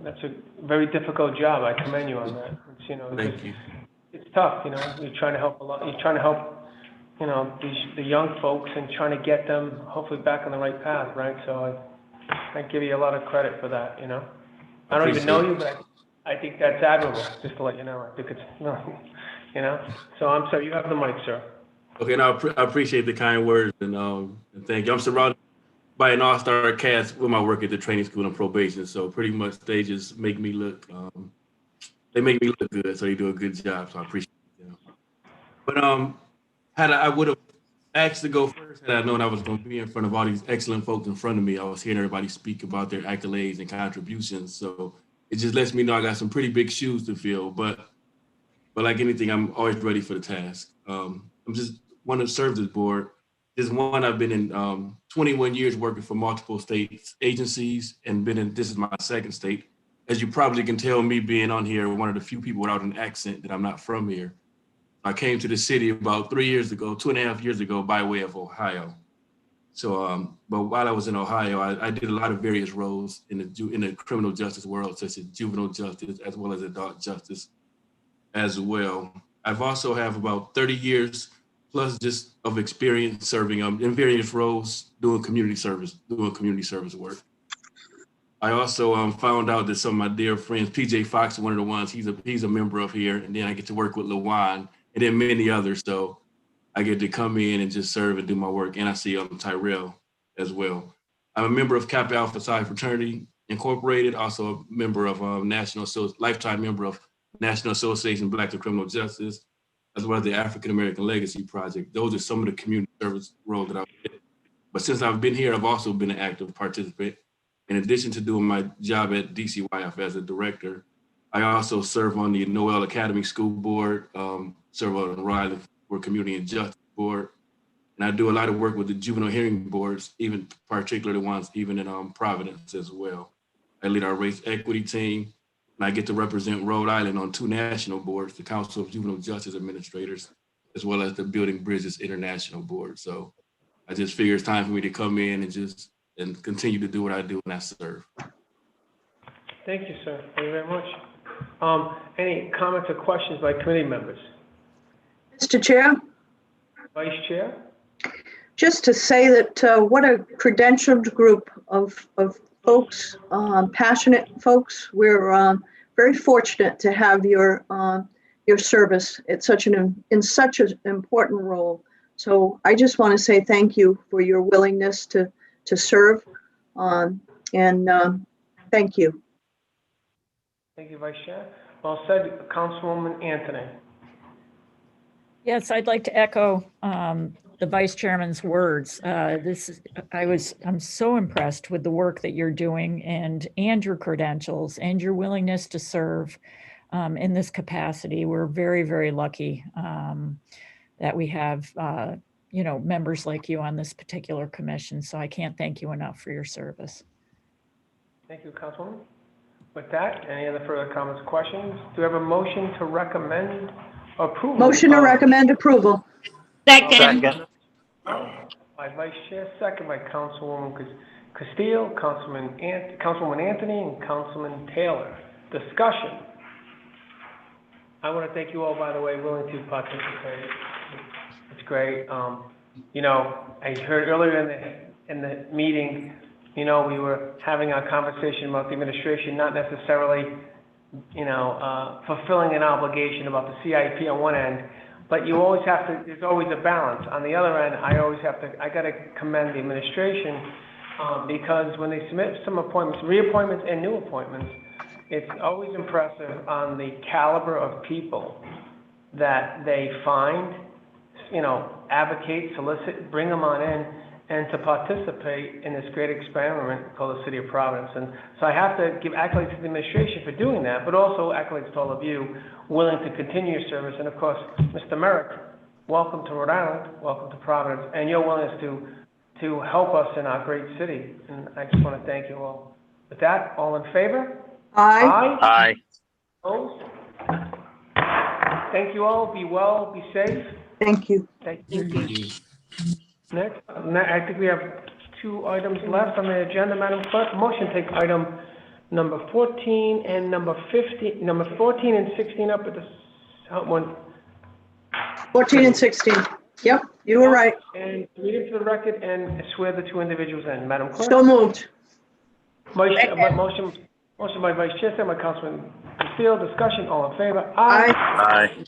that's a very difficult job. I commend you on that. It's, Thank you. it's tough, you're trying to help a lot, you're trying to help, the young folks and trying to get them hopefully back on the right path, right? So I give you a lot of credit for that, I don't even know you, but I think that's admirable, just to let you know. I think it's, so I'm sorry, you have the mic, sir. Okay, now I appreciate the kind words and thank you. I'm surrounded by an all-star cast with my work at the training school and probation, so pretty much they just make me look, they make me look good, so they do a good job, so I appreciate it. But I would have asked to go first had I known I was going to be in front of all these excellent folks in front of me. I was hearing everybody speak about their accolades and contributions, so it just lets me know I got some pretty big shoes to fill. But like anything, I'm always ready for the task. I'm just want to serve this board. This one I've been in 21 years working for multiple state agencies and this is my second state. As you probably can tell, me being on here, one of the few people without an accent that I'm not from here. I came to the city about 3 years ago, 2.5 years ago, by way of Ohio. So, but while I was in Ohio, I did a lot of various roles in the criminal justice world, such as juvenile justice, as well as adult justice as well. I've also have about 30 years plus just of experience serving in various roles, doing community service work. I also found out that some of my dear friends, PJ Fox, one of the ones, he's a member of here, and then I get to work with LaJuan, and then many others. So I get to come in and just serve and do my work. And I see Tyrell as well. I'm a member of Kappa Alpha Psi Fraternity Incorporated, also a member of lifetime member of National Association Black to Criminal Justice, as well as the African American Legacy Project. Those are some of the community service roles that I've been. But since I've been here, I've also been an active participant. In addition to doing my job at DCYF as a director, I also serve on the Noel Academy School Board, serve on Rhode Island for Community and Justice Board, and I do a lot of work with the juvenile hearing boards, even particularly the ones even in Providence as well. I lead our race equity team, and I get to represent Rhode Island on 2 national boards, the Council of Juvenile Justice Administrators, as well as the Building Bridges International Board. So I just figure it's time for me to come in and continue to do what I do and I serve. Thank you, sir. Thank you very much. Any comments or questions by committee members? Mr. Chair, Vice Chair? just to say that what a credentialed group of folks, passionate folks. We're very fortunate to have your service at in such an important role. So I just want to say thank you for your willingness to serve, and thank you. Thank you, Vice Chair. Well said, Councilwoman Anthony. Yes, I'd like to echo the Vice Chairman's words. I'm so impressed with the work that you're doing and your credentials and your willingness to serve in this capacity. We're very, very lucky that we have members like you on this particular commission. So I can't thank you enough for your service. Thank you, Councilwoman. With that, any other further comments or questions? Do we have a motion to recommend approval? Motion to recommend approval. Second. By Vice Chair, second by Councilwoman Castillo, Councilwoman Anthony, and Councilman Taylor. Discussion. I want to thank you all, by the way, willing to participate. It's great. I heard earlier in the meeting, we were having a conversation about the administration, not necessarily, fulfilling an obligation about the CIP on one end, but you always have to, there's always a balance. On the other end, I got to commend the administration because when they submit some appointments, reappointments and new appointments, it's always impressive on the caliber of people that they find, advocate, solicit, bring them on in, and to participate in this great experiment called the City of Providence. And so I have to give accolades to the administration for doing that, but also accolades to all of you willing to continue your service. And of course, Mr. Merrick, welcome to Rhode Island, welcome to Providence, and your willingness to help us in our great city. And I just want to thank you all. With that, all in favor? Aye. Aye. Opposed? Thank you all. Be well, be safe. Thank you. Thank you. Next, I think we have 2 items left on the agenda, Madam Clerk. Motion to take item number 14 and number 14 and 16 up at the, one, 14 and 16. Yep, you were right. and read it to the record and swear the 2 individuals in. Madam Clerk? So moved. Motion by Vice Chair, second by Councilman Castillo. Discussion, all in favor? Aye. Aye.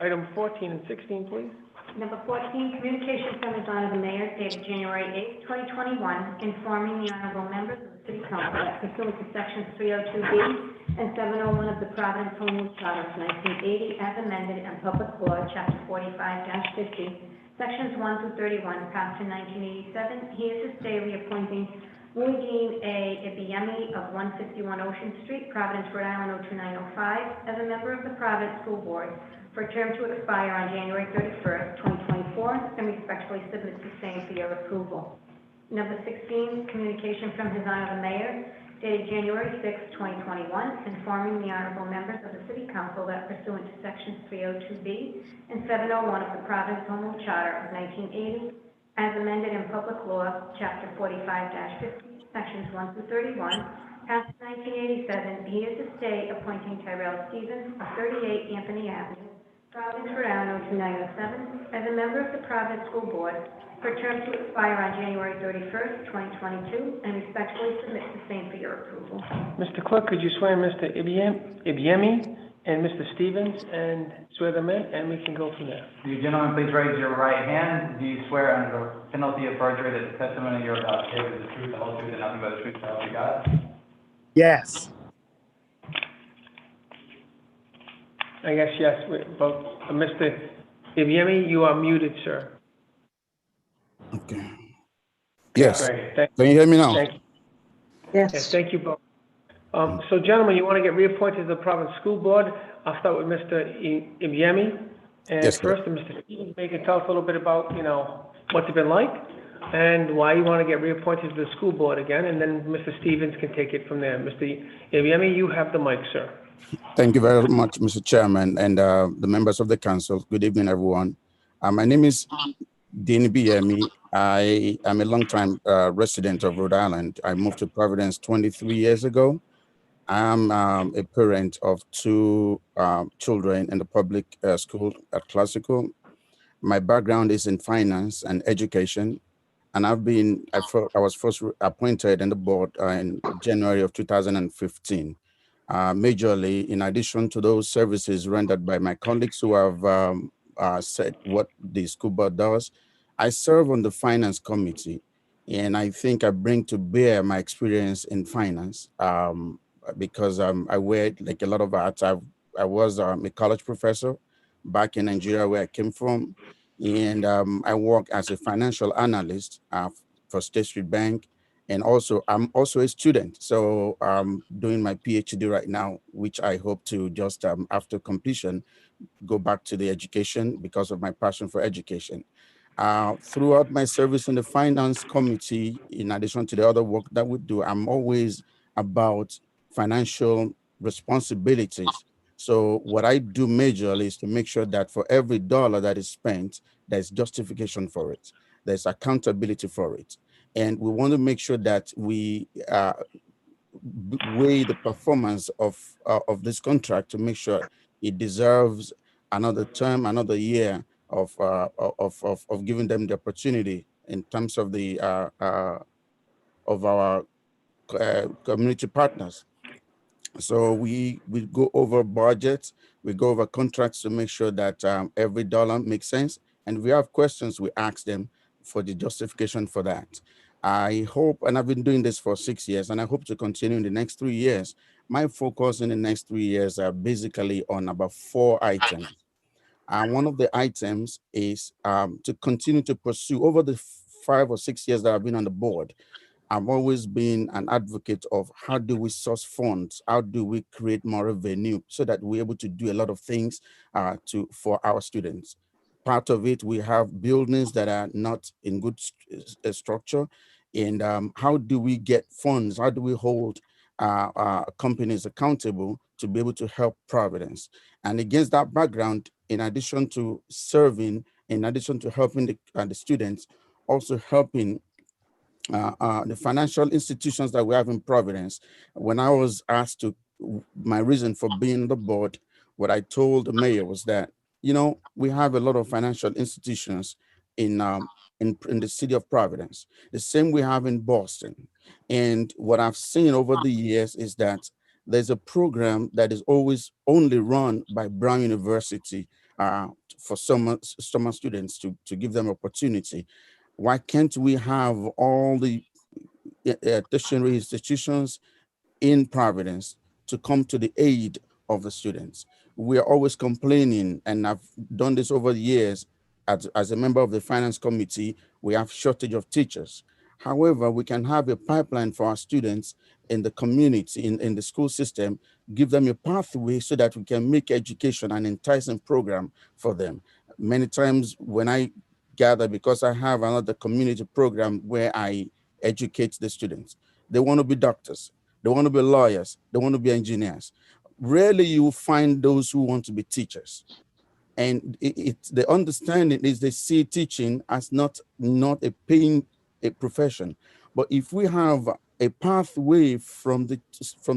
Item 14 and 16, please. Number 14, communication from the Honorable Mayor dated January 8, 2021, informing the honorable members of the City Council that pursuant to Sections 302B and 701 of the Providence Home Rule Charter of 1980, as amended, and Public Law, Chapter 45-50, Sections 1 through 31, passed in 1987, he is this day reappointing Muhyiddin A. Ibiemi of 151 Ocean Street, Providence, Rhode Island, 02905, as a member of the Providence School Board for a term to expire on January 31st, 2024, and respectfully submit the same for your approval. Number 16, communication from His Honor the Mayor, dated January 6, 2021, informing the honorable members of the City Council that pursuant to Sections 302B and 701 of the Providence Home Rule Charter of 1980, as amended in Public Law, Chapter 45-50, Sections 1 through 31, passed in 1987, he is this day appointing Tyrell Stevens of 38 Anthony Avenue, Providence, Rhode Island, 02907, as a member of the Providence School Board for a term to expire on January 31st, 2022, and respectfully submit the same for your approval. Mr. Clerk, could you swear Mr. Ibiemi and Mr. Stevens and swear them in, and we can go from there. Do you gentlemen please raise your right hand? Do you swear under the penalty of perjury that the testimony you're about to give is the truth, the whole truth, and nothing but the truth, so help you God? Yes. I guess yes, both. Mr. Ibiemi, you are muted, sir. Okay. Yes. Great. Can you hear me now? Thank you. Yes. Yes, thank you both. So gentlemen, you want to get reappointed to the Providence School Board? I'll start with Mr. Ibiemi. And Yes, first, Mr. Stevens, maybe you can tell us a little bit about, what's it been like and why you want to get reappointed to the school board again, and then Mr. Stevens can take it from there. Mr. Ibiemi, you have the mic, sir. Thank you very much, Mr. Chairman, and the members of the council. Good evening, everyone. My name is Dean Ibiemi. I am a long-time resident of Rhode Island. I moved to Providence 23 years ago. I'm a parent of 2 children in the public school at Classical. My background is in finance and education, and I was first appointed in the board in January of 2015. Majorly, in addition to those services rendered by my colleagues who have said what the school board does, I serve on the finance committee, and I think I bring to bear my experience in finance because I wear like a lot of hats. I was a college professor back in Nigeria where I came from, and I work as a financial analyst for State Street Bank. And also, I'm also a student. So I'm doing my PhD right now, which I hope to just after completion, go back to the education because of my passion for education. Throughout my service in the finance committee, in addition to the other work that we do, I'm always about financial responsibilities. So what I do majorly is to make sure that for every dollar that is spent, there's justification for it. There's accountability for it. And we want to make sure that we weigh the performance of this contract to make sure it deserves another term, another year of giving them the opportunity in terms of the of our community partners. So we go over budgets, we go over contracts to make sure that every dollar makes sense. And if we have questions, we ask them for the justification for that. I hope, and I've been doing this for 6 years, and I hope to continue in the next 3 years. My focus in the next 3 years are basically on about 4 items. One of the items is to continue to pursue over the 5 or 6 years that I've been on the board. I've always been an advocate of how do we source funds? How do we create more revenue so that we're able to do a lot of things for our students? Part of it, we have buildings that are not in good structure. And how do we get funds? How do we hold companies accountable to be able to help Providence? And against that background, in addition to serving, in addition to helping the students, also helping the financial institutions that we have in Providence. When I was asked to, my reason for being on the board, what I told the mayor was that, we have a lot of financial institutions in the city of Providence, the same we have in Boston. And what I've seen over the years is that there's a program that is always only run by Brown University for summer students to give them opportunity. Why can't we have all the tertiary institutions in Providence to come to the aid of the students? We are always complaining, and I've done this over the years as a member of the finance committee, we have shortage of teachers. However, we can have a pipeline for our students in the community, in the school system, give them a pathway so that we can make education an enticing program for them. Many times when I gather, because I have another community program where I educate the students, they want to be doctors, they want to be lawyers, they want to be engineers. Rarely you will find those who want to be teachers. And the understanding is they see teaching as not a paying a profession. But if we have a pathway from the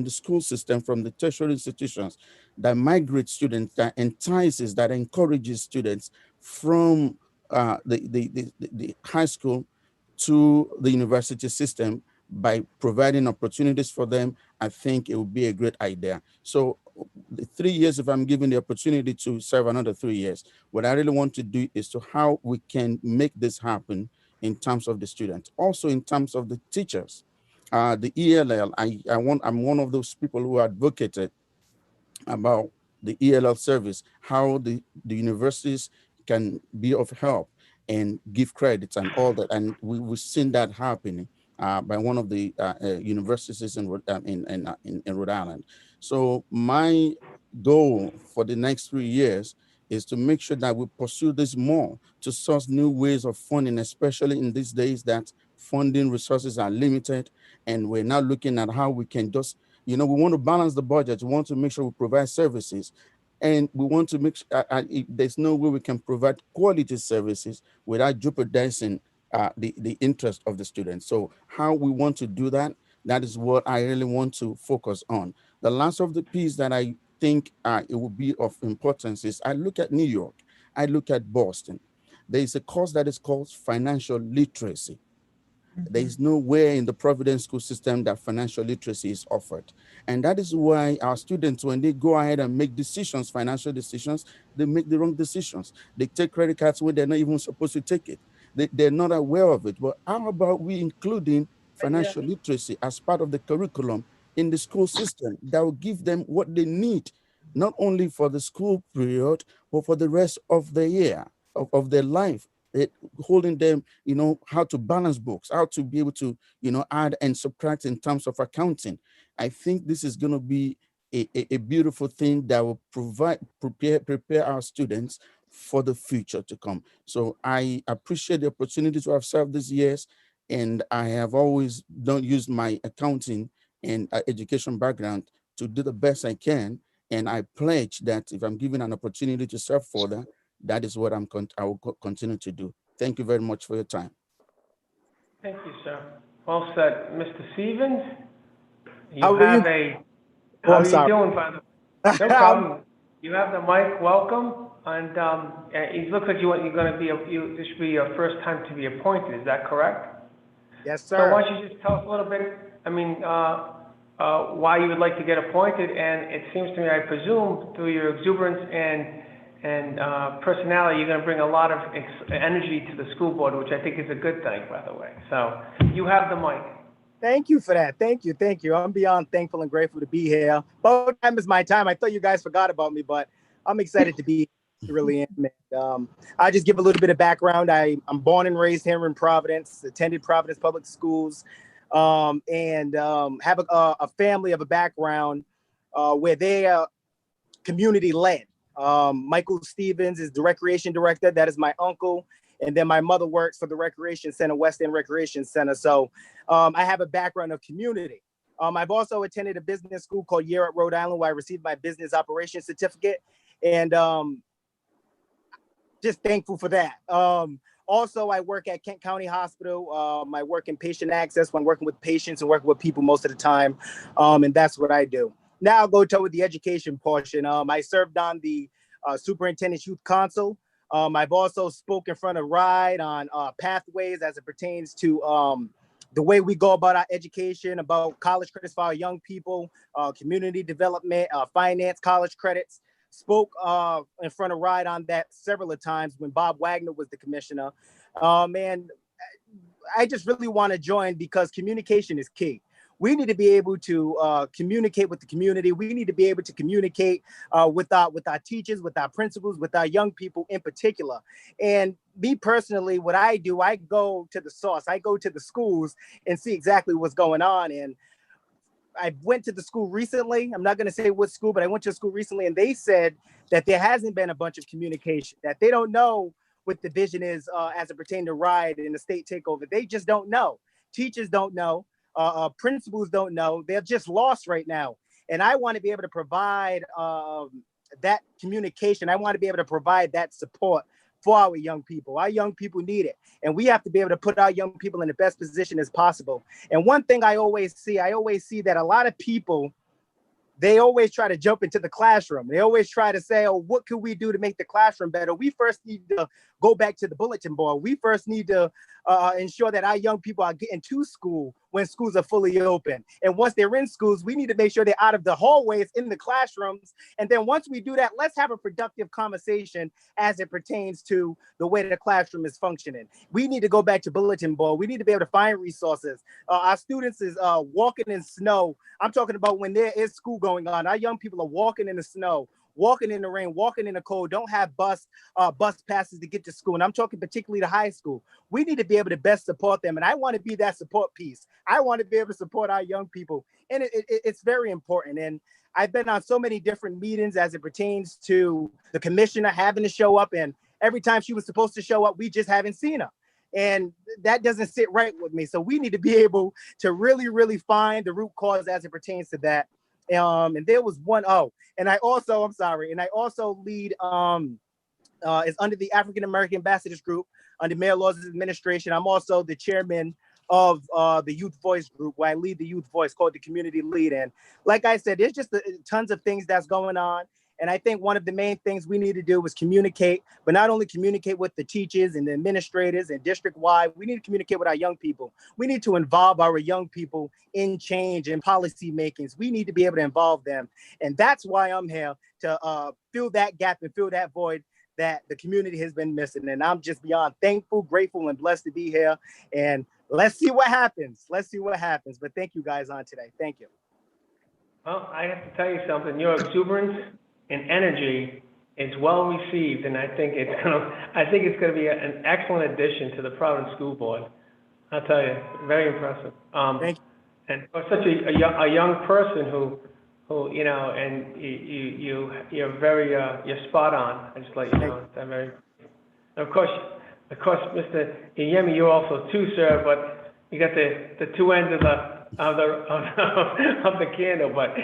school system, from the tertiary institutions that migrate students, that entices, that encourages students from the high school to the university system by providing opportunities for them, I think it would be a great idea. So the 3 years, if I'm given the opportunity to serve another 3 years, what I really want to do is to how we can make this happen in terms of the students, also in terms of the teachers. The ELL, I'm one of those people who advocated about the ELL service, how the universities can be of help and give credits and all that. And we've seen that happening by one of the universities in Rhode Island. So my goal for the next 3 years is to make sure that we pursue this more, to source new ways of funding, especially in these days that funding resources are limited. And we're now looking at how we can just, we want to balance the budget. We want to make sure we provide services. And we want to make sure there's no way we can provide quality services without jeopardizing the interest of the students. So how we want to do that, that is what I really want to focus on. The last of the piece that I think it will be of importance is I look at New York, I look at Boston. There is a course that is called financial literacy. There is nowhere in the Providence school system that financial literacy is offered. And that is why our students, when they go ahead and make decisions, financial decisions, they make the wrong decisions. They take credit cards when they're not even supposed to take it. They're not aware of it. But how about we including financial literacy as part of the curriculum in the school system that will give them what they need, not only for the school period, but for the rest of the year, of their life. Holding them, how to balance books, how to be able to, add and subtract in terms of accounting. I think this is going to be a beautiful thing that will prepare our students for the future to come. So I appreciate the opportunity to have served these years, and I have always used my accounting and education background to do the best I can. And I pledge that if I'm given an opportunity to serve further, that is what I will continue to do. Thank you very much for your time. Thank you, sir. Well said. Mr. Stevens, How are you doing, by the way? No problem. You have the mic. Welcome. And it looks like you're going to be, this should be your first time to be appointed. Is that correct? Yes, sir. So why don't you just tell us a little bit, why you would like to get appointed? And it seems to me, I presume, through your exuberance and personality, you're going to bring a lot of energy to the school board, which I think is a good thing, by the way. So you have the mic. Thank you for that. Thank you. I'm beyond thankful and grateful to be here. Both time is my time. I thought you guys forgot about me, but I'm excited to be here. I really am. And, I'll just give a little bit of background. I'm born and raised here in Providence, attended Providence Public Schools, and have a family of a background where they are community-led. Michael Stevens is the recreation director. That is my uncle. And then my mother works for the Recreation Center, West End Recreation Center. So I have a background of community. I've also attended a business school called Year at Rhode Island, where I received my business operations certificate. And just thankful for that. Also, I work at Kent County Hospital. I work in patient access when I'm working with patients and working with people most of the time. And that's what I do. Now I'll go to the education portion. I served on the Superintendent's Youth Council. I've also spoken in front of RIDE on pathways as it pertains to the way we go about our education, about college credits for our young people, community development, finance, college credits. Spoke in front of RIDE on that several of times when Bob Wagner was the commissioner. And I just really want to join because communication is key. We need to be able to communicate with the community. We need to be able to communicate with our teachers, with our principals, with our young people in particular. And me personally, what I do, I go to the source. I go to the schools and see exactly what's going on. And I went to the school recently. I'm not going to say what school, but I went to a school recently and they said that there hasn't been a bunch of communication, that they don't know what the vision is as it pertains to RIDE and the state takeover. They just don't know. Teachers don't know. Principals don't know. They're just lost right now. And I want to be able to provide that communication. I want to be able to provide that support for our young people. Our young people need it. And we have to be able to put our young people in the best position as possible. And one thing I always see that a lot of people, they always try to jump into the classroom. They always try to say, oh, what can we do to make the classroom better? We first need to go back to the bulletin board. We first need to ensure that our young people are getting to school when schools are fully open. And once they're in schools, we need to make sure they're out of the hallways in the classrooms. And then once we do that, let's have a productive conversation as it pertains to the way the classroom is functioning. We need to go back to bulletin board. We need to be able to find resources. Our students is walking in snow. I'm talking about when there is school going on. Our young people are walking in the snow, walking in the rain, walking in the cold, don't have bus passes to get to school. And I'm talking particularly to high school. We need to be able to best support them. And I want to be that support piece. I want to be able to support our young people. And it's very important. And I've been on so many different meetings as it pertains to the commissioner having to show up. And every time she was supposed to show up, we just haven't seen her. And that doesn't sit right with me. So we need to be able to really, really find the root cause as it pertains to that. And there was and I also lead is under the African American Ambassadors Group under Mayor Law's administration. I'm also the chairman of the Youth Voice Group, where I lead the Youth Voice, called the Community Lead. And like I said, there's just tons of things that's going on. And I think one of the main things we need to do is communicate, but not only communicate with the teachers and the administrators and district-wide, we need to communicate with our young people. We need to involve our young people in change and policy makings. We need to be able to involve them. And that's why I'm here, to fill that gap and fill that void that the community has been missing. And I'm just beyond thankful, grateful, and blessed to be here. And let's see what happens. Let's see what happens. But thank you guys on today. Thank you. Well, I have to tell you something. Your exuberance and energy is well received, and I think it's gonna be an excellent addition to the Providence School Board. I'll tell you, very impressive. Thank you. And for such a young person who and you're very you're spot on. I just let you know that very. And of course, Mr. Yemi, you're also too, sir, but you got the two ends of the candle, but.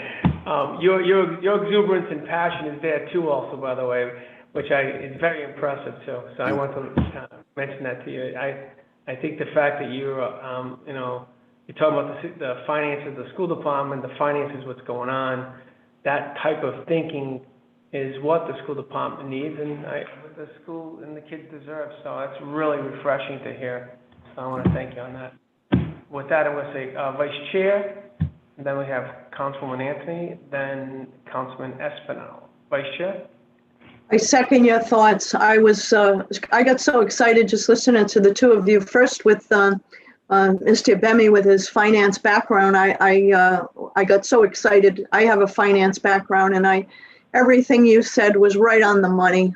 Your exuberance and passion is there too, also, by the way, which is very impressive too. So I want to mention that to you. I think the fact that you're talking about the finances of the school department, the finances, what's going on, that type of thinking is what the school department needs, and what the school and the kids deserve. So that's really refreshing to hear. So I want to thank you on that. With that, I'm going to say Vice Chair. Then we have Councilwoman Anthony, then Councilman Espinal. Vice Chair? I second your thoughts. I got so excited just listening to the two of you. First with Mr. Bemi with his finance background. I got so excited. I have a finance background, and everything you said was right on the money.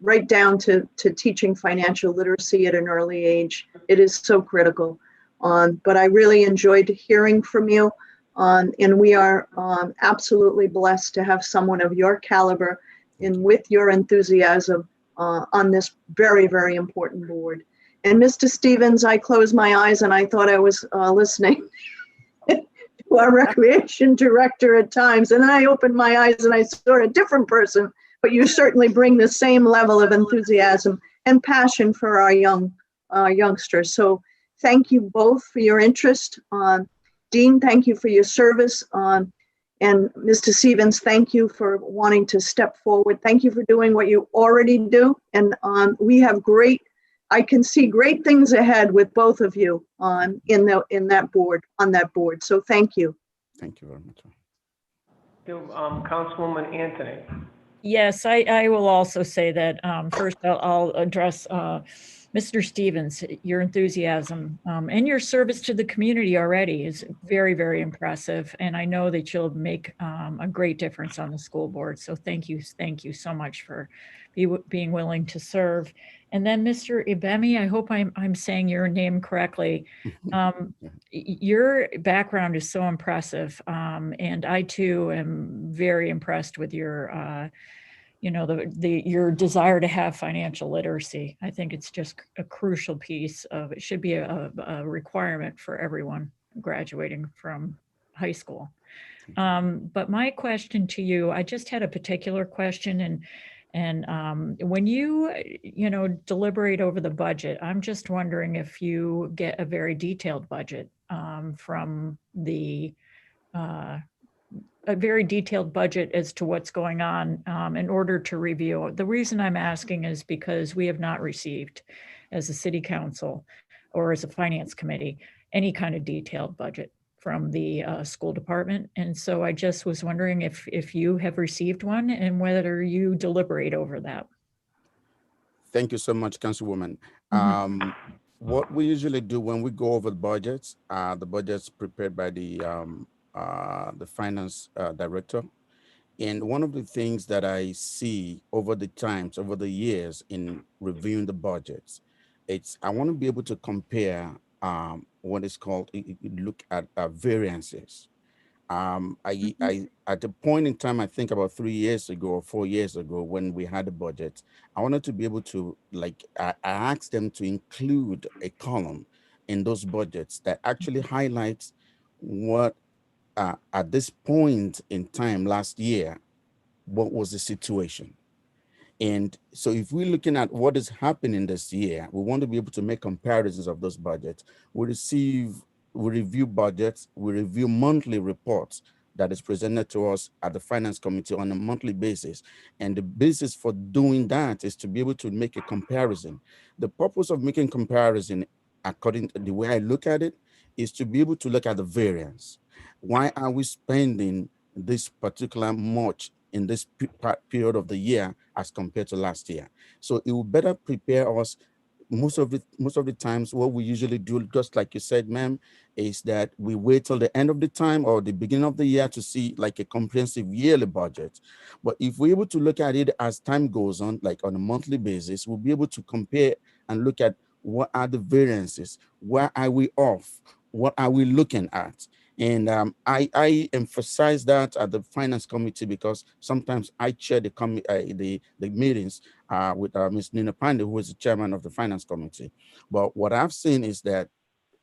Right down to teaching financial literacy at an early age. It is so critical. But I really enjoyed hearing from you, and we are absolutely blessed to have someone of your caliber and with your enthusiasm on this very, very important board. And Mr. Stevens, I closed my eyes and I thought I was listening to our recreation director at times, and then I opened my eyes and I saw a different person, but you certainly bring the same level of enthusiasm and passion for our youngsters. So thank you both for your interest. Dean, thank you for your service. And Mr. Stevens, thank you for wanting to step forward. Thank you for doing what you already do. And I can see great things ahead with both of you on that board. So thank you. Thank you very much. Councilwoman Anthony. Yes, I will also say that first I'll address Mr. Stevens. Your enthusiasm and your service to the community already is very, very impressive. And I know that you'll make a great difference on the school board. So thank you so much for being willing to serve. And then Mr. Ibemi, I hope I'm saying your name correctly. Your background is so impressive. And I too am very impressed with your your desire to have financial literacy. I think it's just a crucial piece of, it should be a requirement for everyone graduating from high school. But my question to you, I just had a particular question, and when you deliberate over the budget, I'm just wondering if you get a very detailed budget from a very detailed budget as to what's going on in order to review. The reason I'm asking is because we have not received, as a city council or as a finance committee, any kind of detailed budget from the school department. And so I just was wondering if you have received one and whether you deliberate over that. Thank you so much, Councilwoman. What we usually do when we go over the budget's prepared by the finance director. And one of the things that I see over the years in reviewing the budgets, I want to be able to compare what is called, look at variances. At the point in time, I think about 3 years ago or 4 years ago, when we had the budget, I wanted to be able to, I asked them to include a column in those budgets that actually highlights what at this point in time last year, what was the situation. And so if we're looking at what is happening this year, we want to be able to make comparisons of those budgets. We review budgets, we review monthly reports that is presented to us at the finance committee on a monthly basis. And the basis for doing that is to be able to make a comparison. The purpose of making comparison, according to the way I look at it, is to be able to look at the variance. Why are we spending this particular much in this period of the year as compared to last year? So it will better prepare us. Most of the times, what we usually do, just like you said, ma'am, is that we wait till the end of the time or the beginning of the year to see like a comprehensive yearly budget. But if we're able to look at it as time goes on, like on a monthly basis, we'll be able to compare and look at what are the variances, where are we off, what are we looking at. And I emphasize that at the finance committee because sometimes I chair the meetings with Ms. Nina Pandey, who is the chairman of the finance committee. But what I've seen is that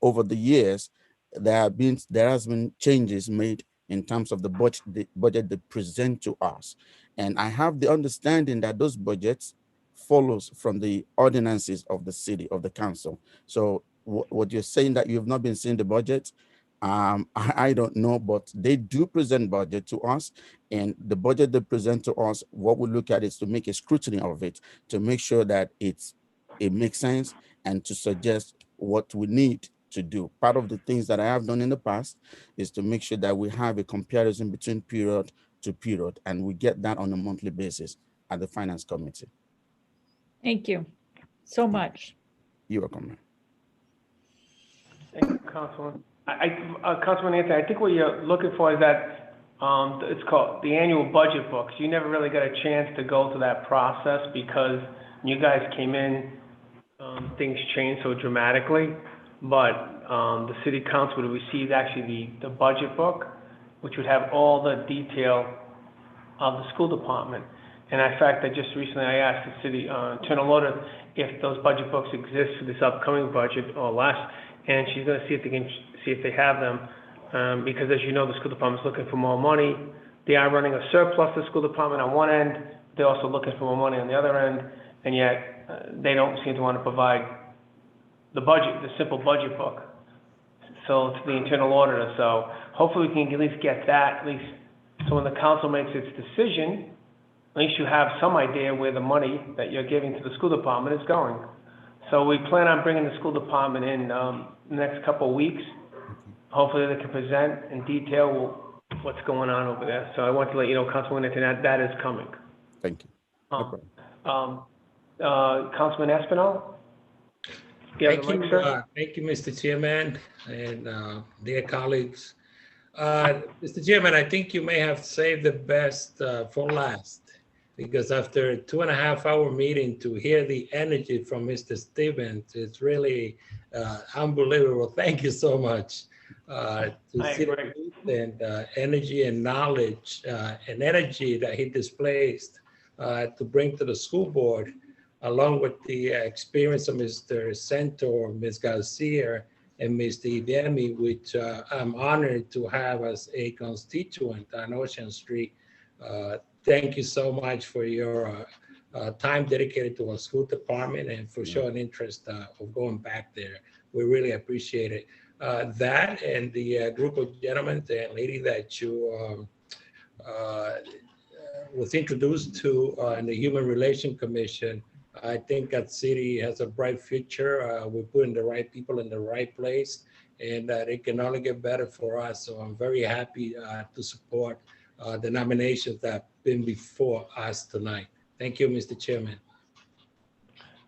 over the years, there has been changes made in terms of the budget they present to us. And I have the understanding that those budgets follows from the ordinances of the city, of the council. So what you're saying that you have not been seeing the budget, I don't know, but they do present budget to us, and the budget they present to us, what we look at is to make a scrutiny of it, to make sure that it makes sense and to suggest what we need to do. Part of the things that I have done in the past is to make sure that we have a comparison between period to period, and we get that on a monthly basis at the finance committee. Thank you so much. You're welcome. Thank you, Councilman. Councilman Anthony, I think what you're looking for is that it's called the annual budget books. You never really got a chance to go through that process because when you guys came in, things changed so dramatically. But the city council would have received actually the budget book, which would have all the detail of the school department. And in fact, just recently I asked the city internal auditor if those budget books exist for this upcoming budget or less, and she's going to see if they have them, because as you know, the school department's looking for more money. They are running a surplus, the school department on one end, they're also looking for more money on the other end, and yet they don't seem to want to provide the budget, the simple budget book. So to the internal auditor, so hopefully we can at least get that, at least, so when the council makes its decision, at least you have some idea where the money that you're giving to the school department is going. So we plan on bringing the school department in, the next couple of weeks. Hopefully they can present in detail what's going on over there. So I want to let you know, Councilman Antoinette, that is coming. Thank you. No problem. Councilman Espinal? You have the mic, sir? Thank you, Mr. Chairman and dear colleagues. Mr. Chairman, I think you may have saved the best for last, because after a 2.5-hour meeting, to hear the energy from Mr. Stevens, it's really unbelievable. Thank you so much. To see the and energy and knowledge and energy that he displays to bring to the school board, along with the experience of Mr. Center, Ms. Garcia, and Mr. Idemi, which I'm honored to have as a constituent on Ocean Street. Thank you so much for your time dedicated to our school department and for showing interest of going back there. We really appreciate it. That and the group of gentlemen and lady that you was introduced to in the Human Relations Commission. I think that city has a bright future. We're putting the right people in the right place, and that it can only get better for us. So I'm very happy to support the nominations that have been before us tonight. Thank you, Mr. Chairman.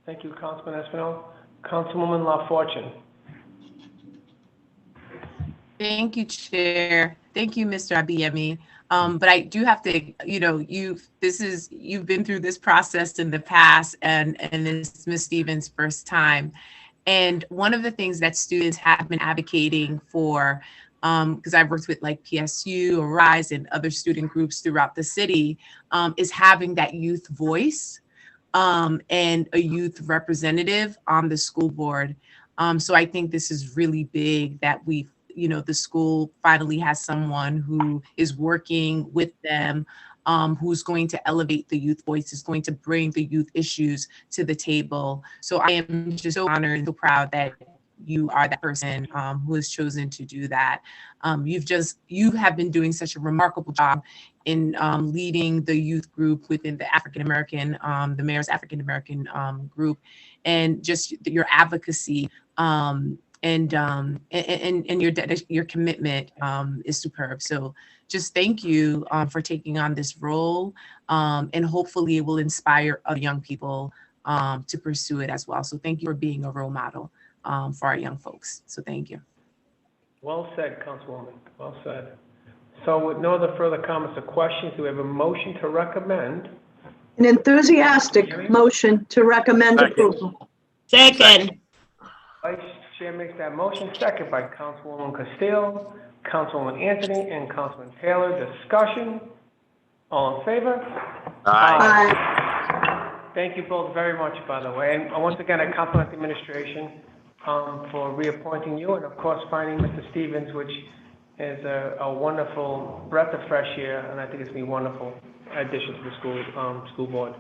Thank you, Councilman Espinal. Councilwoman LaFortune. Thank you, Chair. Thank you, Mr. Abiyemi. But I do have to, you've been through this process in the past, and this is Ms. Stevens' first time. And one of the things that students have been advocating for, because I've worked with like PSU, Arise, and other student groups throughout the city, is having that youth voice and a youth representative on the school board. So I think this is really big that the school finally has someone who is working with them, who's going to elevate the youth voice, is going to bring the youth issues to the table. So I am just so honored and so proud that you are that person who has chosen to do that. You have been doing such a remarkable job in leading the youth group within the African-American, the mayor's African-American group, and just your advocacy and your commitment is superb. So just thank you for taking on this role, and hopefully it will inspire other young people to pursue it as well. So thank you for being a role model for our young folks. So thank you. Well said, Councilwoman. Well said. So with no other further comments or questions, do we have a motion to recommend? An enthusiastic motion to recommend approval. Second. Vice Chair makes that motion, second by Councilwoman Castillo, Councilwoman Anthony, and Councilman Taylor. Discussion? All in favor? Aye. Thank you both very much, by the way. And once again, I compliment the administration for reappointing you, and of course, finding Mr. Stevens, which is a wonderful breath of fresh air, and I think it's going to be a wonderful addition to the school board.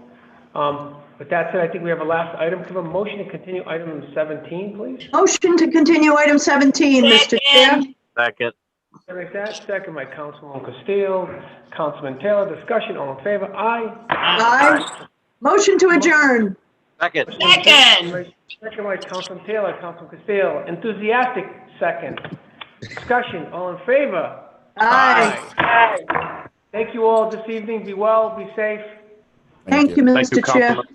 With that said, I think we have a last item. Can we have a motion to continue item 17, please? Motion to continue item 17, Mr. Chair. Second. Like that, second by Councilwoman Castillo, Councilman Taylor. Discussion, all in favor? Aye. Aye. Motion to adjourn. Second. Second by Councilman Taylor, Councilman Castillo. Enthusiastic second. Discussion, all in favor? Aye. Thank you all this evening. Be well, be safe. Thank you, Mr. Chair.